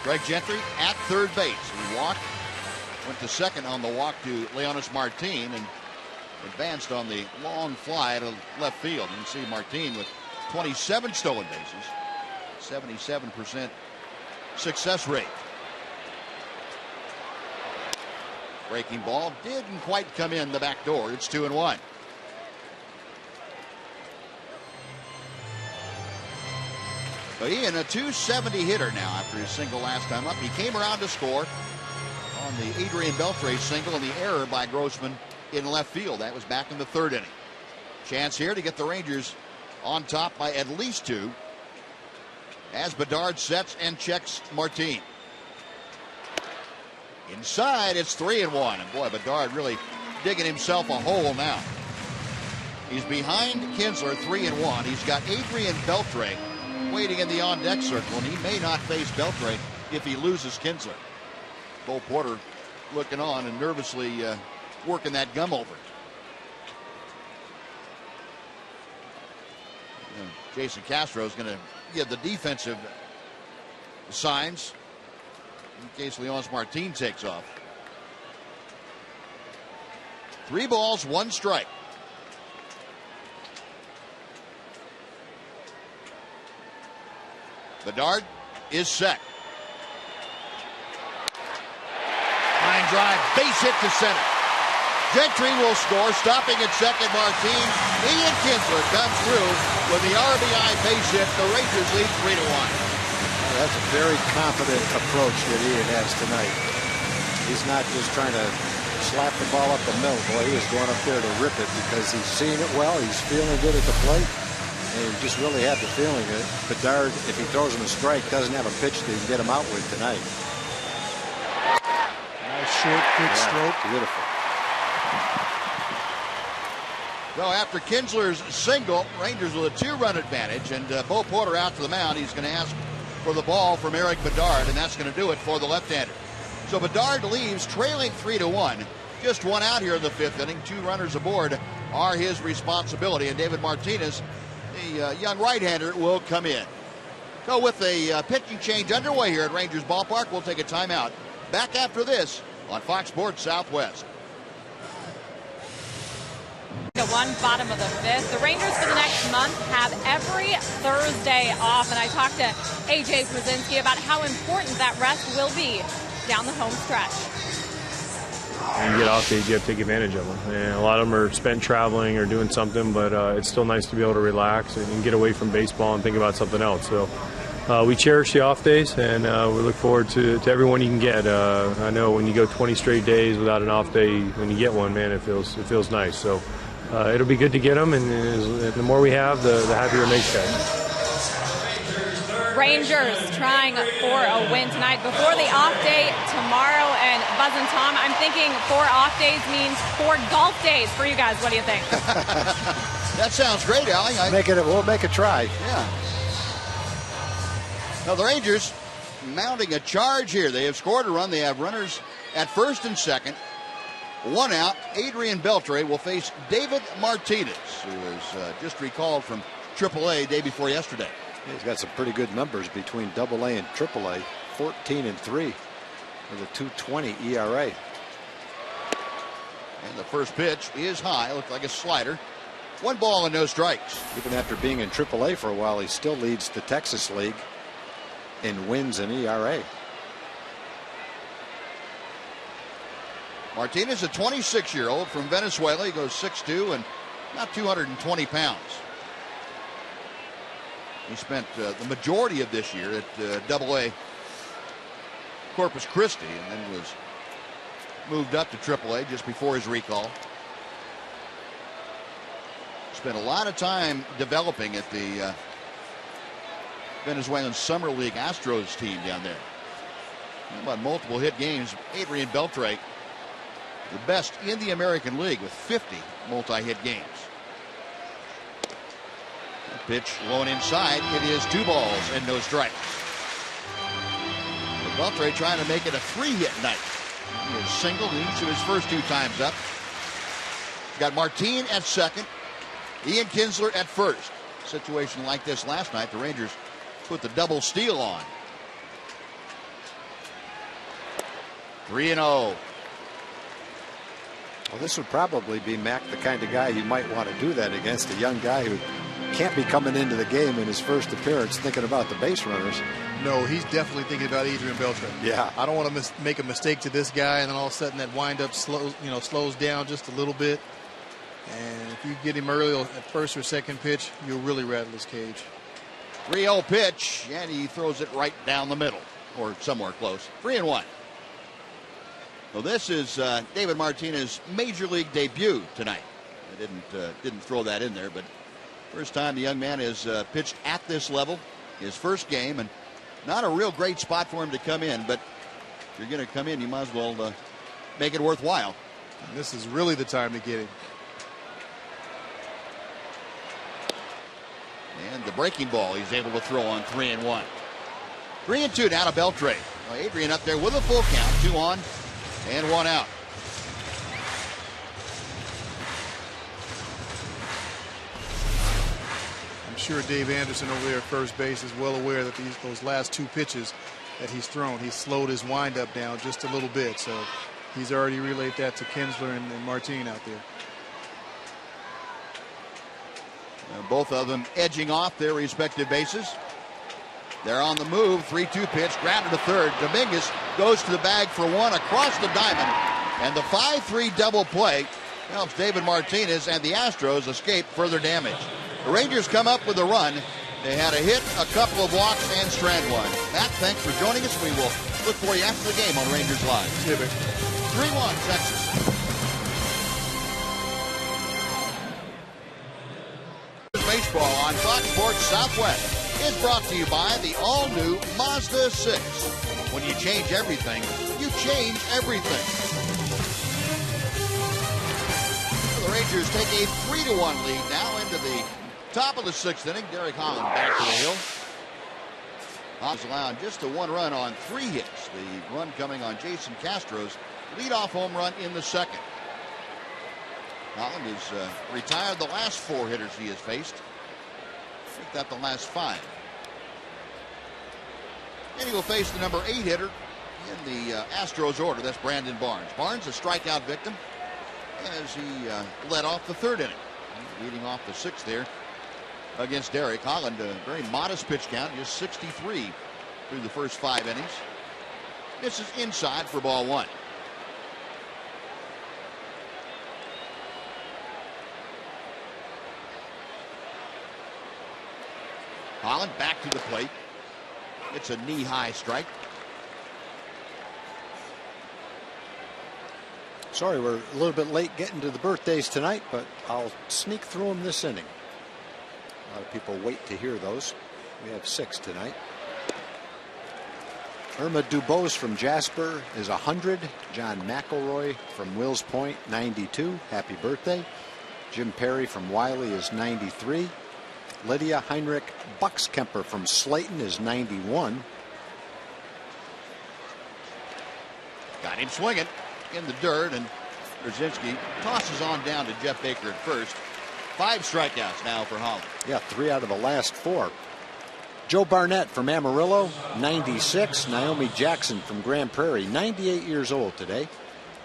Greg Gentry at third base. He walked, went to second on the walk to Leonis Martin, and advanced on the long fly to left field. You can see Martin with 27 stolen bases, 77% success rate. Breaking ball didn't quite come in the back door. It's 2-1. So Ian, a .270 hitter now after his single last time up. He came around to score on the Adrian Beltre single and the error by Grossman in left field. That was back in the 3rd inning. Chance here to get the Rangers on top by at least 2 as Bedard sets and checks Martin. Inside, it's 3-1. And boy, Bedard really digging himself a hole now. He's behind Kinsler, 3-1. He's got Adrian Beltre waiting in the on-deck circle, and he may not face Beltre if he loses Kinsler. Bo Porter looking on and nervously working that gum over. Jason Castro is going to give the defensive signs in case Leonis Martin takes off. 3 balls, 1 strike. Bedard is set. Line drive, base hit to center. Gentry will score, stopping at second. Martin. Ian Kinsler comes through with the RBI base hit. The Rangers lead 3-1. That's a very confident approach that Ian has tonight. He's not just trying to slap the ball up the middle. Boy, he is going up there to rip it because he's seeing it well. He's feeling good at the plate. And you just really have the feeling that Bedard, if he throws him a strike, doesn't have a pitch that he can get him out with tonight. Nice short, quick stroke. Beautiful. So after Kinsler's single, Rangers with a 2-run advantage, and Bo Porter out to the mound. He's going to ask for the ball from Eric Bedard, and that's going to do it for the left-hander. So Bedard leaves trailing 3-1. Just 1 out here in the 5th inning. 2 runners aboard are his responsibility, and David Martinez, the young right-hander, will come in. So with a pitching change underway here at Rangers Ballpark, we'll take a timeout. Back after this on Fox Sports Southwest. 1, bottom of the 5th. The Rangers for the next month have every Thursday off, and I talked to A.J. Brzezinski about how important that rest will be down the home stretch. When you get off days, you have to take advantage of them. And a lot of them are spent traveling or doing something, but it's still nice to be able to relax and get away from baseball and think about something else. So we cherish the off days, and we look forward to every one you can get. I know when you go 20 straight days without an off day, when you get one, man, it feels nice. So it'll be good to get them, and the more we have, the happier it makes guys. Rangers trying for a win tonight before the off day tomorrow. And Buzz and Tom, I'm thinking 4 off days means 4 golf days for you guys. What do you think? That sounds great, Allie. We'll make a try. Yeah. Now the Rangers mounting a charge here. They have scored a run. They have runners at first and second. One out. Adrian Beltre will face David Martinez, who was just recalled from AAA day before yesterday. He's got some pretty good numbers between AA and AAA. 14-3 with a 2.20 ERA. And the first pitch is high. Looked like a slider. 1 ball and no strikes. Even after being in AAA for a while, he still leads the Texas League in wins and ERA. Martinez, a 26-year-old from Venezuela. He goes 6'2" and about 220 pounds. He spent the majority of this year at AA Corpus Christi, and then was moved up to AAA just before his recall. Spent a lot of time developing at the Venezuelan Summer League Astros team down there. About multiple hit games. Adrian Beltre, the best in the American League with 50 multi-hit games. That pitch low and inside. It is 2 balls and no strikes. Beltre trying to make it a 3-hit night. He has singled each of his first 2 times up. Got Martin at second. Ian Kinsler at first. Situation like this last night, the Rangers put the double steal on. 3-0. Well, this would probably be, Mac, the kind of guy you might want to do that against, a young guy who can't be coming into the game in his first appearance thinking about the base runners. No, he's definitely thinking about Adrian Beltre. Yeah. I don't want to make a mistake to this guy, and then all of a sudden that windup slows down just a little bit. And if you get him early at first or second pitch, you'll really rattle his cage. 3-0 pitch, and he throws it right down the middle, or somewhere close. 3-1. Well, this is David Martinez's major league debut tonight. I didn't throw that in there, but first time the young man has pitched at this level. His first game, and not a real great spot for him to come in, but if you're going to come in, you might as well make it worthwhile. And this is really the time to get him. And the breaking ball he's able to throw on 3-1. 3-2 now to Beltre. Well, Adrian up there with a full count. 2 on and 1 out. I'm sure Dave Anderson over there at first base is well aware that those last 2 pitches that he's thrown, he's slowed his windup down just a little bit. So he's already relayed that to Kinsler and Martin out there. Both of them edging off their respective bases. They're on the move. 3-2 pitch, grounded to third. Dominguez goes to the bag for 1 across the diamond. And the 5-3 double play helps David Martinez and the Astros escape further damage. The Rangers come up with a run. They had a hit, a couple of walks, and strand 1. Matt, thanks for joining us. We will look for you after the game on Rangers Live. 3-1 Texas. Baseball on Fox Sports Southwest is brought to you by the all-new Mazda 6. When you change everything, you change everything. The Rangers take a 3-1 lead now into the top of the 6th inning. Derek Holland back to the hill. Holland's allowed just a 1 run on 3 hits. The run coming on Jason Castro's leadoff home run in the 2nd. Holland has retired the last 4 hitters he has faced. I think that the last 5. And he will face the number 8 hitter in the Astros order. That's Brandon Barnes. Barnes, a strikeout victim, as he led off the 3rd inning. Leading off the 6th there against Derek Holland. A very modest pitch count, just 63 through the first 5 innings. This is inside for ball 1. Holland back to the plate. It's a knee-high strike. Sorry, we're a little bit late getting to the birthdays tonight, but I'll sneak through them this inning. A lot of people wait to hear those. We have 6 tonight. Irma Dubose from Jasper is 100. John McElroy from Wills Point, 92. Happy birthday. Jim Perry from Wiley is 93. Lydia Heinrich Buxkemper from Slayton is 91. Got him swinging in the dirt, and Brzezinski tosses on down to Jeff Baker at first. 5 strikeouts now for Holland. Yeah, 3 out of the last 4. Joe Barnett from Amarillo, 96. Naomi Jackson from Grand Prairie, 98 years old today.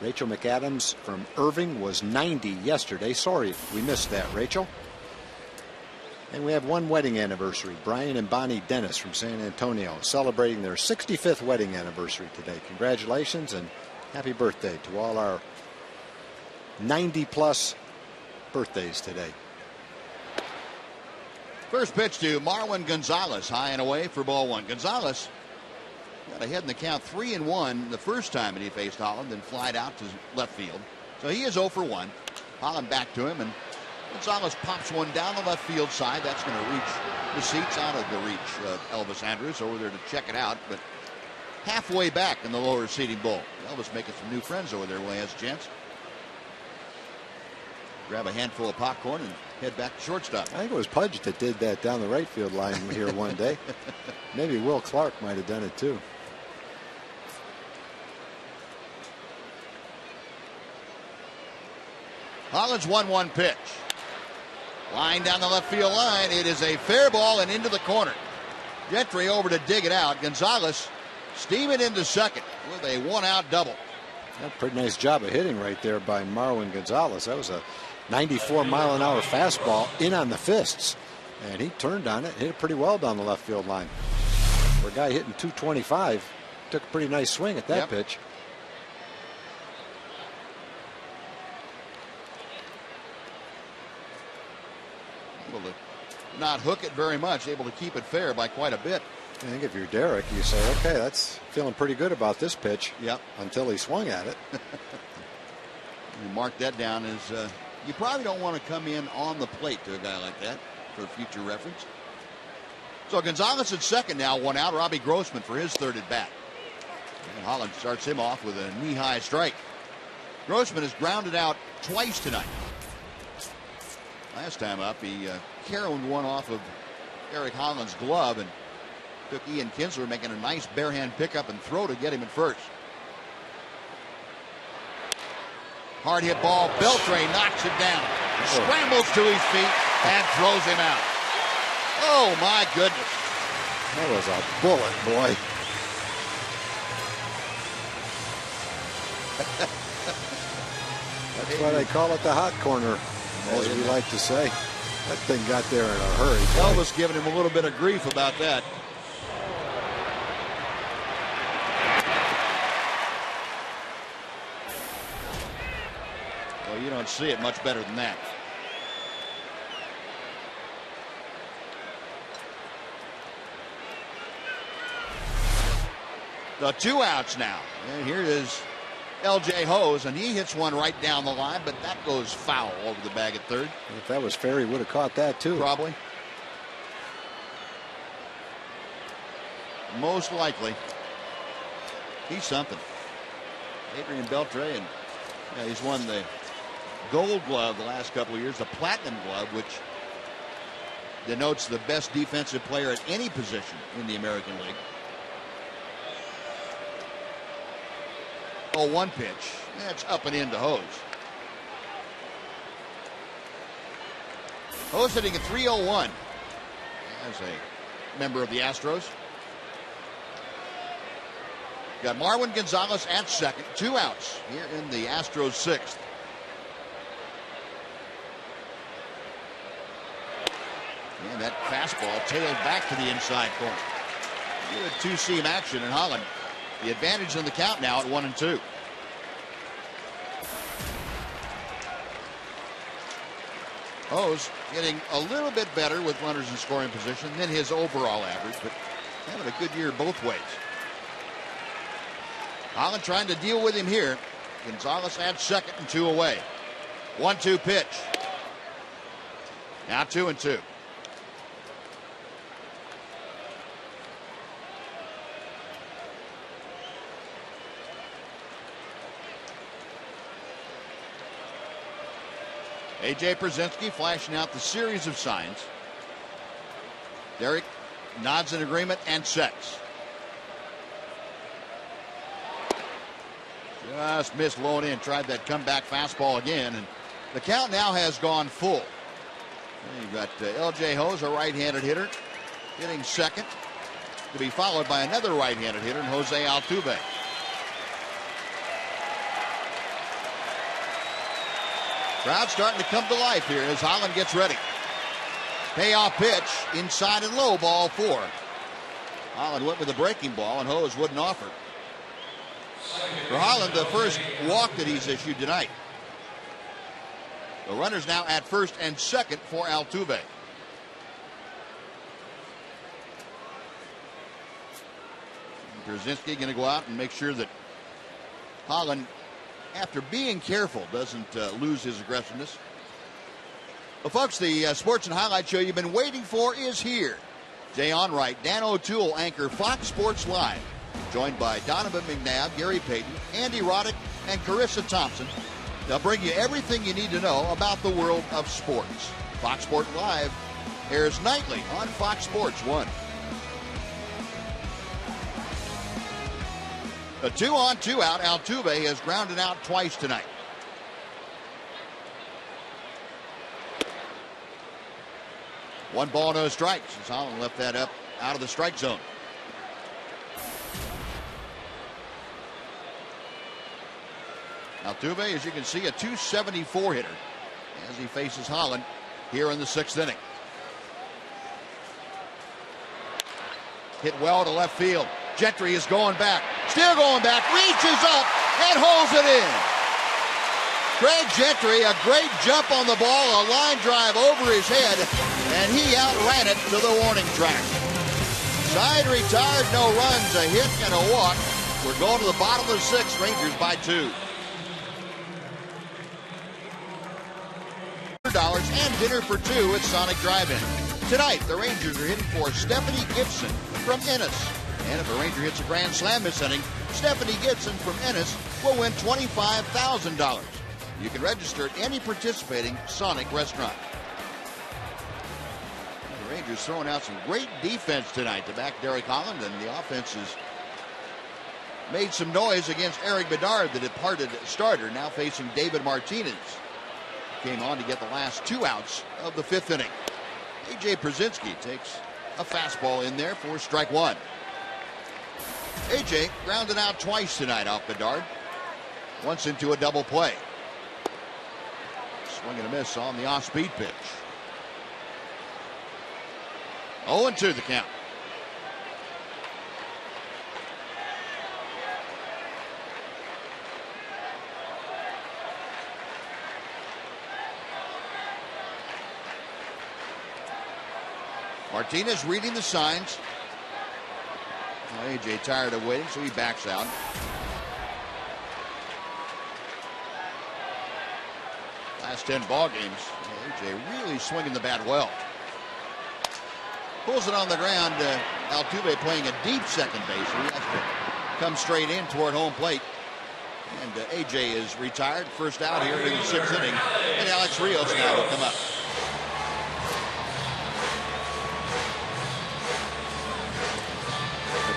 Rachel McAdams from Irving was 90 yesterday. Sorry we missed that, Rachel. And we have one wedding anniversary. Brian and Bonnie Dennis from San Antonio celebrating their 65th wedding anniversary today. Congratulations and happy birthday to all our 90-plus birthdays today. First pitch to Marwin Gonzalez, high and away for ball 1. Gonzalez got ahead in the count 3-1 the first time that he faced Holland, then flied out to left field. So he is 0 for 1. Holland back to him, and Gonzalez pops one down the left field side. That's going to reach the seats, out of the reach of Elvis Andrus over there to check it out, but halfway back in the lower seating bowl. Elvis making some new friends over there while he has a chance. Grab a handful of popcorn and head back to shortstop. I think it was Pudge that did that down the right field line here one day. Maybe Will Clark might have done it too. Holland's 1-1 pitch. Line down the left field line. It is a fair ball and into the corner. Gentry over to dig it out. Gonzalez steaming into second with a 1-out double. A pretty nice job of hitting right there by Marwin Gonzalez. That was a 94-mile-an-hour fastball in on the fists. And he turned on it, hit it pretty well down the left field line. For a guy hitting 225, took a pretty nice swing at that pitch. Able to not hook it very much, able to keep it fair by quite a bit. I think if you're Derek, you say, okay, that's feeling pretty good about this pitch. Yep. Until he swung at it. You mark that down as you probably don't want to come in on the plate to a guy like that for future reference. So Gonzalez at second now, 1 out. Robbie Grossman for his third at bat. And Holland starts him off with a knee-high strike. Grossman has grounded out twice tonight. Last time up, he carried one off of Eric Holland's glove and took Ian Kinsler making a nice barehand pickup and throw to get him at first. Hard hit ball. Beltre knocks it down. Scrambles to his feet and throws him out. Oh my goodness. That was a bullet, boy. That's why they call it the hot corner, as we like to say. That thing got there in a hurry. Elvis giving him a little bit of grief about that. Well, you don't see it much better than that. The 2 outs now. And here is L.J. Hose, and he hits one right down the line, but that goes foul over the bag at third. If that was fair, he would have caught that too. Probably. Most likely. He's something. Adrian Beltre, and he's won the Gold Glove the last couple of years, the Platinum Glove, which denotes the best defensive player at any position in the American League. 0-1 pitch. That's up and into Hose. Hose hitting a 3-0-1 as a member of the Astros. Got Marwin Gonzalez at second. 2 outs here in the Astros 6th. And that fastball tailed back to the inside corner. Good 2-seam action in Holland. The advantage in the count now at 1-2. Hose getting a little bit better with runners in scoring position than his overall average, but having a good year both ways. Holland trying to deal with him here. Gonzalez at second and 2 away. 1-2 pitch. Now 2-2. A.J. Brzezinski flashing out the series of signs. Derek nods in agreement and sets. Just missed low and in. Tried that comeback fastball again, and the count now has gone full. And you've got L.J. Hose, a right-handed hitter, hitting second, to be followed by another right-handed hitter, Jose Altuve. Crowd starting to come to life here as Holland gets ready. Payoff pitch, inside and low, ball 4. Holland went with a breaking ball, and Hose wouldn't offer. For Holland, the first walk that he's issued tonight. The runner's now at first and second for Altuve. Brzezinski going to go out and make sure that Holland, after being careful, doesn't lose his aggressiveness. Well, folks, the Sports and Highlight Show you've been waiting for is here. Jay Onright, Dan O'Toole anchor Fox Sports Live, joined by Donovan McNabb, Gary Payton, Andy Roddick, and Carissa Thompson. They'll bring you everything you need to know about the world of sports. Fox Sports Live airs nightly on Fox Sports 1. A 2-on, 2-out. Altuve has grounded out twice tonight. One ball, no strikes. As Holland left that up out of the strike zone. Altuve, as you can see, a .274 hitter as he faces Holland here in the 6th inning. Hit well to left field. Gentry is going back. Still going back. Reaches up and holds it in. Craig Gentry, a great jump on the ball, a line drive over his head, and he outran it to the warning track. Side retired, no runs, a hit and a walk. We're going to the bottom of the 6th, Rangers by 2. And dinner for 2 at Sonic Drive-In. Tonight, the Rangers are hitting for Stephanie Gibson from Ennis. And if a Ranger hits a grand slam this inning, Stephanie Gibson from Ennis will win $25,000. You can register at any participating Sonic restaurant. The Rangers throwing out some great defense tonight to back Derek Holland, and the offense has made some noise against Eric Bedard, the departed starter, now facing David Martinez. Came on to get the last 2 outs of the 5th inning. A.J. Brzezinski takes a fastball in there for strike 1. A.J. grounded out twice tonight off Bedard. Once into a double play. Swing and a miss on the off-speed pitch. 0-2 the count. Martinez reading the signs. Well, A.J. tired of waiting, so he backs out. Last 10 ball games, A.J. really swinging the bat well. Pulls it on the ground. Altuve playing a deep second base. He has to come straight in toward home plate. And A.J. is retired. First out here in the 6th inning. And Alex Rios now will come up.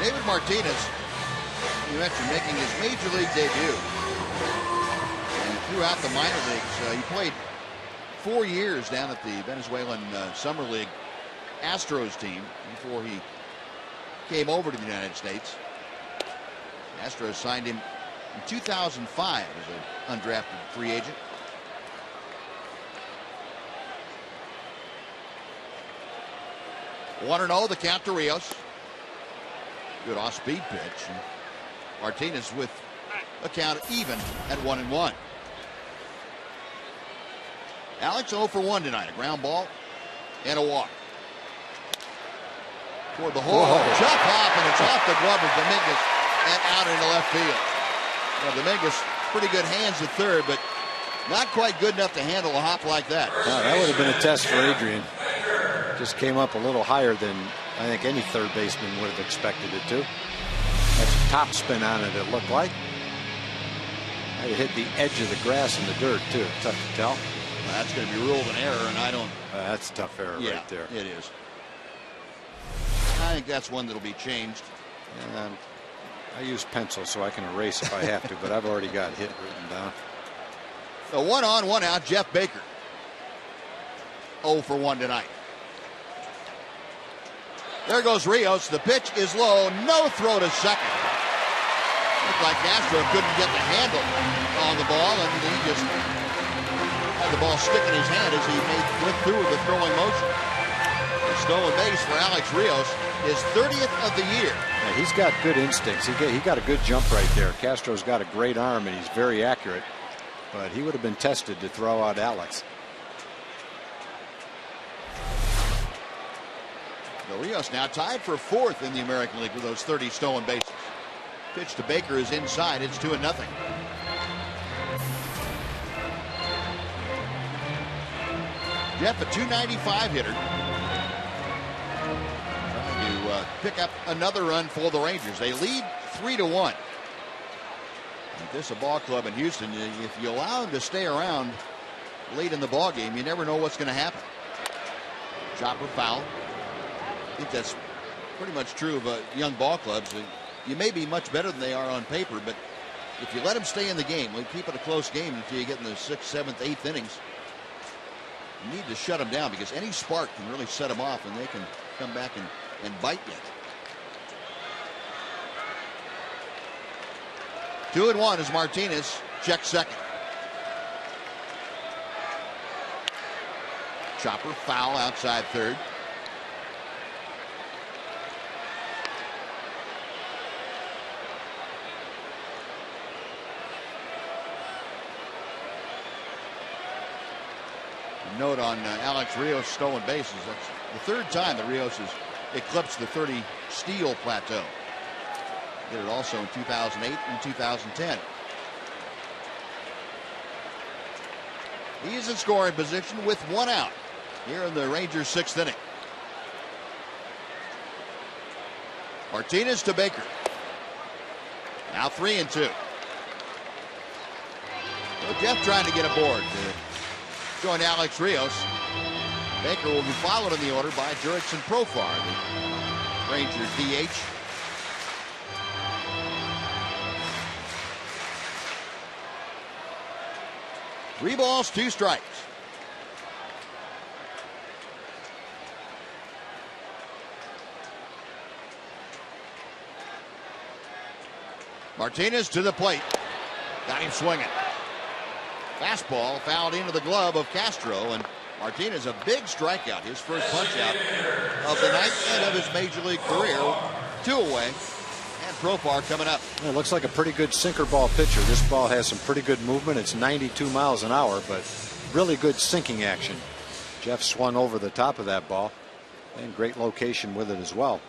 David Martinez, you mentioned, making his major league debut. And throughout the minor leagues, he played 4 years down at the Venezuelan Summer League Astros team before he came over to the United States. The Astros signed him in 2005 as an undrafted free agent. One and 0 the count to Rios. Good off-speed pitch. And Martinez with a count even at 1-1. Alex 0 for 1 tonight. A ground ball and a walk. Toward the hole. Jump off, and it's off the glove of Dominguez and out into left field. Well, Dominguez, pretty good hands at third, but not quite good enough to handle a hop like that. No, that would have been a test for Adrian. Just came up a little higher than I think any third baseman would have expected it to. That's a top spin on it, it looked like. Might have hit the edge of the grass and the dirt, too. Tough to tell. Well, that's going to be ruled an error, and I don't... that's a tough error right there. It is. I think that's one that'll be changed. I use pencil so I can erase if I have to, but I've already got hit written down. So 1 on, 1 out, Jeff Baker. 0 for 1 tonight. There goes Rios. The pitch is low. No throw to second. Looked like Castro couldn't get the handle on the ball, and he just had the ball stick in his hand as he went through with the throwing motion. The stolen base for Alex Rios, his 30th of the year. Yeah, he's got good instincts. He got a good jump right there. Castro's got a great arm, and he's very accurate. But he would have been tested to throw out Alex. Rios now tied for 4th in the American League with those 30 stolen bases. Pitch to Baker is inside. It's 2-0. Jeff, a .295 hitter, trying to pick up another run for the Rangers. They lead 3-1. This is a ball club in Houston. If you allow them to stay around late in the ball game, you never know what's going to happen. Chopper foul. I think that's pretty much true of young ball clubs. You may be much better than they are on paper, but if you let them stay in the game, keep it a close game until you get in the 6th, 7th, 8th innings, you need to shut them down because any spark can really set them off and they can come back and bite you. 2-1 as Martinez checks second. Chopper foul outside third. Note on Alex Rios' stolen bases. That's the 3rd time that Rios has eclipsed the 30 steal plateau. Did it also in 2008 and 2010. He is in scoring position with 1 out here in the Rangers' 6th inning. Martinez to Baker. Now 3-2. So Jeff trying to get aboard. Join Alex Rios. Baker will be followed in the order by Jurickson Profar, the Ranger DH. Three balls, 2 strikes. Martinez to the plate. Got him swinging. Fastball fouled into the glove of Castro, and Martinez a big strikeout, his first punch out of the night and of his major league career. 2 away, and Profar coming up. It looks like a pretty good sinker ball pitcher. This ball has some pretty good movement. It's 92 miles an hour, but really good sinking action. Jeff swung over the top of that ball, and great location with it as well.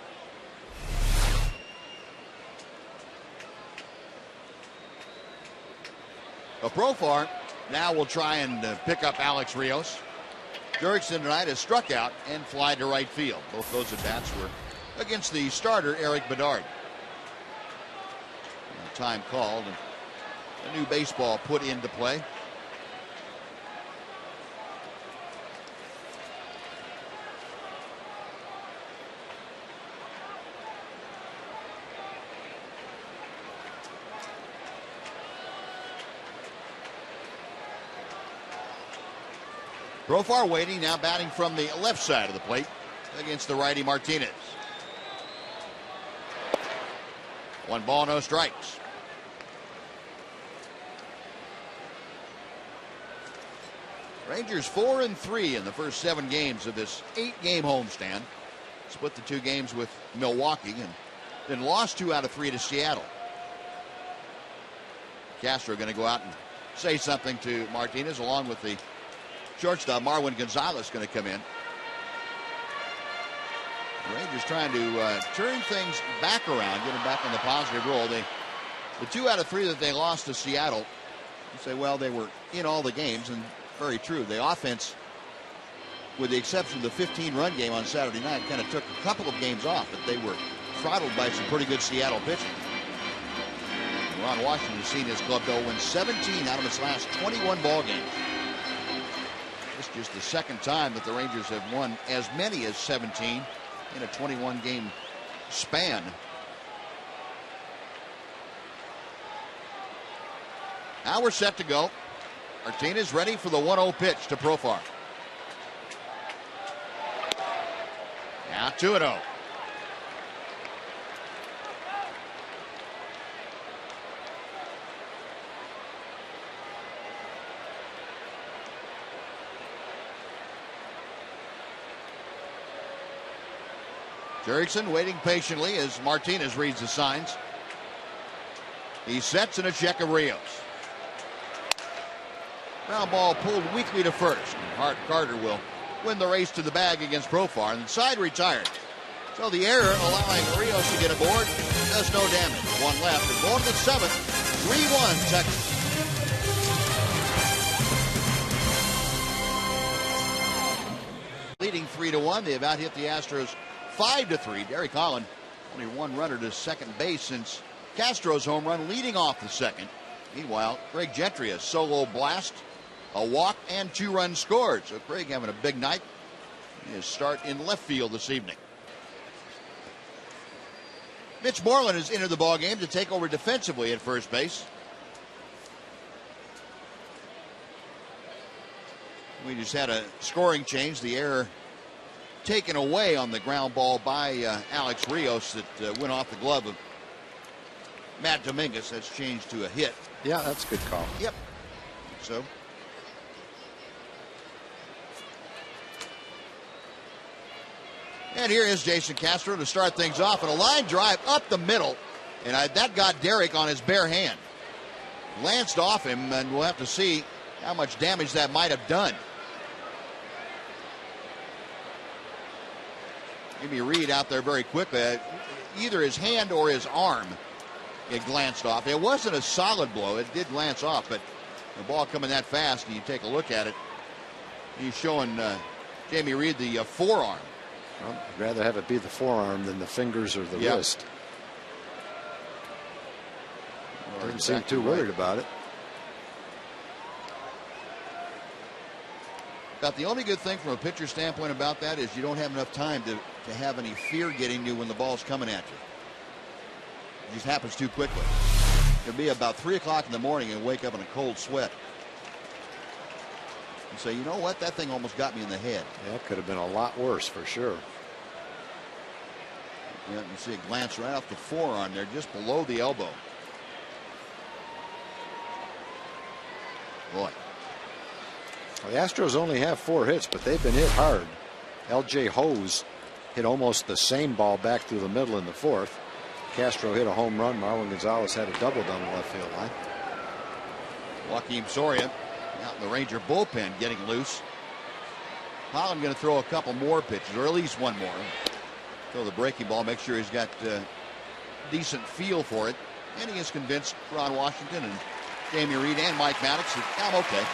Profar now will try and pick up Alex Rios. Jurickson tonight has struck out and fly to right field. Both those at-bats were against the starter, Eric Bedard. Time called and a new baseball put into play. Profar waiting, now batting from the left side of the plate against the righty Martinez. 1 ball, no strikes. Rangers 4-3 in the first 7 games of this 8-game homestand. Split the 2 games with Milwaukee and then lost 2 out of 3 to Seattle. Castro going to go out and say something to Martinez along with the shortstop. Marwin Gonzalez going to come in. The Rangers trying to turn things back around, get them back on the positive roll. The 2 out of 3 that they lost to Seattle, you say, well, they were in all the games, and very true. The offense, with the exception of the 15-run game on Saturday night, kind of took a couple of games off, but they were throttled by some pretty good Seattle pitching. Ron Washington has seen his club, though, win 17 out of its last 21 ball games. This is just the 2nd time that the Rangers have won as many as 17 in a 21-game span. Now we're set to go. Martinez ready for the 1-0 pitch to Profar. Now 2-0. Jurickson waiting patiently as Martinez reads the signs. He sets in a check of Rios. Ground ball pulled weakly to first. Hart Carter will win the race to the bag against Profar, and the side retired. So the error allowing Rios to get aboard does no damage. One left, and going to the seventh. 3-1 Texas. Leading 3-1. They have out hit the Astros 5-3. Derek Holland, only one runner to second base since Castro's home run, leading off the second. Meanwhile, Craig Gentry, a solo blast, a walk, and 2 runs scored. So Craig having a big night. His start in left field this evening. Mitch Moreland has entered the ballgame to take over defensively at first base. We just had a scoring change. The error taken away on the ground ball by Alex Rios that went off the glove of Matt Dominguez. That's changed to a hit. Yeah, that's a good call. Yep. So. And here is Jason Castro to start things off, and a line drive up the middle, and that got Derek on his bare hand. Lanced off him, and we'll have to see how much damage that might have done. Give me a read out there very quickly. Either his hand or his arm, it glanced off. It wasn't a solid blow. It did glance off, but the ball coming that fast, and you take a look at it, he's showing Jamie Reed the forearm. Well, I'd rather have it be the forearm than the fingers or the wrist. Doesn't seem too worried about it. About the only good thing from a pitcher standpoint about that is you don't have enough time to have any fear getting you when the ball's coming at you. It just happens too quickly. It'll be about 3 o'clock in the morning and wake up in a cold sweat and say, you know what, that thing almost got me in the head. Yeah, it could have been a lot worse for sure. Yeah, you see it glance right off the forearm there, just below the elbow. Boy. Well, the Astros only have 4 hits, but they've been hit hard. L.J. Hose hit almost the same ball back through the middle in the 4th. Castro hit a home run. Marwin Gonzalez had a double down the left field line. Joaquim Soria out in the Ranger bullpen getting loose. Holland going to throw a couple more pitches, or at least one more. Throw the breaking ball, make sure he's got decent feel for it. And he is convinced Ron Washington and Jamie Reed and Mike Maddox that I'm okay.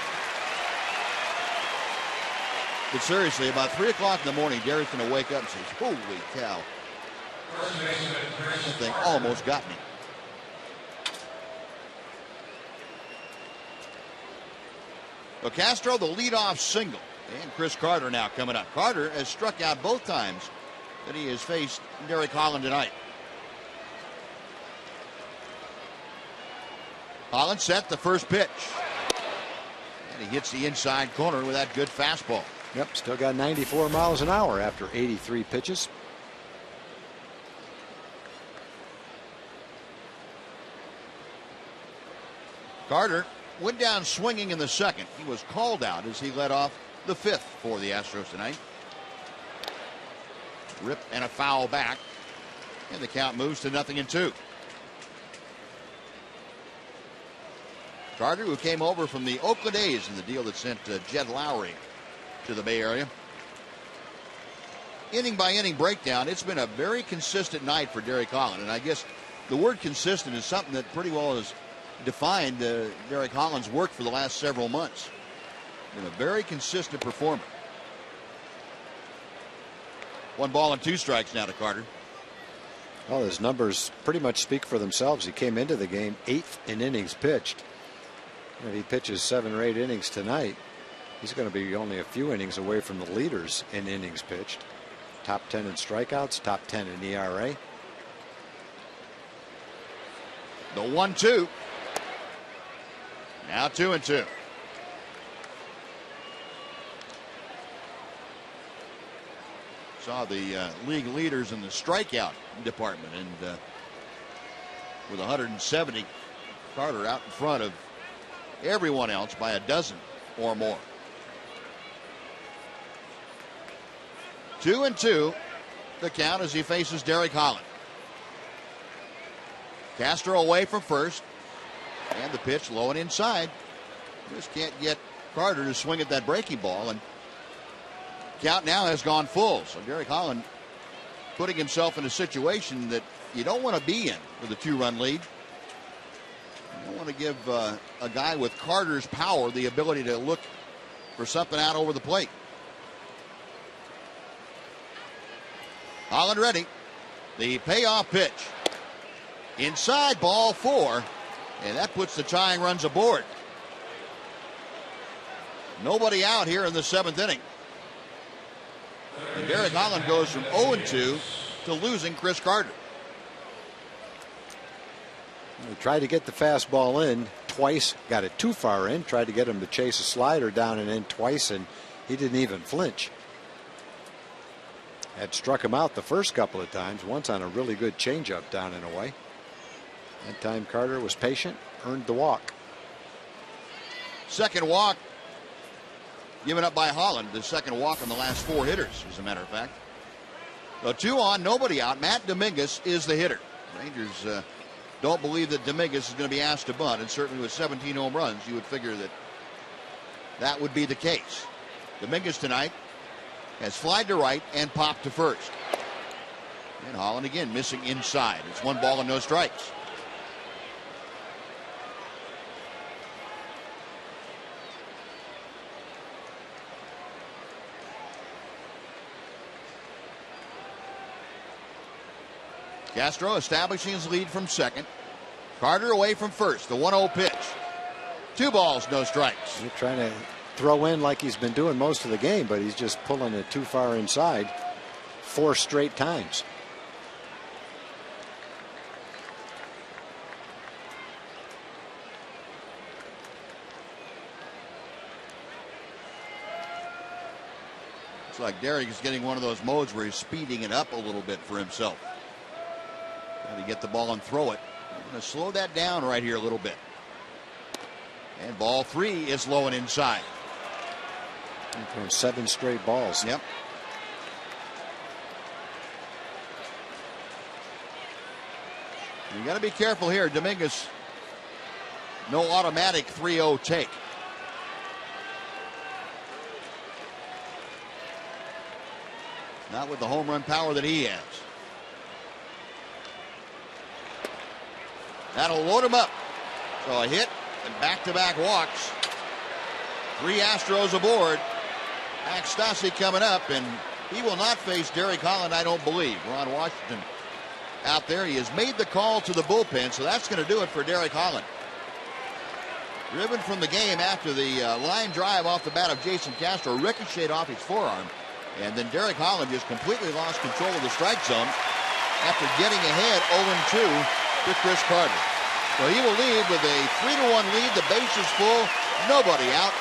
But seriously, about 3 o'clock in the morning, Derek's going to wake up and says, holy cow. That thing almost got me. So Castro, the leadoff single. And Chris Carter now coming up. Carter has struck out both times that he has faced Derek Holland tonight. Holland set the first pitch. And he hits the inside corner with that good fastball. Yep, still got 94 miles an hour after 83 pitches. Carter went down swinging in the second. He was called out as he led off the 5th for the Astros tonight. Rip and a foul back. And the count moves to 0-2. Carter, who came over from the Oakland A's in the deal that sent Jed Lowry to the Bay Area. Inning by inning breakdown. It's been a very consistent night for Derek Holland. And I guess the word consistent is something that pretty well has defined Derek Holland's work for the last several months. Been a very consistent performer. 1 ball and 2 strikes now to Carter. Well, his numbers pretty much speak for themselves. He came into the game 8th in innings pitched. If he pitches 7 or 8 innings tonight, he's going to be only a few innings away from the leaders in innings pitched. Top 10 in strikeouts, top 10 in ERA. The 1-2. Now 2-2. Saw the league leaders in the strikeout department, and with 170, Carter out in front of everyone else by a dozen or more. 2-2 the count as he faces Derek Holland. Castro away from first, and the pitch low and inside. Just can't get Carter to swing at that breaking ball, and count now has gone full. So Derek Holland putting himself in a situation that you don't want to be in with a 2-run lead. You don't want to give a guy with Carter's power the ability to look for something out over the plate. Holland ready. The payoff pitch. Inside, ball 4. And that puts the tying runs aboard. Nobody out here in the 7th inning. And Derek Holland goes from 0-2 to losing Chris Carter. He tried to get the fastball in twice, got it too far in, tried to get him to chase a slider down and in twice, and he didn't even flinch. Had struck him out the first couple of times, once on a really good changeup down and away. That time Carter was patient, earned the walk. Second walk given up by Holland. The second walk on the last 4 hitters, as a matter of fact. So 2 on, nobody out. Matt Dominguez is the hitter. Rangers don't believe that Dominguez is going to be asked to bunt, and certainly with 17 home runs, you would figure that that would be the case. Dominguez tonight has flied to right and popped to first. And Holland again missing inside. It's 1 ball and no strikes. Castro establishing his lead from second. Carter away from first. The 1-0 pitch. 2 balls, no strikes. He's trying to throw in like he's been doing most of the game, but he's just pulling it too far inside 4 straight times. It's like Derek is getting one of those modes where he's speeding it up a little bit for himself. Got to get the ball and throw it. I'm going to slow that down right here a little bit. And ball 3 is low and inside. And thrown 7 straight balls. Yep. You got to be careful here. Dominguez, no automatic 3-0 take. Not with the home run power that he has. That'll load him up. So a hit and back-to-back walks. 3 Astros aboard. Max Stassi coming up, and he will not face Derek Holland, I don't believe. Ron Washington out there. He has made the call to the bullpen, so that's going to do it for Derek Holland. Driven from the game after the line drive off the bat of Jason Castro, ricocheted off his forearm, and then Derek Holland just completely lost control of the strike zone after getting ahead 0-2 to Chris Carter. So he will lead with a 3-1 lead. The base is full. Nobody out.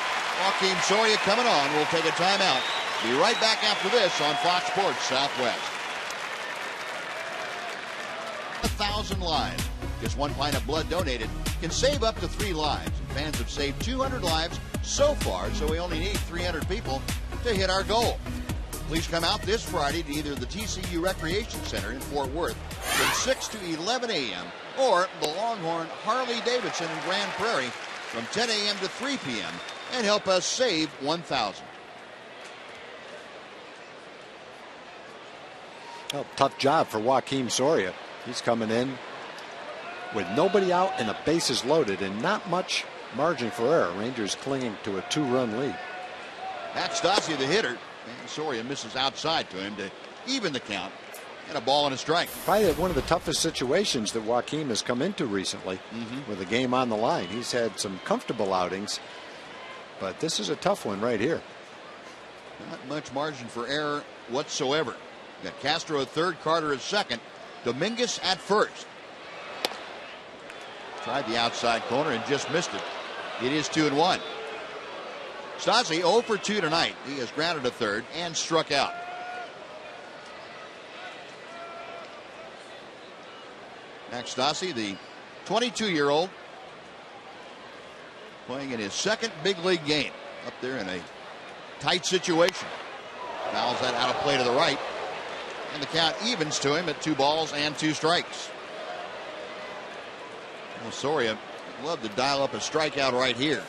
Joaquin Soria coming on. We'll take a timeout. Be right back after this on Fox Sports Southwest. 1,000 lives. Just 1 pint of blood donated can save up to 3 lives. And fans have saved 200 lives so far, so we only need 300 people to hit our goal. Please come out this Friday to either the TCU Recreation Center in Fort Worth from 6 to 11 a.m. or the Longhorn Harley-Davidson in Grand Prairie from 10 a.m. to 3 p.m. and help us save 1,000. Well, tough job for Joaquin Soria. He's coming in with nobody out and the bases loaded and not much margin for error. Rangers clinging to a 2-run lead. Matt Stassi, the hitter, and Soria misses outside to him to even the count. And a ball and a strike. Probably one of the toughest situations that Joaquin has come into recently with a game on the line. He's had some comfortable outings, but this is a tough one right here. Not much margin for error whatsoever. You got Castro at third, Carter at second, Dominguez at first. Tried the outside corner and just missed it. It is 2-1. Stassi 0 for 2 tonight. He has grounded a third and struck out. Max Stassi, the 22-year-old, playing in his second big league game up there in a tight situation. Fouls that out of play to the right. And the count evens to him at 2 balls and 2 strikes. Well, Soria would love to dial up a strikeout right here.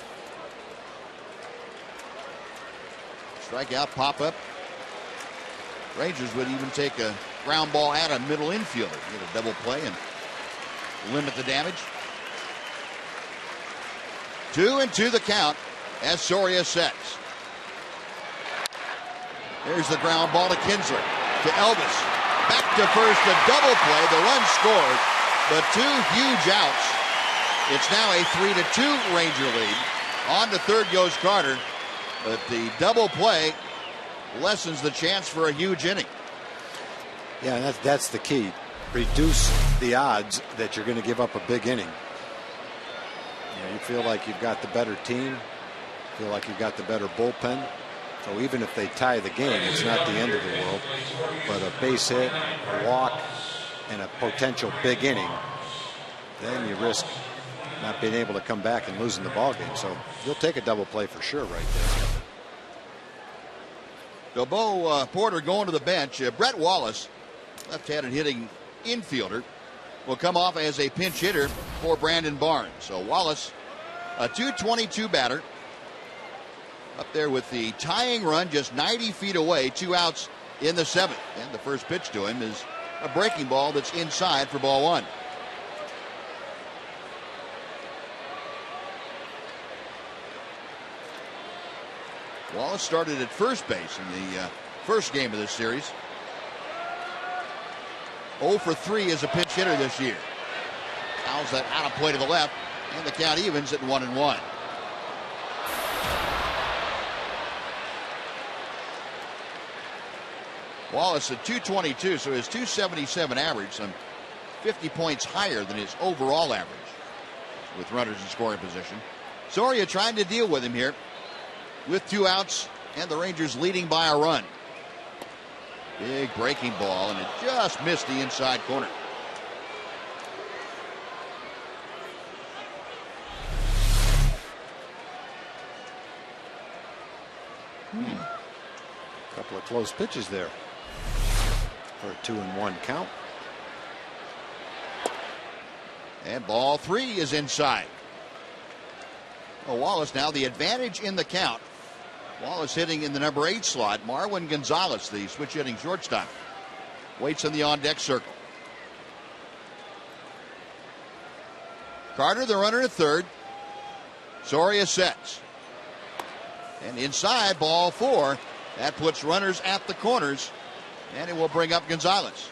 Strikeout, pop up. Rangers would even take a ground ball at a middle infielder. Get a double play and limit the damage. 2-2 the count as Soria sets. There's the ground ball to Kinsler. To Elvis. Back to first, a double play. The run scored, but 2 huge outs. It's now a 3-2 Ranger lead. On to third goes Carter, but the double play lessens the chance for a huge inning. Yeah, that's the key. Reduce the odds that you're going to give up a big inning. You feel like you've got the better team, feel like you've got the better bullpen. So even if they tie the game, it's not the end of the world. But a base hit, a walk, and a potential big inning, then you risk not being able to come back and losing the ball game. So you'll take a double play for sure right there. So Bo Porter going to the bench. Brett Wallace, left-handed hitting infielder, will come off as a pinch hitter for Brandon Barnes. So Wallace, a .222 batter, up there with the tying run just 90 feet away, 2 outs in the 7th. And the first pitch to him is a breaking ball that's inside for ball 1. Wallace started at first base in the first game of this series. 0 for 3 as a pinch hitter this year. Fouls that out of play to the left, and the count evens at 1-1. Wallace at .222, so his .277 average, some 50 points higher than his overall average with runners in scoring position. Soria trying to deal with him here with 2 outs and the Rangers leading by a run. Big breaking ball, and it just missed the inside corner. Couple of close pitches there for a 2-1 count. And ball 3 is inside. Well, Wallace now the advantage in the count. Wallace hitting in the number 8 slot. Marwin Gonzalez, the switch hitting shortstop, waits in the on-deck circle. Carter, the runner at third. Soria sets. And inside, ball 4. That puts runners at the corners, and it will bring up Gonzalez.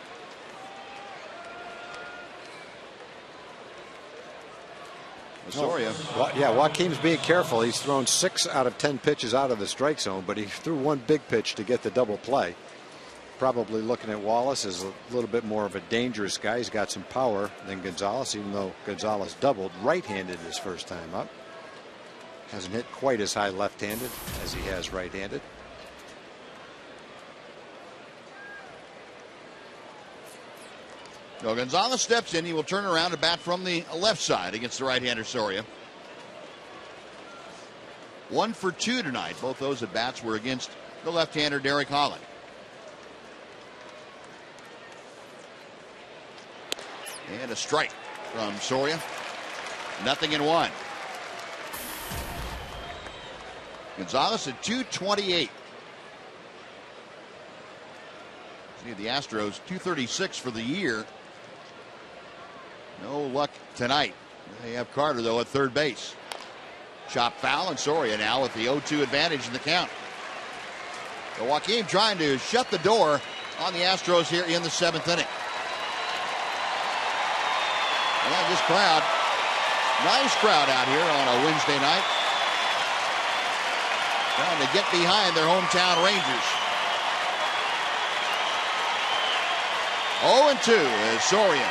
Soria. Well, yeah, Joaquin's being careful. He's thrown 6 out of 10 pitches out of the strike zone, but he threw 1 big pitch to get the double play. Probably looking at Wallace as a little bit more of a dangerous guy. He's got some power than Gonzalez, even though Gonzalez doubled right-handed his first time up. Hasn't hit quite as high left-handed as he has right-handed. So Gonzalez steps in. He will turn around and bat from the left side against the right-hander Soria. 1 for 2 tonight. Both those at bats were against the left-hander Derek Holland. And a strike from Soria. 0-1. Gonzalez at .228. See the Astros .236 for the year. No luck tonight. They have Carter, though, at third base. Chop foul, and Soria now with the 0-2 advantage in the count. So Joaquin trying to shut the door on the Astros here in the 7th inning. And this crowd, nice crowd out here on a Wednesday night, trying to get behind their hometown Rangers. 0-2 as Soria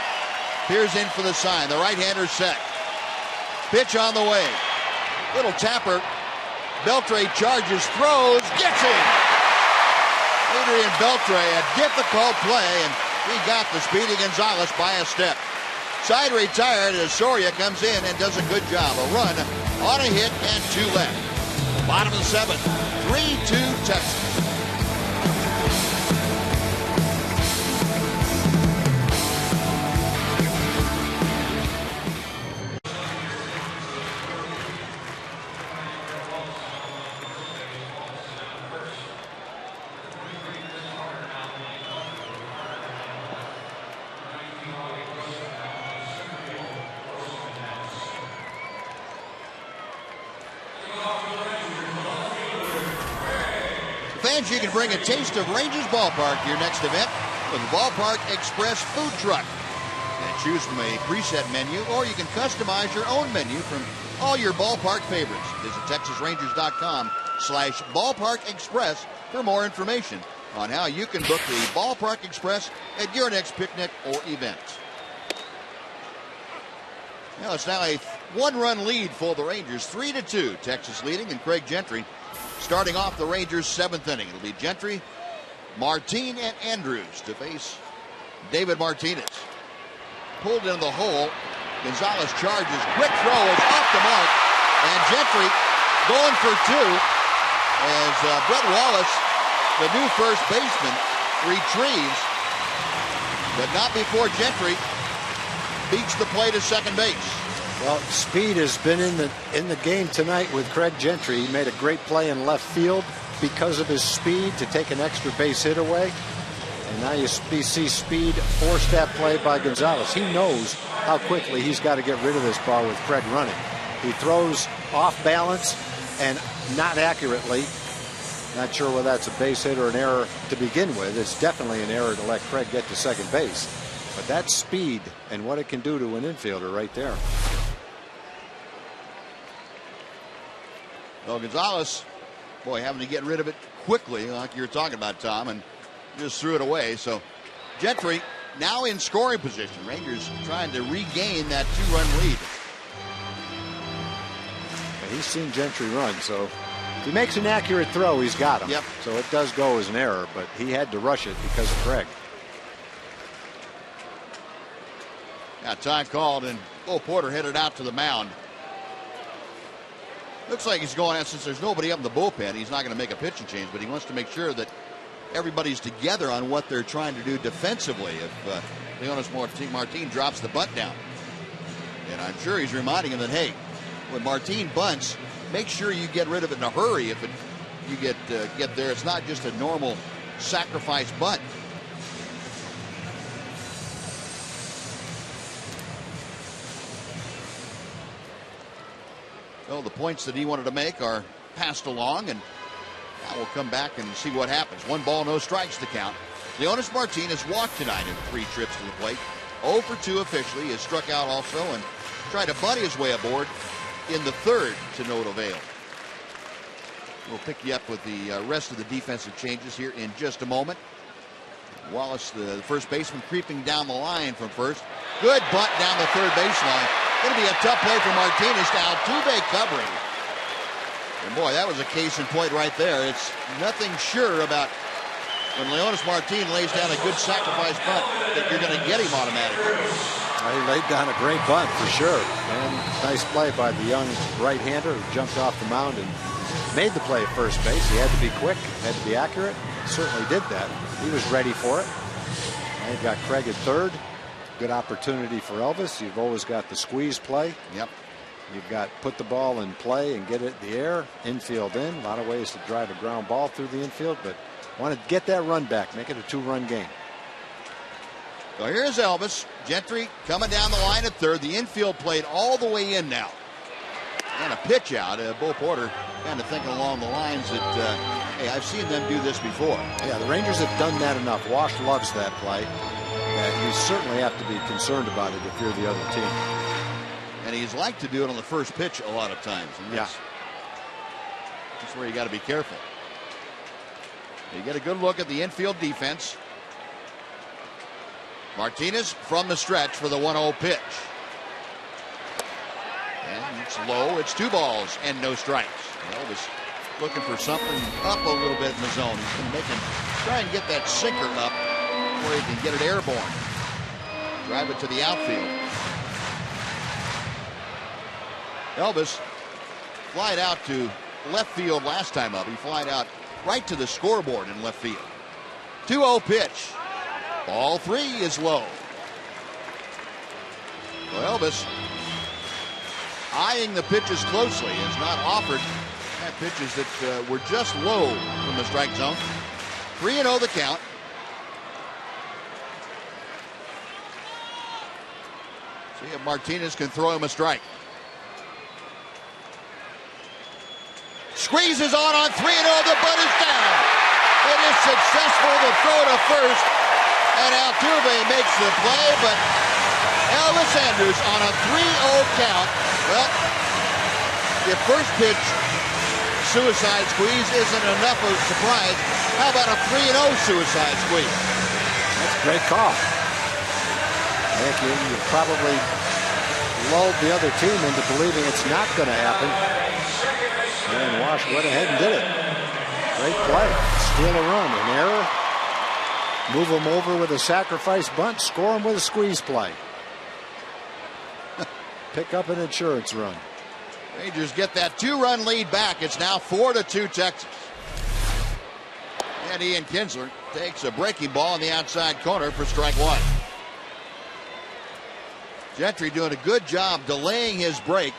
peers in for the sign. The right-hander set. Pitch on the way. Little tapper. Beltre charges, throws, gets him. Adrian Beltre, a difficult play, and he got the speedy Gonzalez by a step. Side retired as Soria comes in and does a good job. A run on a hit and 2 left. Bottom of the 7th, 3-2 Texas. Fans, you can bring a taste of Rangers Ballpark to your next event with the Ballpark Express food truck. And choose from a preset menu, or you can customize your own menu from all your ballpark favorites. Visit TexasRangers.com/Ballpark Express for more information on how you can book the Ballpark Express at your next picnic or event. Now it's now a 1-run lead for the Rangers, 3-2. Texas leading, and Craig Gentry starting off the Rangers' 7th inning. It'll be Gentry, Martin, and Andrus to face David Martinez. Pulled into the hole. Gonzalez charges. Quick throw is off the mark. And Gentry going for 2 as Brett Wallace, the new first baseman, retrieves. But not before Gentry beats the play to second base. Well, speed has been in the game tonight with Craig Gentry. He made a great play in left field because of his speed to take an extra base hit away. And now you see speed force that play by Gonzalez. He knows how quickly he's got to get rid of this ball with Craig running. He throws off balance and not accurately. Not sure whether that's a base hit or an error to begin with. It's definitely an error to let Craig get to second base. But that's speed and what it can do to an infielder right there. Well, Gonzalez, boy, having to get rid of it quickly, like you were talking about, Tom, and just threw it away. So Gentry now in scoring position. Rangers trying to regain that 2-run lead. He's seen Gentry run, so if he makes an accurate throw, he's got him. Yep. So it does go as an error, but he had to rush it because of Craig. Yeah, time called, and Bo Porter headed out to the mound. Looks like he's going out, since there's nobody up in the bullpen, he's not going to make a pitching change, but he wants to make sure that everybody's together on what they're trying to do defensively if Leonis Martin drops the bunt down. And I'm sure he's reminding him that, hey, when Martin bunts, make sure you get rid of it in a hurry if you get there. It's not just a normal sacrifice bunt. Well, the points that he wanted to make are passed along, and now we'll come back and see what happens. 1 ball, no strikes to count. Leonis Martin has walked tonight in 3 trips to the plate. 0 for 2 officially. He has struck out also and tried to bunt his way aboard in the 3rd to no avail. We'll pick you up with the rest of the defensive changes here in just a moment. Wallace, the first baseman, creeping down the line from first. Good bunt down the 3rd baseline. Going to be a tough play for Martinez. Now Altuve covering. And boy, that was a case in point right there. It's nothing sure about when Leonis Martin lays down a good sacrifice bunt that you're going to get him automatically. He laid down a great bunt for sure. And nice play by the young right-hander who jumped off the mound and made the play at first base. He had to be quick, had to be accurate. Certainly did that. He was ready for it. And you've got Craig at 3rd. Good opportunity for Elvis. You've always got the squeeze play. Yep. You've got put the ball in play and get it in the air, infield in. A lot of ways to drive a ground ball through the infield, but want to get that run back, make it a 2-run game. So here's Elvis. Gentry coming down the line at 3rd. The infield played all the way in now. And a pitch out. Bo Porter kind of thinking along the lines that, hey, I've seen them do this before. Yeah, the Rangers have done that enough. Wash loves that play. You certainly have to be concerned about it if you're the other team. And he's liked to do it on the first pitch a lot of times. And that's where you got to be careful. You get a good look at the infield defense. Martinez from the stretch for the 1-0 pitch. And it's low. It's 2 balls and no strikes. Elvis looking for something up a little bit in the zone. He's going to try and get that sinker up where he can get it airborne. Drive it to the outfield. Elvis flied out to left field last time up. He flied out right to the scoreboard in left field. 2-0 pitch. Ball 3 is low. Well, Elvis eyeing the pitches closely, has not offered pitches that were just low from the strike zone. 3-0 the count. See if Martinez can throw him a strike. Squeezes on 3-0. The bunt is down. It is successful to throw to first, and Altuve makes the play, but Elvis Andrus on a 3-0 count. Well, the first pitch suicide squeeze isn't enough of a surprise. How about a 3-0 suicide squeeze? That's a great call. I think you probably lulled the other team into believing it's not going to happen. And Wash went ahead and did it. Great play. Steal a run. An error. Move them over with a sacrifice bunt. Score them with a squeeze play. Pick up an insurance run. Rangers get that 2-run lead back. It's now 4-2 Texas. And Ian Kinsler takes a breaking ball in the outside corner for strike 1. Gentry doing a good job delaying his break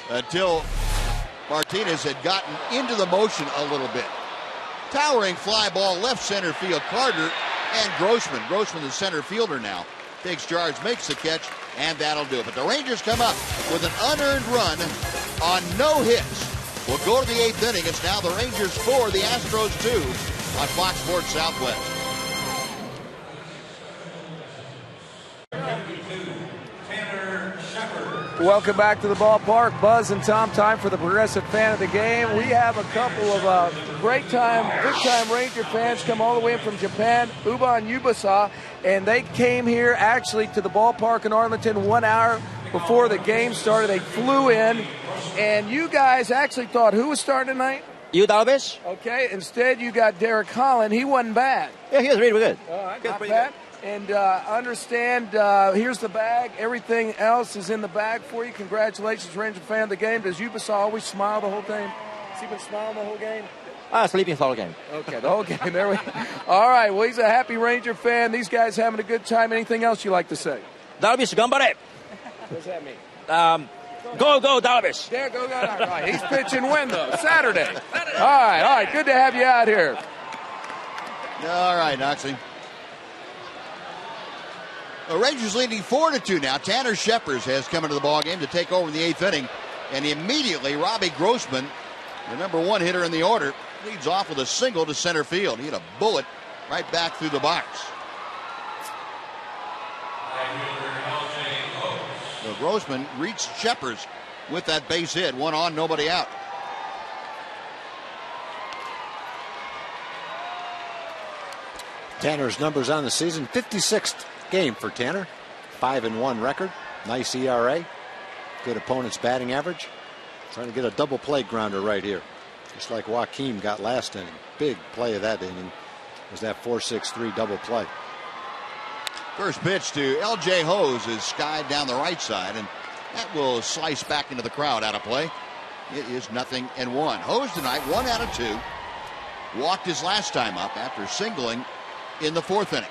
until Martinez had gotten into the motion a little bit. Towering fly ball left center field. Carter and Grossman. Grossman, the center fielder now, takes charge, makes the catch, and that'll do it. But the Rangers come up with an unearned run on no hits. We'll go to the 8th inning. It's now the Rangers 4, the Astros 2 on Fox Sports Southwest. Welcome back to the ballpark. Buzz and Tom, time for the Progressive Fan of the Game. We have a couple of big-time Ranger fans come all the way in from Japan, Uban Yubasa, and they came here actually to the ballpark in Arlington 1 hour before the game started. They flew in, and you guys actually thought who was starting tonight? You, Darvish? Okay, instead you got Derek Holland. He wasn't bad. Yeah, he was really good. All right, not bad. And understand, here's the bag. Everything else is in the bag for you. Congratulations, Ranger fan of the game. Does Yubasa always smile the whole game? Has he been smiling the whole game? Sleeping the whole game. Okay, the whole game. There we go. All right, well, he's a happy Ranger fan. These guys having a good time. Anything else you like to say? Darvish, gambare. What does that mean? Go, Darvish. There, go. All right, he's pitching when, though? Saturday. All right, good to have you out here. All right, Noxie. The Rangers leading 4-2 now. Tanner Scheppers has come into the ballgame to take over in the 8th inning. And immediately, Robbie Grossman, the number 1 hitter in the order, leads off with a single to center field. He had a bullet right back through the box. So Grossman reached Scheppers with that base hit. 1 on, nobody out. Tanner's numbers on the season: 56th game for Tanner, 5-1 record, nice ERA, good opponent's batting average. Trying to get a double play grounder right here, just like Joaquin got last inning. Big play of that inning was that 4-6-3 double play. First pitch to L.J. Hose is skied down the right side, and that will slice back into the crowd out of play. It is 0-1. Hose tonight 1 out of 2. Walked his last time up after singling in the 4th inning.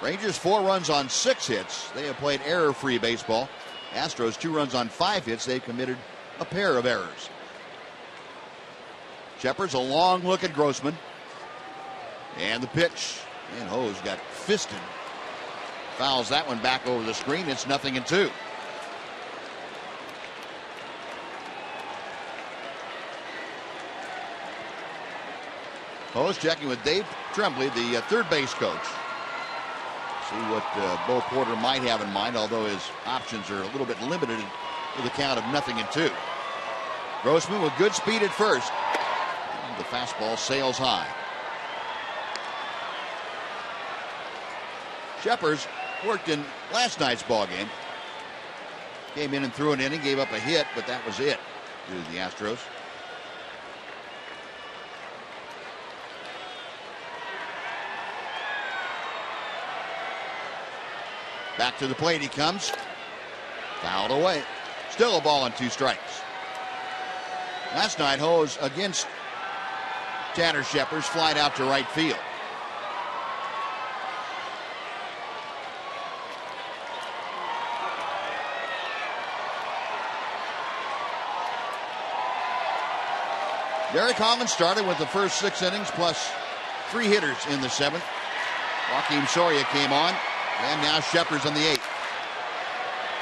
Rangers 4 runs on 6 hits. They have played error-free baseball. Astros 2 runs on 5 hits. They've committed a pair of errors. Scheppers, a long look at Grossman. And the pitch. And Hose got fisted. Fouls that one back over the screen. It's 0-2. Hose checking with Dave Tremblay, the third base coach. See what Bo Porter might have in mind, although his options are a little bit limited with a count of 0-2. Grossman with good speed at first. The fastball sails high. Scheppers worked in last night's ball game. Came in and threw an inning, gave up a hit, but that was it to the Astros. Back to the plate he comes. Fouled away. Still a ball and 2 strikes. Last night, Ho's against Tanner Scheppers flied out to right field. Derek Holland started with the first 6 innings plus 3 hitters in the 7th. Joakim Soria came on, and now Scheppers on the 8th.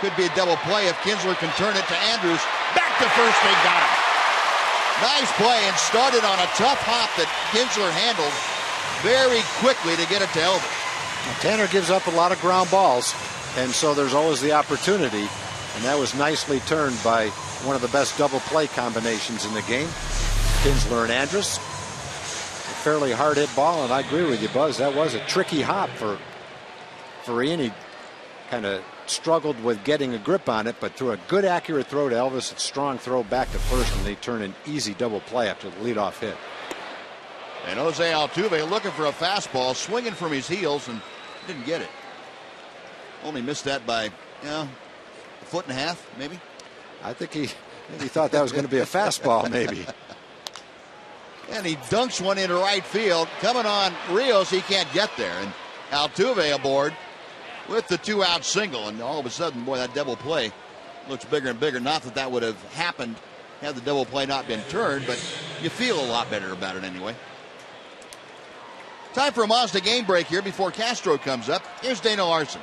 Could be a double play if Kinsler can turn it to Andrus. Back to first, they got him. Nice play, and started on a tough hop that Kinsler handled very quickly to get it to Elvis. Tanner gives up a lot of ground balls, and so there's always the opportunity, and that was nicely turned by one of the best double play combinations in the game. Kinsler and Andrus. A fairly hard hit ball, and I agree with you, Buzz. That was a tricky hop for Ian. He kind of struggled with getting a grip on it, but threw a good accurate throw to Elvis. A strong throw back to first, and they turn an easy double play after the leadoff hit. And Jose Altuve looking for a fastball, swinging from his heels, and didn't get it. Only missed that by, a 1.5 feet, maybe. I think he thought that was going to be a fastball, maybe. And he dunks one into right field. Coming on Rios, he can't get there. And Altuve aboard with the 2-out single. And all of a sudden, boy, that double play looks bigger and bigger. Not that that would have happened had the double play not been turned, but you feel a lot better about it anyway. Time for a Mazda game break here before Castro comes up. Here's Dana Larson.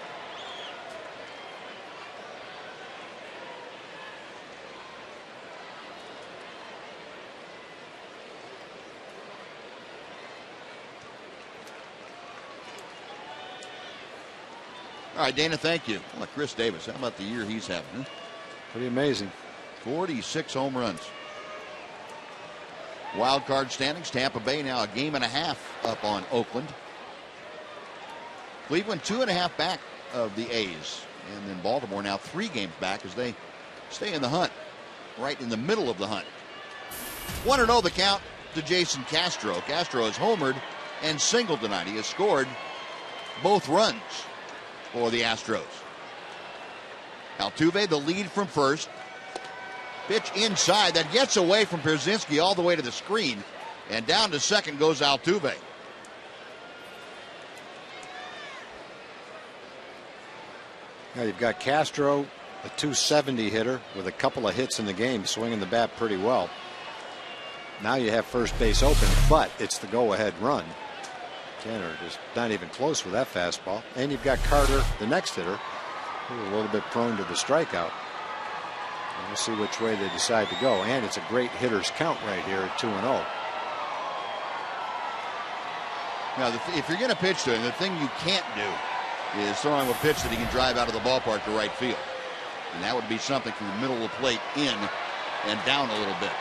All right, Dana, thank you. Well, Chris Davis, how about the year he's having? Huh? Pretty amazing. 46 home runs. Wild card standings, Tampa Bay now a 1.5 games up on Oakland. Cleveland 2.5 back of the A's. And then Baltimore now 3 games back as they stay in the hunt, right in the middle of the hunt. 1-0 the count to Jason Castro. Castro has homered and singled tonight. He has scored both runs for the Astros. Altuve the lead from first. Pitch inside that gets away from Pierzynski all the way to the screen, and down to second goes Altuve. Now you've got Castro, a .270 hitter with a couple of hits in the game, swinging the bat pretty well. Now you have first base open, but it's the go-ahead run. Tanner just not even close with that fastball. And you've got Carter, the next hitter, who's a little bit prone to the strikeout. And we'll see which way they decide to go. And it's a great hitter's count right here at 2-0. Now, if you're going to pitch to him, the thing you can't do is throw him a pitch that he can drive out of the ballpark to right field. And that would be something from the middle of the plate in and down a little bit.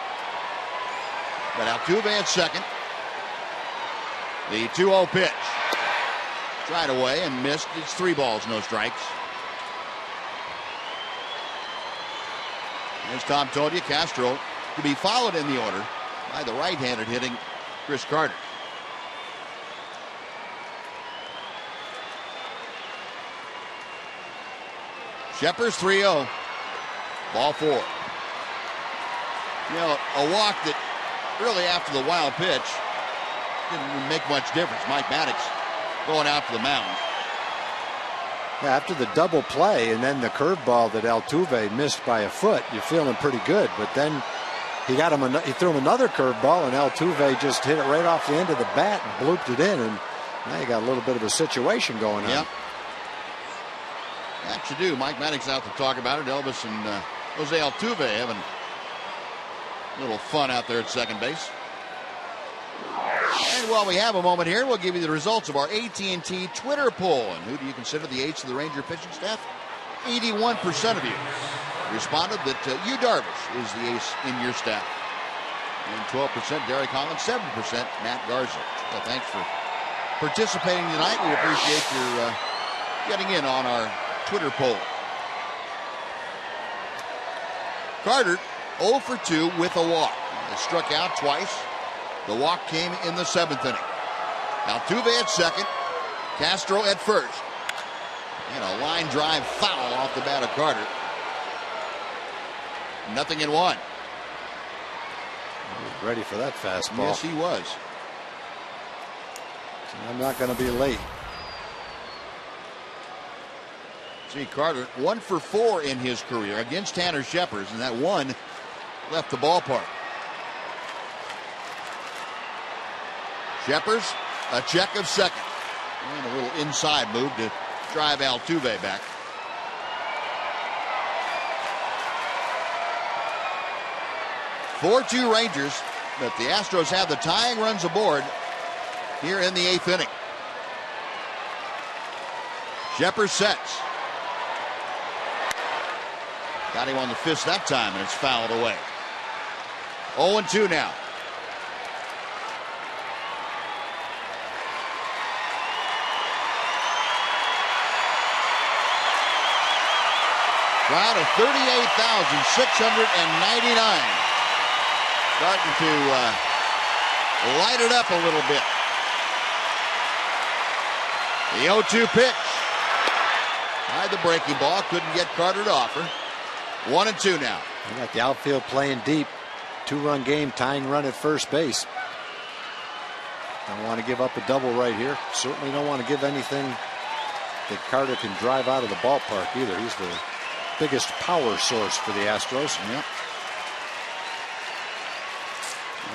But Altuve at second. The 2-0 pitch. Tried away and missed. It's 3 balls, no strikes. As Tom told you, Castro to be followed in the order by the right-handed hitting Chris Carter. Scheppers 3-0. Ball 4. You know, a walk that really after the wild pitch didn't make much difference. Mike Maddox going out to the mound. Yeah, after the double play and then the curveball that Altuve missed by a foot, you're feeling pretty good. But then he threw him another curveball, and Altuve just hit it right off the end of the bat and blooped it in. And now you got a little bit of a situation going on. Yep. That you do. Mike Maddox out to talk about it. Elvis and Jose Altuve having a little fun out there at second base. And while we have a moment here, we'll give you the results of our AT&T Twitter poll. And who do you consider the ace of the Ranger pitching staff? 81% of you responded that HOU Darvish is the ace in your staff. And 12% Derek Holland, 7% Matt Garza. So thanks for participating tonight. We appreciate getting in on our Twitter poll. Carter 0 for 2 with a walk. He struck out twice. The walk came in the 7th inning. Altuve at second. Castro at first. And a line drive foul off the bat of Carter. 0-1. He was ready for that fastball. Yes, he was. So I'm not going to be late. See, Carter 1 for 4 in his career against Tanner Scheppers, and that one left the ballpark. Scheppers, a check of second. And a little inside move to drive Altuve back. (4-2) Rangers, but the Astros have the tying runs aboard here in the 8th inning. Scheppers sets. Got him on the fist that time, and it's fouled away. 0-2 now. Crowd of 38,699. Starting to light it up a little bit. The 0-2 pitch. Tried the breaking ball, couldn't get Carter to offer. 1-2 now. You got the outfield playing deep. 2-run game, tying run at first base. Don't want to give up a double right here. Certainly don't want to give anything that Carter can drive out of the ballpark either. He's the biggest power source for the Astros. Yep.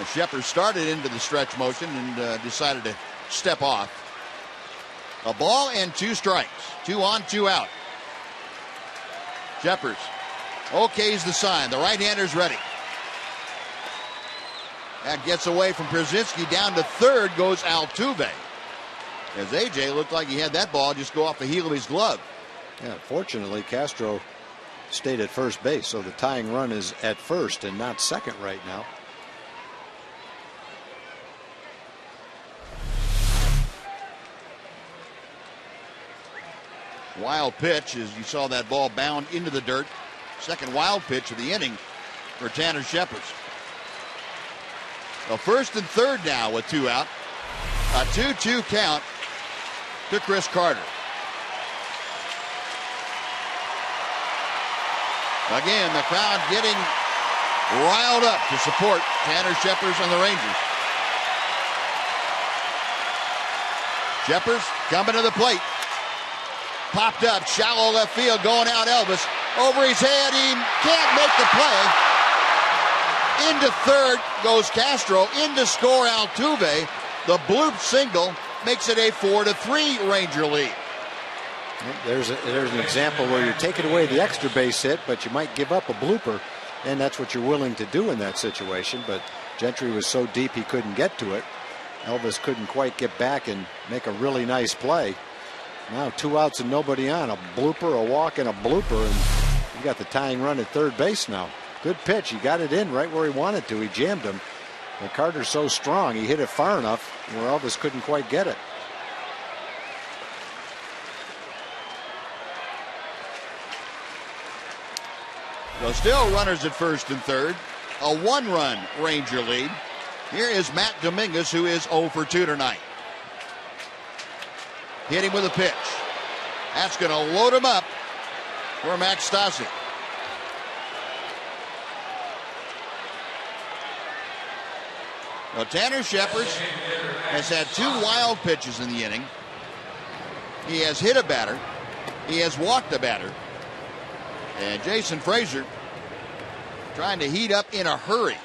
Scheppers started into the stretch motion and decided to step off. A ball and 2 strikes. 2 on, 2 out. Scheppers. OK's the sign. The right-hander's ready. That gets away from Pierzynski. Down to third goes Altuve. As AJ looked like he had that ball just go off the heel of his glove. Yeah, fortunately, Castro stayed at first base, so the tying run is at first and not second right now. Wild pitch, as you saw that ball bound into the dirt. Second wild pitch of the inning for Tanner Scheppers. Well, first and third now with 2 out. A 2-2 count to Chris Carter. Again, the crowd getting riled up to support Tanner Scheppers and the Rangers. Scheppers coming to the plate. Popped up, shallow left field, going out Elvis. Over his head, he can't make the play. Into third goes Castro. In to score Altuve. The bloop single makes it a 4-3 Ranger lead. There's an example where you're taking away the extra base hit, but you might give up a blooper, and that's what you're willing to do in that situation. But Gentry was so deep he couldn't get to it. Elvis couldn't quite get back and make a really nice play. Now 2 outs and nobody on. A blooper, a walk, and a blooper, and you got the tying run at third base now. Good pitch. He got it in right where he wanted to. He jammed him. But Carter's so strong, he hit it far enough where Elvis couldn't quite get it. So still runners at first and third. A 1-run Ranger lead. Here is Matt Dominguez, who is 0 for 2 tonight. Hitting with a pitch. That's going to load him up for Max Stassi. Now, Tanner Scheppers has had 2 wild pitches in the inning. He has hit a batter. He has walked a batter. And Jason Frazier trying to heat up in a hurry.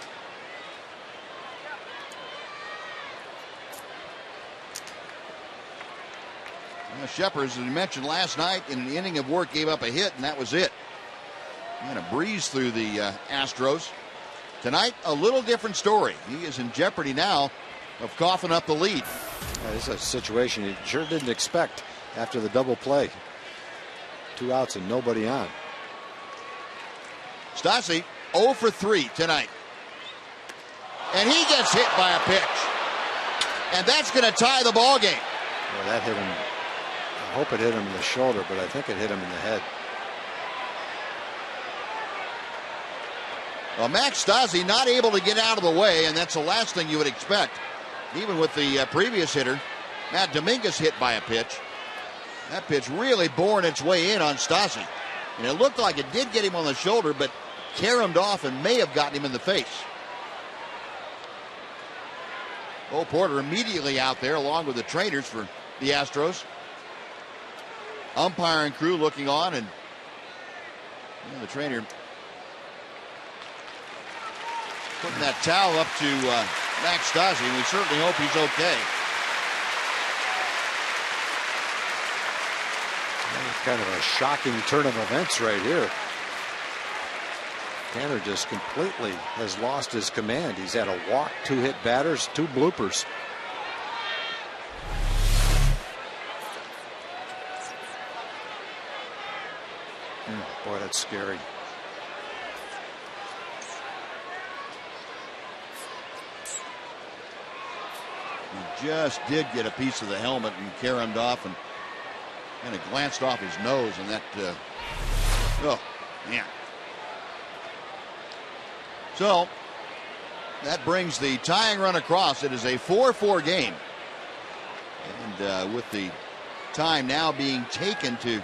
Scheppers, as we mentioned last night, in an inning of work, gave up a hit, and that was it. And a breeze through the Astros. Tonight, a little different story. He is in jeopardy now of coughing up the lead. This is a situation he sure didn't expect after the double play. 2 outs and nobody on. Stassi 0 for 3 tonight. And he gets hit by a pitch. And that's going to tie the ball game. Well, that hit him hope it hit him in the shoulder, but I think it hit him in the head. Well, Max Stassi not able to get out of the way, and that's the last thing you would expect. Even with the previous hitter, Matt Dominguez, hit by a pitch. That pitch really boring its way in on Stassi. And it looked like it did get him on the shoulder, but caromed off and may have gotten him in the face. Bo Porter immediately out there along with the trainers for the Astros. Umpire and crew looking on, and the trainer putting that towel up to Max Stassi, and we certainly hope he's okay. It's kind of a shocking turn of events right here. Tanner just completely has lost his command. He's had a walk, 2 hit batters, 2 bloopers. Boy, that's scary. He just did get a piece of the helmet and caromed off and kind of glanced off his nose, and that, oh, man. So that brings the tying run across. It is a 4-4 game. And with the time now being taken to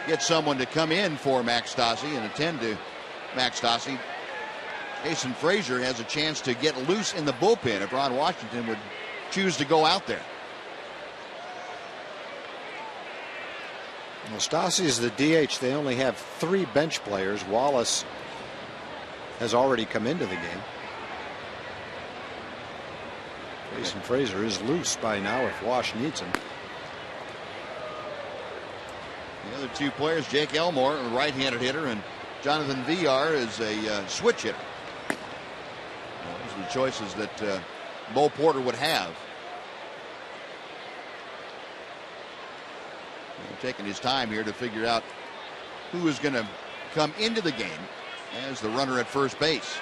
get someone to come in for Max Stassi and attend to Max Stassi, Jason Frazier has a chance to get loose in the bullpen if Ron Washington would choose to go out there. Well, Stassi is the DH. They only have 3 bench players. Wallace has already come into the game. Jason Frazier is loose by now if Wash needs him. The other 2 players, Jake Elmore, a right-handed hitter, and Jonathan Villar is a switch hitter. Those are the choices that Bo Porter would have. Taking his time here to figure out who is going to come into the game as the runner at first base.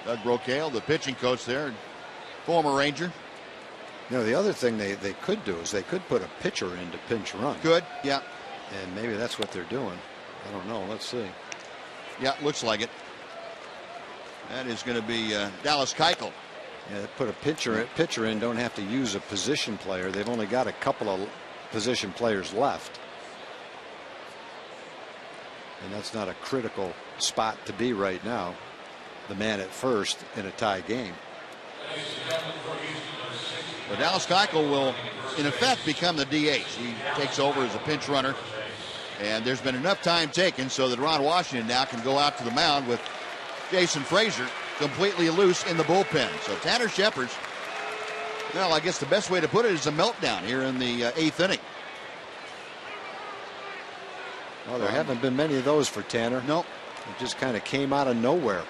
Doug Brocail, the pitching coach there, former Ranger. You know, the other thing they could do is they could put a pitcher in to pinch run. Good, yeah. And maybe that's what they're doing. I don't know. Let's see. Yeah, looks like it. That is going to be Dallas Keuchel. Yeah, put a pitcher in, don't have to use a position player. They've only got a couple of position players left. And that's not a critical spot to be right now. The man at first in a tie game. Well, Dallas Keuchel will, in effect, become the DH. He takes over as a pinch runner. And there's been enough time taken so that Ron Washington now can go out to the mound with Jason Frazier completely loose in the bullpen. So Tanner Scheppers, well, I guess the best way to put it is a meltdown here in the 8th inning. Well, there haven't been many of those for Tanner. Nope. It just kind of came out of nowhere.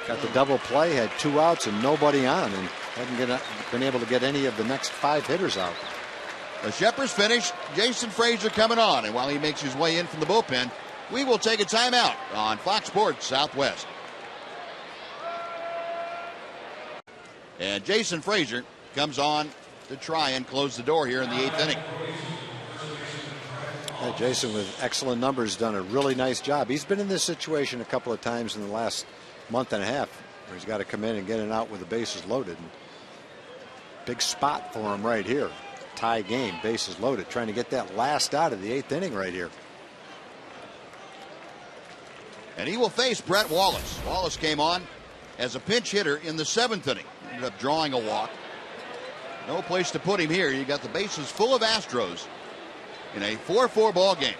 Got the double play, had 2 outs and nobody on, and hasn't been able to get any of the next 5 hitters out. The Scheppers finished. Jason Frazier coming on, and while he makes his way in from the bullpen, we will take a timeout on Fox Sports Southwest. And Jason Frazier comes on to try and close the door here in the 8th inning. Yeah, Jason, with excellent numbers, done a really nice job. He's been in this situation a couple of times in the last month and a half where he's got to come in and get it out with the bases loaded. And big spot for him right here. Tie game, bases loaded, trying to get that last out of the 8th inning right here. And he will face Brett Wallace. Wallace came on as a pinch hitter in the 7th inning. Ended up drawing a walk. No place to put him here. You got the bases full of Astros in a 4-4 ball game.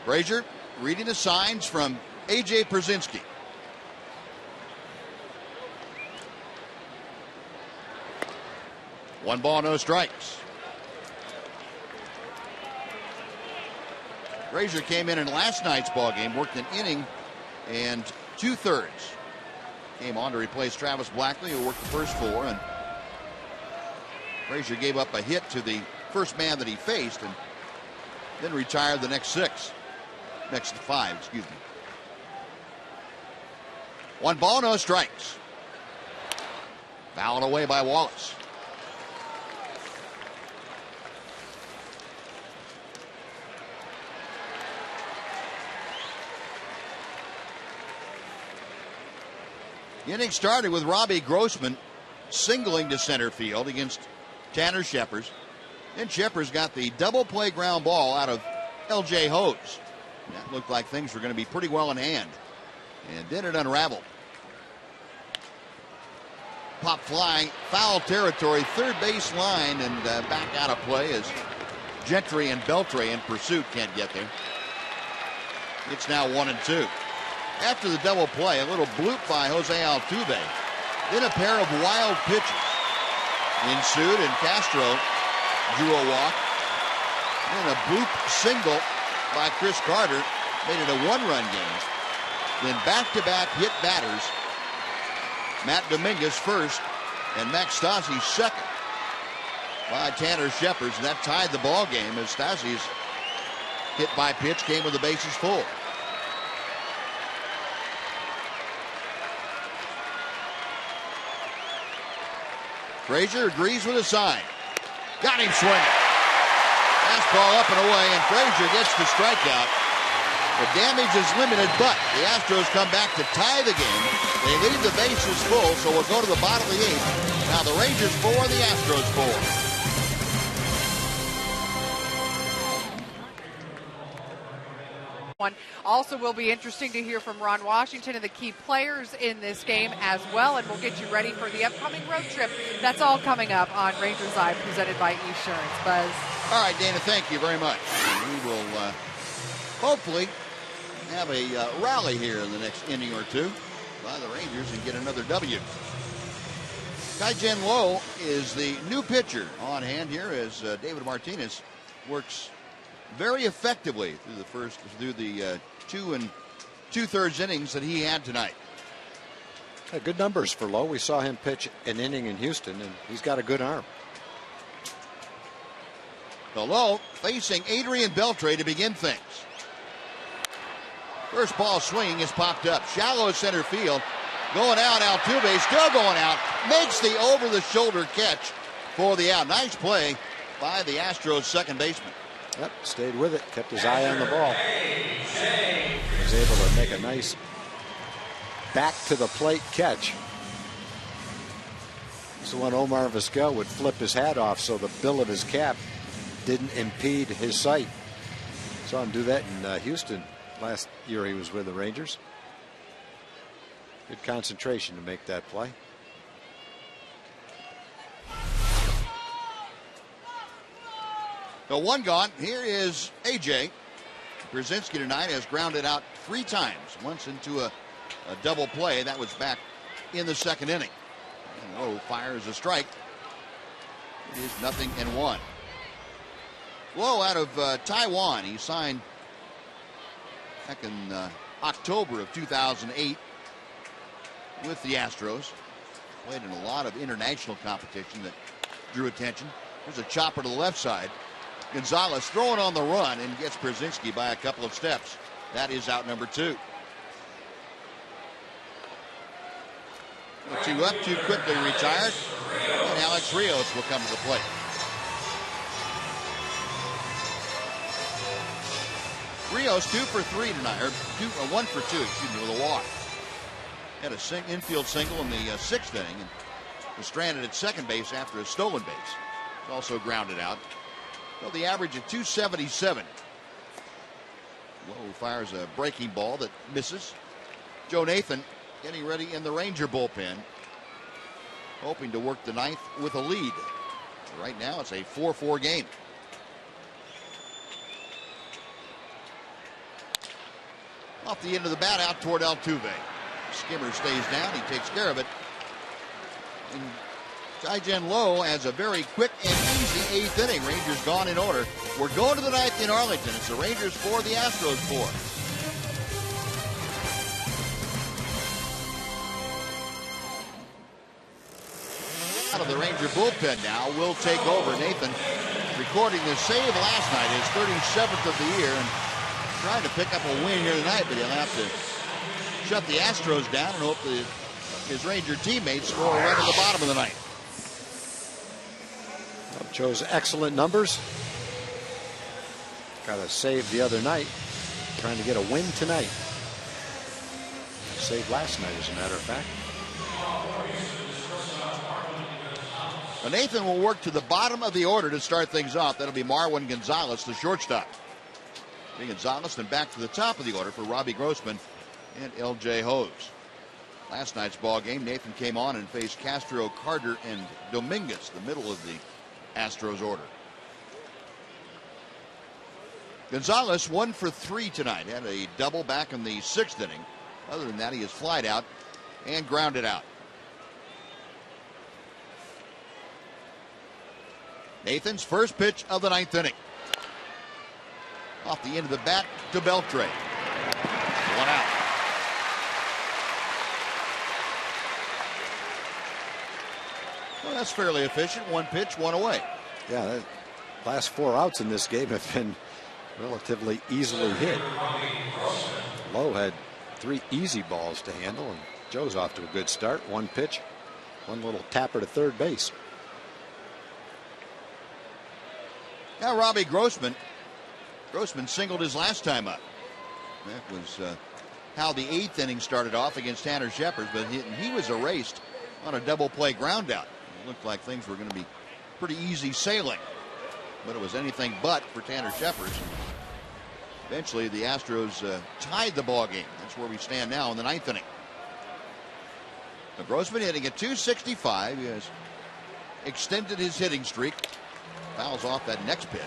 Frazier reading the signs from A.J. Pierzynski. One ball, no strikes. Frazier came in last night's ball game, worked an inning and 2/3. Came on to replace Travis Blackley, who worked the first 4, and Frazier gave up a hit to the first man that he faced and then retired the next 5, excuse me. 1 ball, no strikes. Fouled away by Wallace. The inning started with Robbie Grossman singling to center field against Tanner Scheppers. Then Scheppers got the double play ground ball out of L.J. Hose. That looked like things were going to be pretty well in hand. And then it unraveled. Pop fly, foul territory, third base line, and back out of play as Gentry and Beltre in pursuit can't get there. It's now 1-2. After the double play, a little bloop by Jose Altuve. Then a pair of wild pitches ensued, and Castro drew a walk. Then a bloop single by Chris Carter made it a 1-run game. Then back-to-back hit batters. Matt Dominguez first and Max Stassi second by Tanner Scheppers. And that tied the ball game as Stassi's hit by pitch came with the bases full. Frazier agrees with a sign. Got him swinging. Fastball up and away, and Frazier gets the strikeout. The damage is limited, but the Astros come back to tie the game. They leave the bases full, so we'll go to the bottom of the 8th. Now the Rangers 4, the Astros 4. Also will be interesting to hear from Ron Washington and the key players in this game as well, and we'll get you ready for the upcoming road trip. That's all coming up on Rangers Live, presented by Esurance. Buzz. All right, Dana, thank you very much. We will hopefully have a rally here in the next inning or two by the Rangers and get another W. Kai-Jen Lowe is the new pitcher on hand here as David Martinez works very effectively through the 2 2/3 innings that he had tonight. Yeah, good numbers for Lowe. We saw him pitch an inning in Houston, and he's got a good arm. So Lowe facing Adrian Beltre to begin things. First ball swinging is popped up. Shallow center field. Going out, Altuve still going out. Makes the over-the-shoulder catch for the out. Nice play by the Astros second baseman. Yep, stayed with it, kept his eye on the ball. Was able to make a nice back-to-the-plate catch. So when Omar Vizquel would flip his hat off so the bill of his cap didn't impede his sight. Saw him do that in Houston last year he was with the Rangers. Good concentration to make that play. The 1 gone. Here is AJ. Brzezinski tonight has grounded out 3 times. Once into a double play. That was back in the second inning. And Lowe fires a strike. It is 0-1. Lowe out of Taiwan. He signed back in October of 2008 with the Astros. Played in a lot of international competition that drew attention. There's a chopper to the left side. Gonzalez throwing on the run and gets Brzezinski by a couple of steps. That is out number 2. 2 up, 2 quickly retired. And Alex Rios will come to the plate. Rios 2 for 3 tonight, or 1 for 2, with a walk. Had a infield single in the 6th inning and was stranded at second base after a stolen base. Also grounded out. So the average of 277. Lowe fires a breaking ball that misses. Joe Nathan getting ready in the Ranger bullpen, hoping to work the 9th with a lead. Right now it's a 4-4 game. Off the end of the bat out toward Altuve. Skimmer stays down. He takes care of it. And Kai-Jen Lowe has a very quick and easy 8th inning. Rangers gone in order. We're going to the 9th in Arlington. It's the Rangers 4, the Astros 4. Out of the Ranger bullpen now will take over. Nathan recording the save last night, his 37th of the year, and trying to pick up a win here tonight, but he'll have to shut the Astros down and hope that his Ranger teammates score a run in the bottom of the ninth. Well, Joe's excellent numbers. Got a save the other night. Trying to get a win tonight. Saved last night, as a matter of fact. Well, Nathan will work to the bottom of the order to start things off. That'll be Marwin Gonzalez, the shortstop. Gonzalez, then back to the top of the order for Robbie Grossman and L.J. HOU. Last night's ball game, Nathan came on and faced Castro, Carter, and Dominguez, the middle of the Astros order. Gonzalez 1 for 3 tonight. Had a double back in the 6th inning. Other than that, he is flied out and grounded out. Nathan's first pitch of the 9th inning. Off the end of the bat to Beltre. 1 out. Well, that's fairly efficient. 1 pitch, 1 away. Yeah, the last 4 outs in this game have been relatively easily hit. Lowe had 3 easy balls to handle, and Joe's off to a good start. 1 pitch, 1 little tapper to third base. Now Robbie Grossman. Grossman singled his last time up. That was how the 8th inning started off against Tanner Shepard, but he was erased on a double play ground out. It looked like things were going to be pretty easy sailing, but it was anything but for Tanner Shepard. Eventually the Astros tied the ball game. That's where we stand now in the 9th inning. Now Grossman hitting at .265. He has extended his hitting streak. Fouls off that next pitch.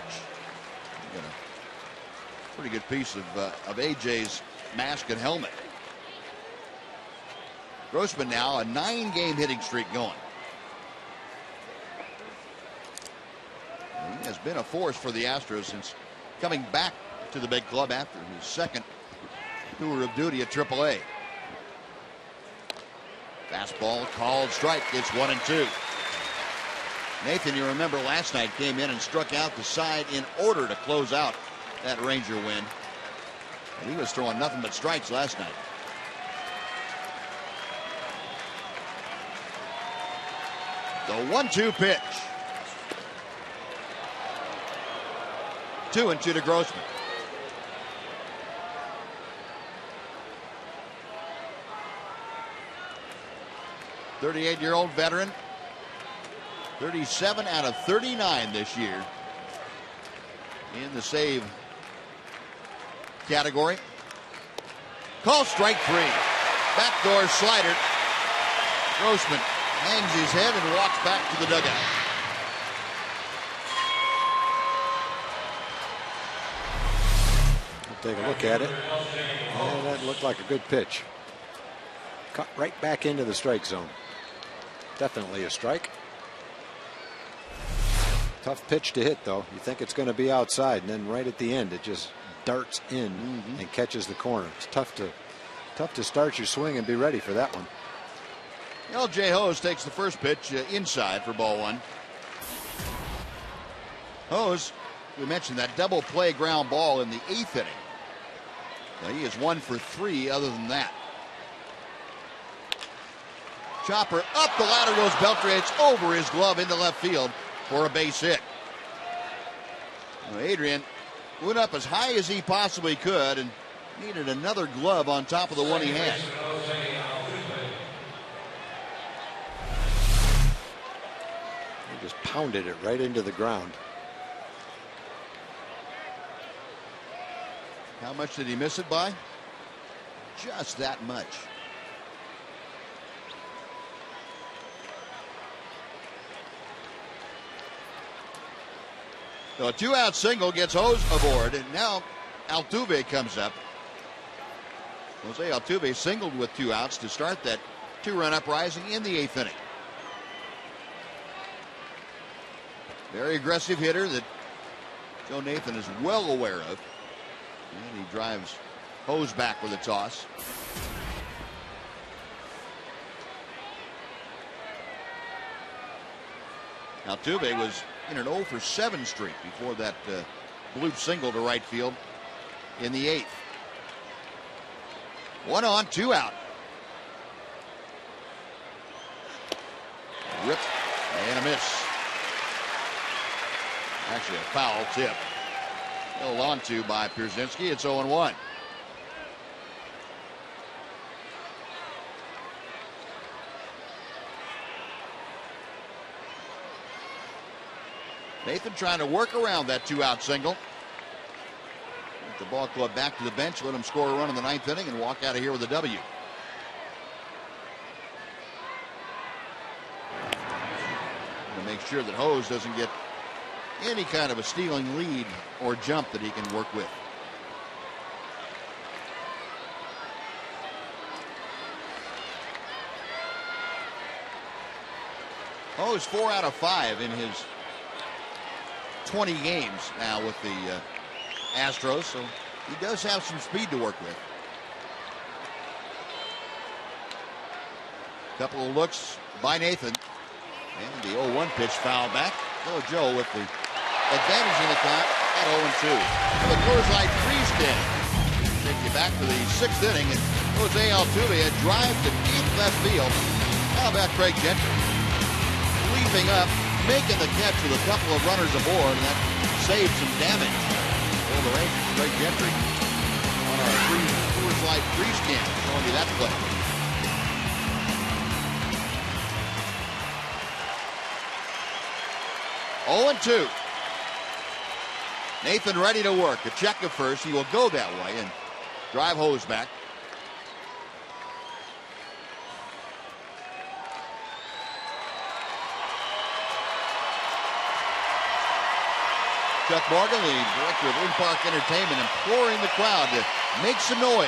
Got a pretty good piece of AJ's mask and helmet. Grossman now a 9-game hitting streak going. He has been a force for the Astros since coming back to the big club after his 2nd tour of duty at AAA. Fastball called strike. It's 1-2. Nathan, you remember last night, came in and struck out the side in order to close out that Ranger win. And he was throwing nothing but strikes last night. The 1-2 pitch. 2-2 to Grossman. '38-year-old veteran. 37 out of 39 this year in the save category. Call strike 3. Backdoor slider. Grossman hangs his head and walks back to the dugout. We'll take a look at it. And that looked like a good pitch. Cut right back into the strike zone. Definitely a strike. Tough pitch to hit, though. You think it's going to be outside, and then right at the end, it just darts in and catches the corner. It's tough to start your swing and be ready for that one. L.J. HOU takes the first pitch inside for ball 1. HOU, we mentioned that double play ground ball in the 8th inning. Now he is 1 for 3 other than that. Chopper up the ladder goes Beltre. It's over his glove into left field for a base hit. Well, Adrian went up as high as he possibly could and needed another glove on top of the one he had. He just pounded it right into the ground. How much did he miss it by? Just that much. So a 2-out single gets HOU aboard, and now Altuve comes up. Jose Altuve singled with 2 outs to start that 2-run uprising in the 8th inning. Very aggressive hitter that Joe Nathan is well aware of. And he drives HOU back with a toss. Altuve was in an 0 for 7 streak before that bloop single to right field in the 8th. 1 on, 2 out. Rip and a miss. Actually, a foul tip. Held on to by Pierzynski. It's 0-1. Nathan trying to work around that 2-out single. Get the ball club back to the bench, let him score a run in the 9th inning, and walk out of here with a W. To make sure that Hose doesn't get any kind of a stealing lead or jump that he can work with. Hose 4 out of 5 in his 20 games now with the Astros, so he does have some speed to work with. Couple of looks by Nathan, and the 0-1 pitch fouled back. So Joe with the advantage in the count at 0-2. The Coors Light freeze can take you back to the 6th inning, and Jose Altuve had drive to deep left field. How about Craig Gentry leaping up, making the catch with a couple of runners aboard, and that saved some damage for the Rangers. Craig Gentry on our Coors Light freeze can, showing you that play. Oh, 0-2. Nathan ready to work. A check of first. He will go that way and drive Hose back. Chuck Morgan, the director of in-park entertainment, imploring the crowd to make some noise.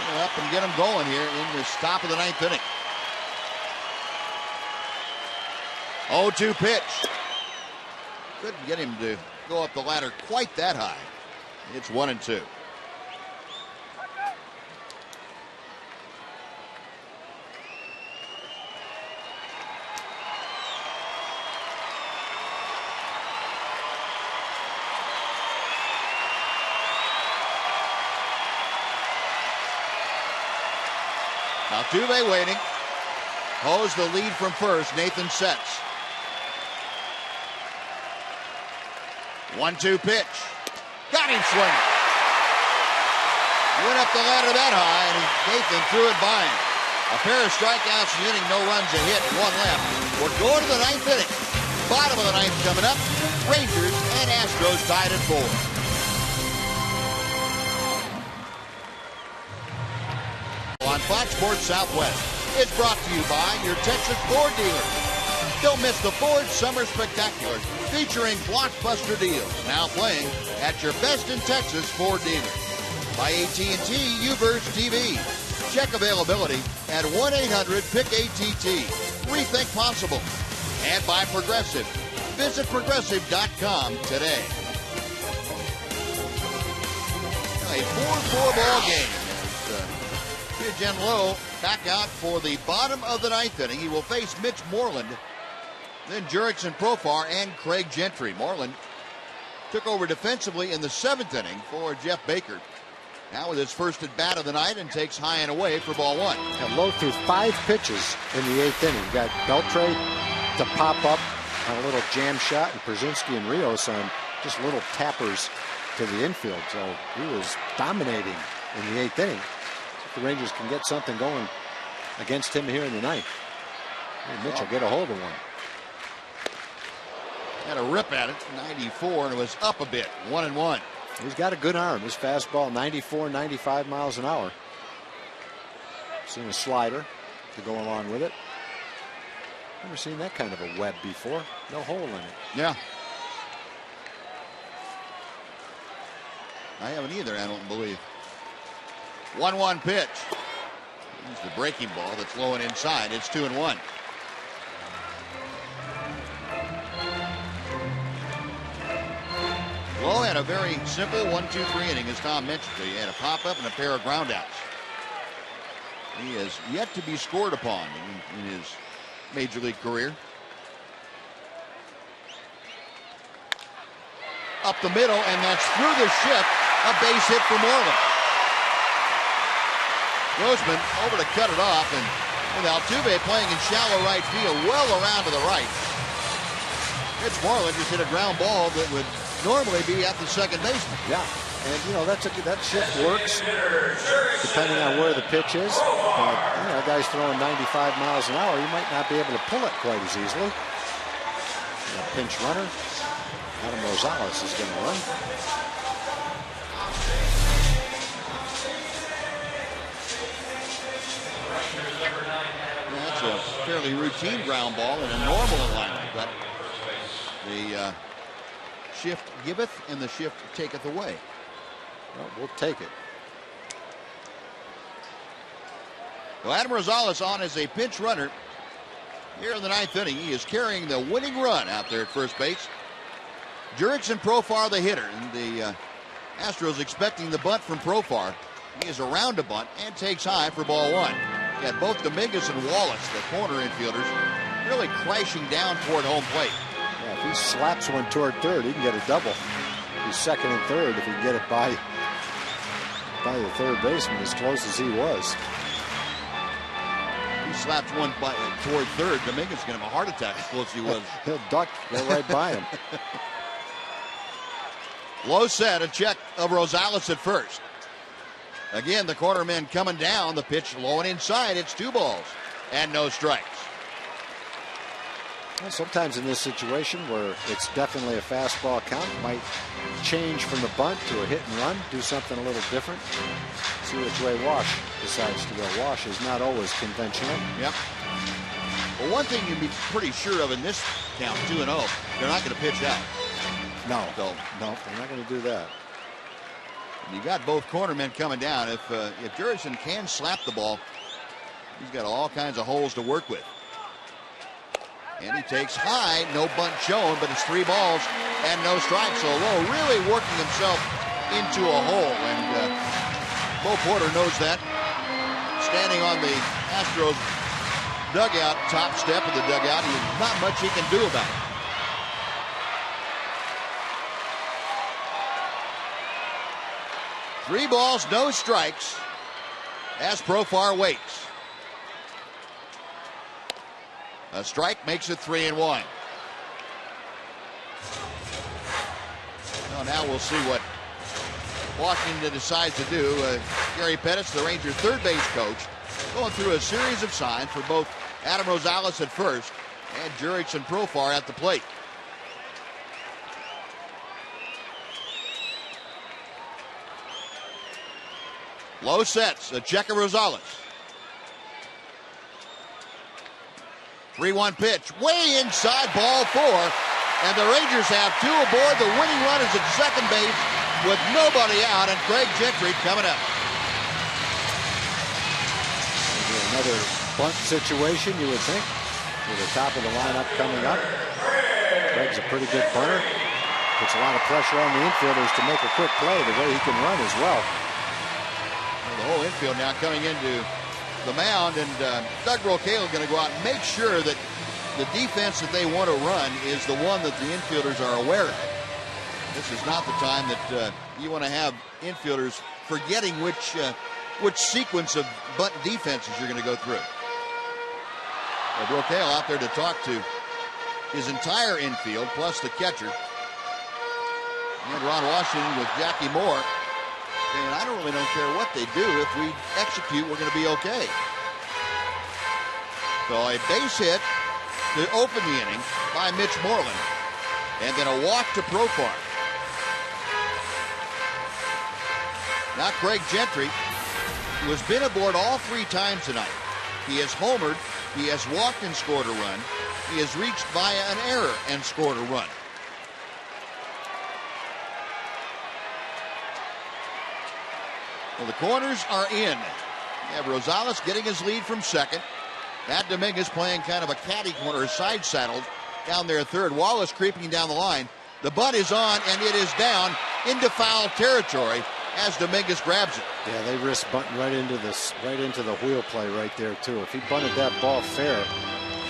Get up and get them going here in this top of the 9th inning. 0-2 pitch. Couldn't get him to go up the ladder quite that high. It's 1-2. Altuve waiting. Hose the lead from first. Nathan sets. 1-2 pitch. Got him swinging. Went up the ladder that high, and Nathan threw it by him. A pair of strikeouts in the inning, no runs, a hit, 1 left. We're going to the 9th inning. Bottom of the 9th coming up. Rangers and Astros tied at 4. On Fox Sports Southwest. It's brought to you by your Texas Ford dealers. Don't miss the Ford Summer Spectacular, featuring blockbuster deals. Now playing at your best in Texas Ford dealer. By AT&T UVerse TV. Check availability at 1-800-PICK-ATT. Rethink possible. And by Progressive. Visit Progressive.com today. A 4-4 ball game. Jen Lowe back out for the bottom of the 9th inning. He will face Mitch Moreland, then Jurickson Profar, and Craig Gentry. Moreland took over defensively in the 7th inning for Jeff Baker. Now with his first at bat of the night, and takes high and away for ball 1. And Lowe threw 5 pitches in the 8th inning. Got Beltre to pop up on a little jam shot, and Pierzynski and Rios on just little tappers to the infield. So he was dominating in the 8th inning. The Rangers can get something going against him here in the 9th. Hey, Mitchell get a hold of one. Had a rip at it, 94, and it was up a bit, 1-1. He's got a good arm. His fastball, 94, 95 miles an hour. Seen a slider to go along with it. Never seen that kind of a web before. No hole in it. Yeah. I haven't either, I don't believe. 1-1 pitch. Here's the breaking ball that's low and inside. It's 2-1. Lowe had a very simple 1-2-3 inning, as Tom mentioned. He had a pop-up and a pair of groundouts. He has yet to be scored upon in his major league career. Up the middle, and that's through the shift. A base hit for Moreland. Grossman over to cut it off, and with Altuve playing in shallow right field, well around to the right. Mitch Moreland just hit a ground ball that would normally be at the second baseman. Yeah, and you know that shift works depending on where the pitch is. But you know, a guy's throwing 95 miles an hour, you might not be able to pull it quite as easily. A pinch runner. Adam Rosales is going to run. That's a fairly routine ground ball in a normal alignment, but the shift giveth and the shift taketh away. Well, we'll take it. So Adam Rosales on as a pinch runner here in the ninth inning. He is carrying the winning run out there at first base. Jurickson Profar the hitter, and the Astros expecting the bunt from Profar. He is around a bunt and takes high for ball one. You had both Dominguez and Wallace, the corner infielders, really crashing down toward home plate. Yeah, if he slaps one toward third, he can get a double. He's second and third if he can get it by the third baseman as close as he was. He slaps one toward third. Dominguez is going to have a heart attack as close as he was. He'll duck, go right by him. Low set, a check of Rosales at first. Again, the corner men coming down. The pitch low and inside. It's 2 balls and no strikes. Well, sometimes in this situation where it's definitely a fastball count, might change from the bunt to a hit and run, do something a little different. See which way Wash decides to go. Wash is not always conventional. Yep. Well, one thing you'd be pretty sure of in this count, 2-0, they're not going to pitch out. No, they're not going to do that. You got both cornermen coming down. If Jurickson can slap the ball, he's got all kinds of holes to work with. And he takes high, no bunt shown, but it's 3 balls and no strikes. So Lowe really working himself into a hole, and Bo Porter knows that. Standing on the Astros dugout, top step of the dugout, there's not much he can do about it. Three balls, no strikes, as Profar waits. A strike makes it 3-1. Well, now we'll see what Washington decides to do. Gary Pettis, the Rangers' third base coach, going through a series of signs for both Adam Rosales at first and Jurickson Profar at the plate. Low sets, a check of Rosales. 3-1 pitch, way inside, ball 4. And the Rangers have 2 aboard. The winning run is at second base with nobody out, and Craig Gentry coming up. Another bunt situation, you would think, with the top of the lineup coming up. Craig's a pretty good bunter. Puts a lot of pressure on the infielders to make a quick play the way he can run as well. The whole infield now coming into the mound, and Doug Rosales is going to go out and make sure that the defense that they want to run is the one that the infielders are aware of. This is not the time that you want to have infielders forgetting which sequence of bunt defenses you're going to go through. Rosales out there to talk to his entire infield, plus the catcher. And Ron Washington with Jackie Moore. And I don't care what they do. If we execute, we're going to be okay. So a base hit to open the inning by Mitch Moreland. And then a walk to Profar. Now Craig Gentry, who has been aboard all 3 times tonight. He has homered, he has walked and scored a run. He has reached via an error and scored a run. Well, the corners are in. You have Rosales getting his lead from second. Matt Dominguez playing kind of a caddy corner, side saddled down there third. Wallace creeping down the line. The bunt is on, and it is down into foul territory as Dominguez grabs it. Yeah, they risk bunting right into the wheel play right there too. If he bunted that ball fair,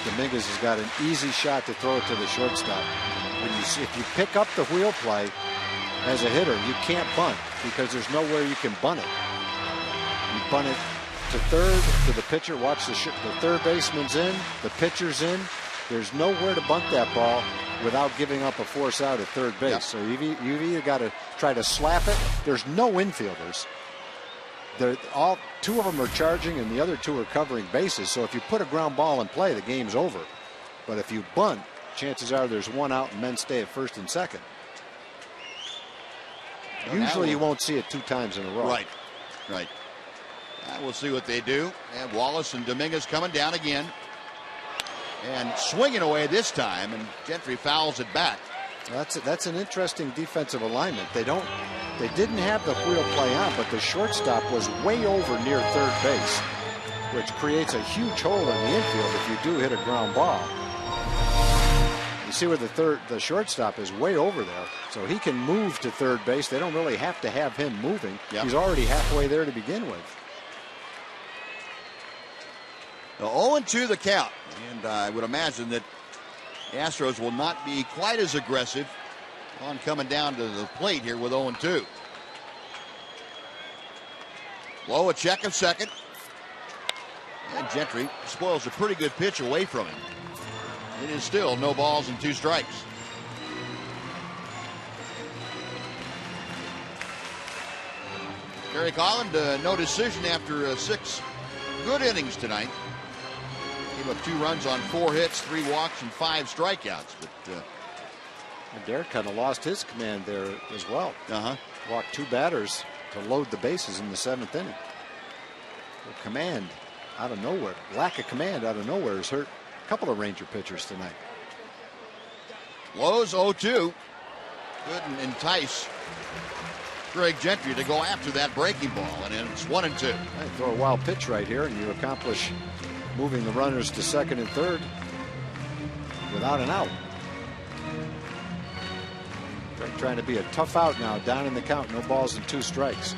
Dominguez has got an easy shot to throw it to the shortstop. If you pick up the wheel play as a hitter, you can't bunt because there's nowhere you can bunt it. You bunt it to third to the pitcher. Watch the third baseman's in, the pitcher's in. There's nowhere to bunt that ball without giving up a force out at third base. Yep. So you've either got to try to slap it. There's no infielders. Two of them are charging and the other two are covering bases. So if you put a ground ball in play, the game's over. But if you bunt, chances are there's one out and men stay at first and second. Usually you won't see it 2 times in a row. Right, right. We'll see what they do. And Wallace and Dominguez coming down again. And swinging away this time, and Gentry fouls it back. That's an interesting defensive alignment. They didn't have the wheel play on, but the shortstop was way over near third base, which creates a huge hole in the infield if you do hit a ground ball. You see where the shortstop is way over there, so he can move to third base. They don't really have to have him moving. Yep. He's already halfway there to begin with. 0-2 the count, and I would imagine that the Astros will not be quite as aggressive on coming down to the plate here with 0-2. Low, a check of second, and Gentry spoils a pretty good pitch away from him. It is still no balls and 2 strikes. Derek Holland, no decision after 6 good innings tonight. Gave up 2 runs on 4 hits, 3 walks, and 5 strikeouts. But Derek kind of lost his command there as well. Walked 2 batters to load the bases in the 7th inning. The command out of nowhere, lack of command out of nowhere has hurt a couple of Ranger pitchers tonight. Lowe's 0-2. Couldn't entice Greg Gentry to go after that breaking ball, and it's 1-2. Throw a wild pitch right here, and you accomplish moving the runners to second and third without an out. Trying to be a tough out now, down in the count, no balls and 2 strikes.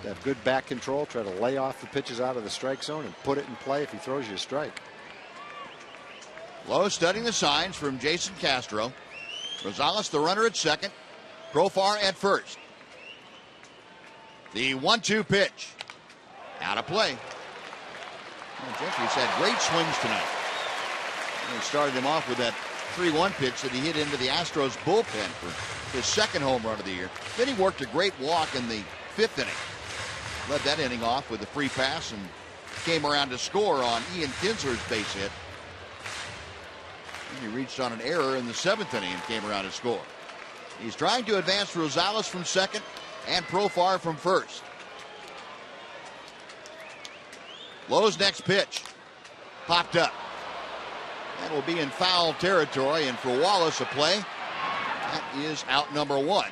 To have good back control, try to lay off the pitches out of the strike zone and put it in play if he throws you a strike. Lowe studying the signs from Jason Castro. Rosales, the runner at second. Profar at first. The 1-2 pitch. Out of play. Gentry's had great swings tonight. And started him off with that 3-1 pitch that he hit into the Astros bullpen for his 2nd home run of the year. Then he worked a great walk in the 5th inning. Led that inning off with a free pass and came around to score on Ian Kinsler's base hit. And he reached on an error in the 7th inning and came around to score. He's trying to advance Rosales from second and Profar from first. Lowe's next pitch popped up. That will be in foul territory, and for Wallace a play. That is out number 1.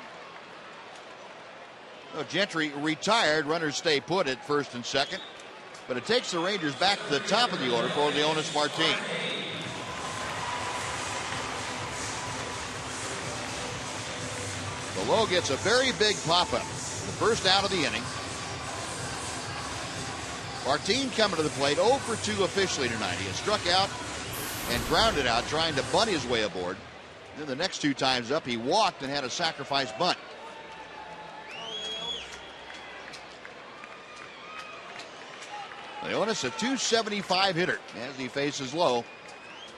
So Gentry retired. Runners stay put at first and second, but it takes the Rangers back to the top of the order for Leonis Martin. The Lowe gets a very big pop-up. The first out of the inning. Martin coming to the plate 0 for 2 officially tonight. He has struck out and grounded out trying to bunt his way aboard. Then the next 2 times up he walked and had a sacrifice bunt. Leonis, a .275 hitter as he faces Lowe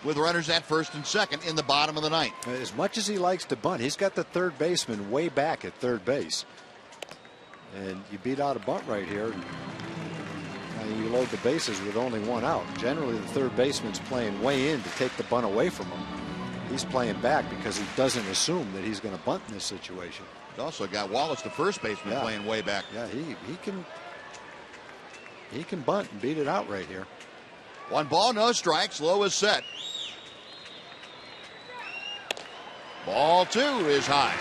with runners at first and second in the bottom of the 9th. As much as he likes to bunt, he's got the third baseman way back at third base. And you beat out a bunt right here. And you load the bases with only 1 out. Generally, the third baseman's playing way in to take the bunt away from him. He's playing back because he doesn't assume that he's going to bunt in this situation. He's also got Wallace, the first baseman, playing way back. Yeah, he can bunt and beat it out right here. 1 ball, no strikes. Lowe is set. Ball 2 is high.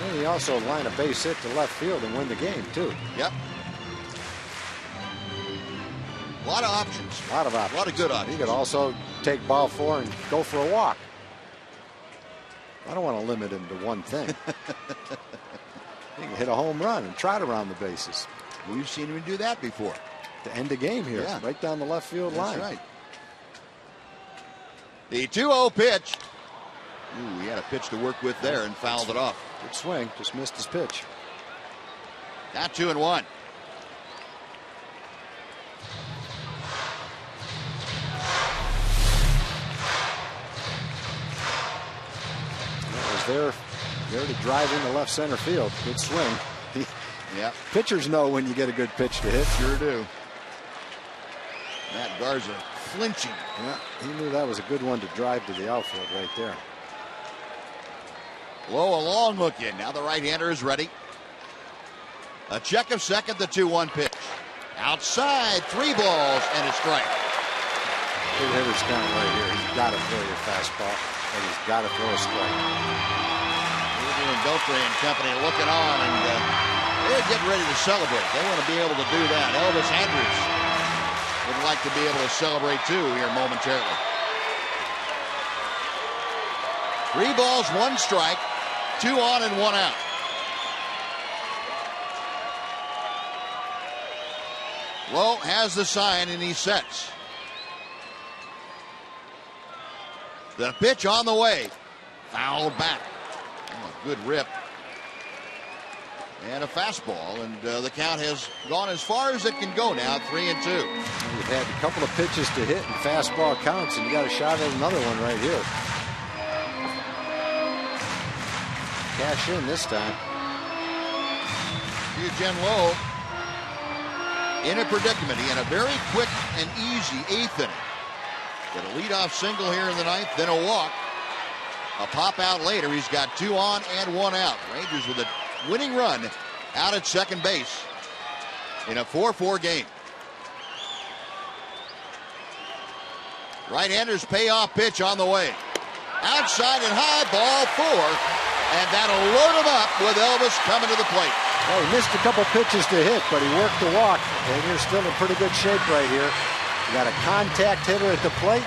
And he also line a base hit to left field and win the game, too. Yep. A lot of options. A lot of options. A lot of good options. He could also take ball 4 and go for a walk. I don't want to limit him to one thing. He can hit a home run and trot around the bases. We've seen him do that before. To end the game here, right down the left field line. That's right. The 2-0 pitch. Ooh, he had a pitch to work with there and fouled it off. Good swing, just missed his pitch. Now 2-1. there to drive into left center field. Good swing. Yeah. Pitchers know when you get a good pitch to hit. Sure do. Matt Garza flinching. Yeah, he knew that was a good one to drive to the outfield right there. Low, a long look in. Now the right-hander is ready. A check of second, the 2-1 pitch. Outside, 3 balls and a strike. Big hitter's count right here. He's got to throw your fastball, and he's got to throw a strike. Adrian Beltre and company looking on, and they're getting ready to celebrate. They want to be able to do that. Elvis Andrus would like to be able to celebrate too here momentarily. 3 balls, 1 strike, 2 on and 1 out. Lowe has the sign and he sets. The pitch on the way. Fouled back. Oh, good rip. And a fastball, and the count has gone as far as it can go now, 3-2. You've had a couple of pitches to hit and fastball counts, and you got a shot at another one right here. Cash in this time. Eugen Lowe in a predicament. He had a very quick and easy 8th inning. Got a leadoff single here in the 9th, then a walk. A pop out later. He's got 2 on and 1 out. Rangers with a winning run out at second base in a 4-4 game. Right-hander's payoff pitch on the way. Outside and high, ball 4. And that'll load him up with Elvis coming to the plate. Well, he missed a couple pitches to hit, but he worked the walk, and you're still in pretty good shape right here. You got a contact hitter at the plate,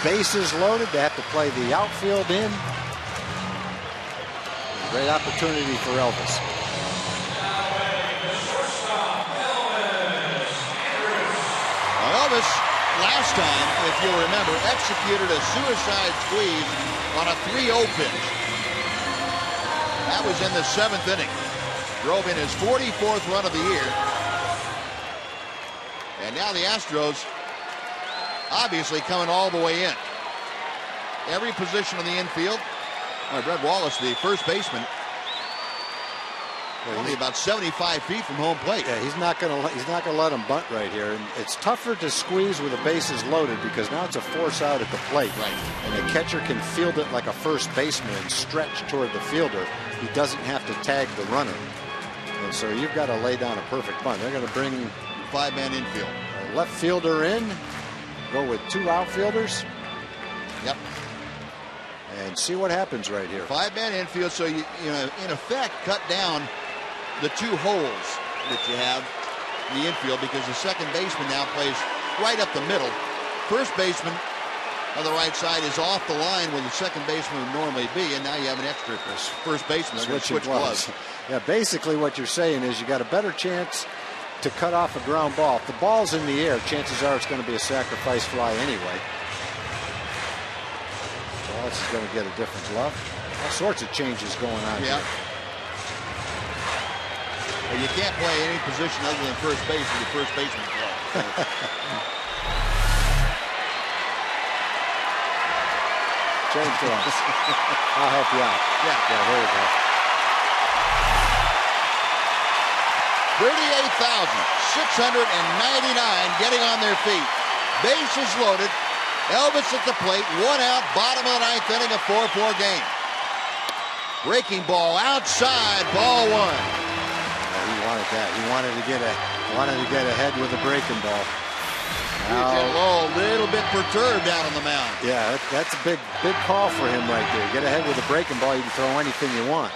bases loaded. They have to play the outfield in. Great opportunity for Elvis. Elvis, last time, if you'll remember, executed a suicide squeeze on a 3-0 pitch. That was in the 7th inning. Drove in his 44th run of the year. And now the Astros obviously coming all the way in. Every position in the infield. Brett Wallace, the first baseman, only about 75 feet from home plate. Yeah, he's not going to let him bunt right here. And it's tougher to squeeze with the bases loaded because now it's a force out at the plate. Right. And the catcher can field it like a first baseman and stretch toward the fielder. He doesn't have to tag the runner. And so you've got to lay down a perfect bunt. They're going to bring 5-man infield. A left fielder in, go with 2 outfielders. Yep. And see what happens right here. 5-man infield, so you know, in effect, cut down the 2 holes that you have in the infield because the second baseman now plays right up the middle. First baseman on the right side is off the line where the second baseman would normally be, and now you have an extra first baseman. Switch gloves. Yeah, basically what you're saying is you got a better chance to cut off a ground ball. If the ball's in the air, chances are it's going to be a sacrifice fly anyway. Wallace is going to get a different glove. All sorts of changes going on here. Well, you can't play any position other than first base with the first baseman glove. Change gloves. I'll help you out. Yeah, there you go. 38,699 getting on their feet. Bases loaded. Elvis at the plate. 1 out. Bottom of the 9th inning. A 4-4 game. Breaking ball outside. Ball 1. He wanted that. He wanted to get ahead with a breaking ball. Now, a little bit perturbed out on the mound. Yeah, that's a big call for him right there. Get ahead with a breaking ball. You can throw anything you want.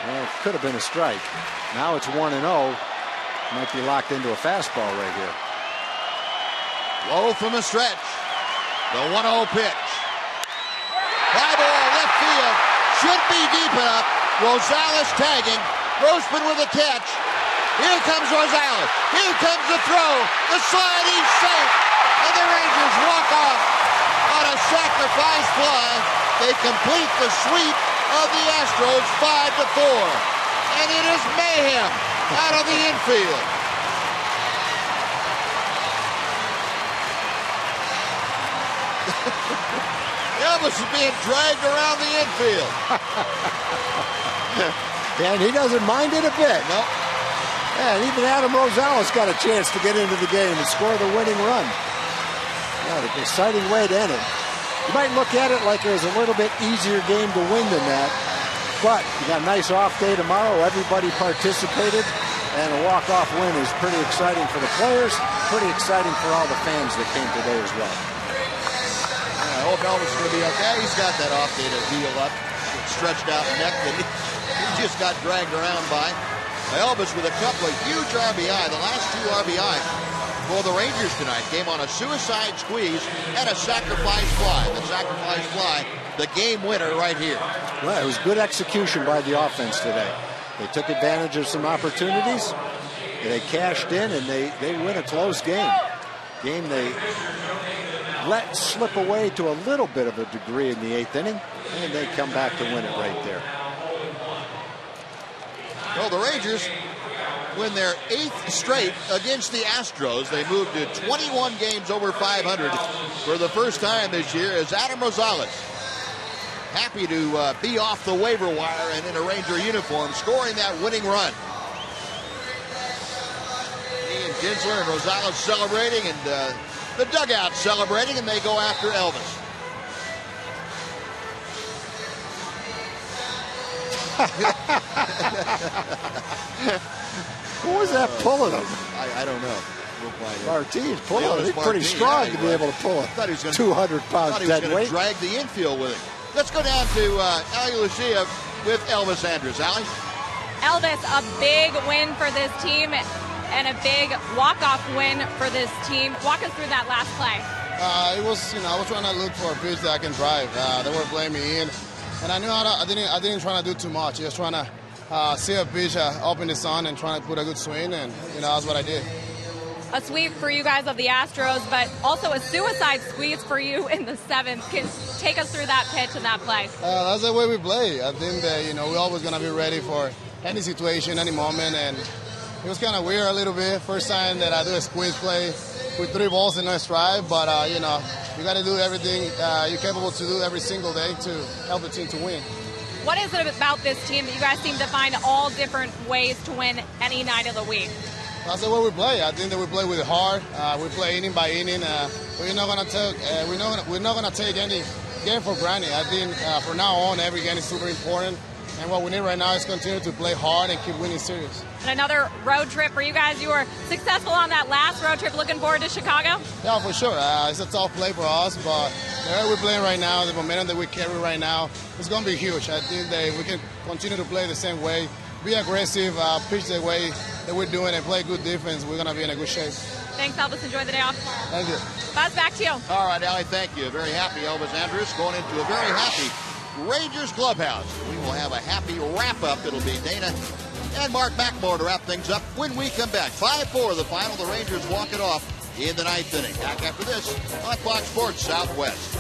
Well, it could have been a strike. Now it's 1-0. Might be locked into a fastball right here. Low from the stretch. The 1-0 pitch. Fly ball left field. Should be deep enough. Rosales tagging. Grossman with a catch. Here comes Rosales. Here comes the throw. The slide. He's safe. And the Rangers walk off on a sacrifice fly. They complete the sweep of the Astros 5-4. And it is mayhem out of the infield. Elvis is being dragged around the infield. And he doesn't mind it a bit. Nope. And even Adam Rosales got a chance to get into the game and score the winning run. What an exciting way to end it. You might look at it like it was a little bit easier game to win than that. But you got a nice off day tomorrow. Everybody participated. And a walk-off win is pretty exciting for the players. Pretty exciting for all the fans that came today as well. I hope Elvis is going to be okay. He's got that off day to heal up. Stretched out neck that he just got dragged around by. Elvis with a couple of huge RBI. The last 2 RBI for the Rangers tonight came on a suicide squeeze and a sacrifice fly. The sacrifice fly, the game winner right here. Well, it was good execution by the offense today. They took advantage of some opportunities. They cashed in, and they win a close game. Game they let slip away to a little bit of a degree in the 8th inning, and they come back to win it right there. Well, the Rangers win their 8th straight against the Astros. They moved to 21 games over 500 for the first time this year as Adam Rosales, happy to be off the waiver wire and in a Ranger uniform, scoring that winning run. He and Kinsler and Rosales celebrating, and the dugout celebrating, and they go after Elvis. Who was that pulling him? I don't know. We'll find out. Martinez pulling him. He's pretty strong to be able to pull a 200-pound dead weight. Drag the infield with him. Let's go down to Ali Lucia with Elvis Andrus. Ali? Elvis, a big win for this team and a big walk-off win for this team. Walk us through that last play. It was, I was trying to look for a pitch that I can drive. They were playing me in, and I knew I didn't try to do too much. Just trying to see a pitch up in the sun and trying to put a good swing, and that's what I did. A sweep for you guys of the Astros, but also a suicide squeeze for you in the 7th. Can take us through that pitch and that play. That's the way we play. I think that we're always gonna be ready for any situation, any moment, and it was kind of weird a little bit. First time that I do a squeeze play with 3 balls and no strike, but you got to do everything you're capable to do every single day to help the team to win. What is it about this team that you guys seem to find all different ways to win any night of the week? That's the way we play. I think that we play with heart. We play inning by inning. We're not gonna take any game for granted. I think from now on, every game is super important. And what we need right now is continue to play hard and keep winning series. And another road trip for you guys. You were successful on that last road trip. Looking forward to Chicago? Yeah, for sure. It's a tough play for us, but the way we're playing right now, the momentum that we carry right now, it's going to be huge. I think that we can continue to play the same way, be aggressive, pitch the way that we're doing, and play good defense. We're going to be in a good shape. Thanks, Elvis. Enjoy the day off. Thank you. Buzz, back to you. All right, Ali, thank you. Very happy Elvis Andrus going into a very happy Rangers clubhouse. We will have a happy wrap-up. It'll be Dana and Mark McMorrow to wrap things up when we come back. 5-4 the final. The Rangers walk it off in the 9th inning. Back after this on Fox Sports Southwest.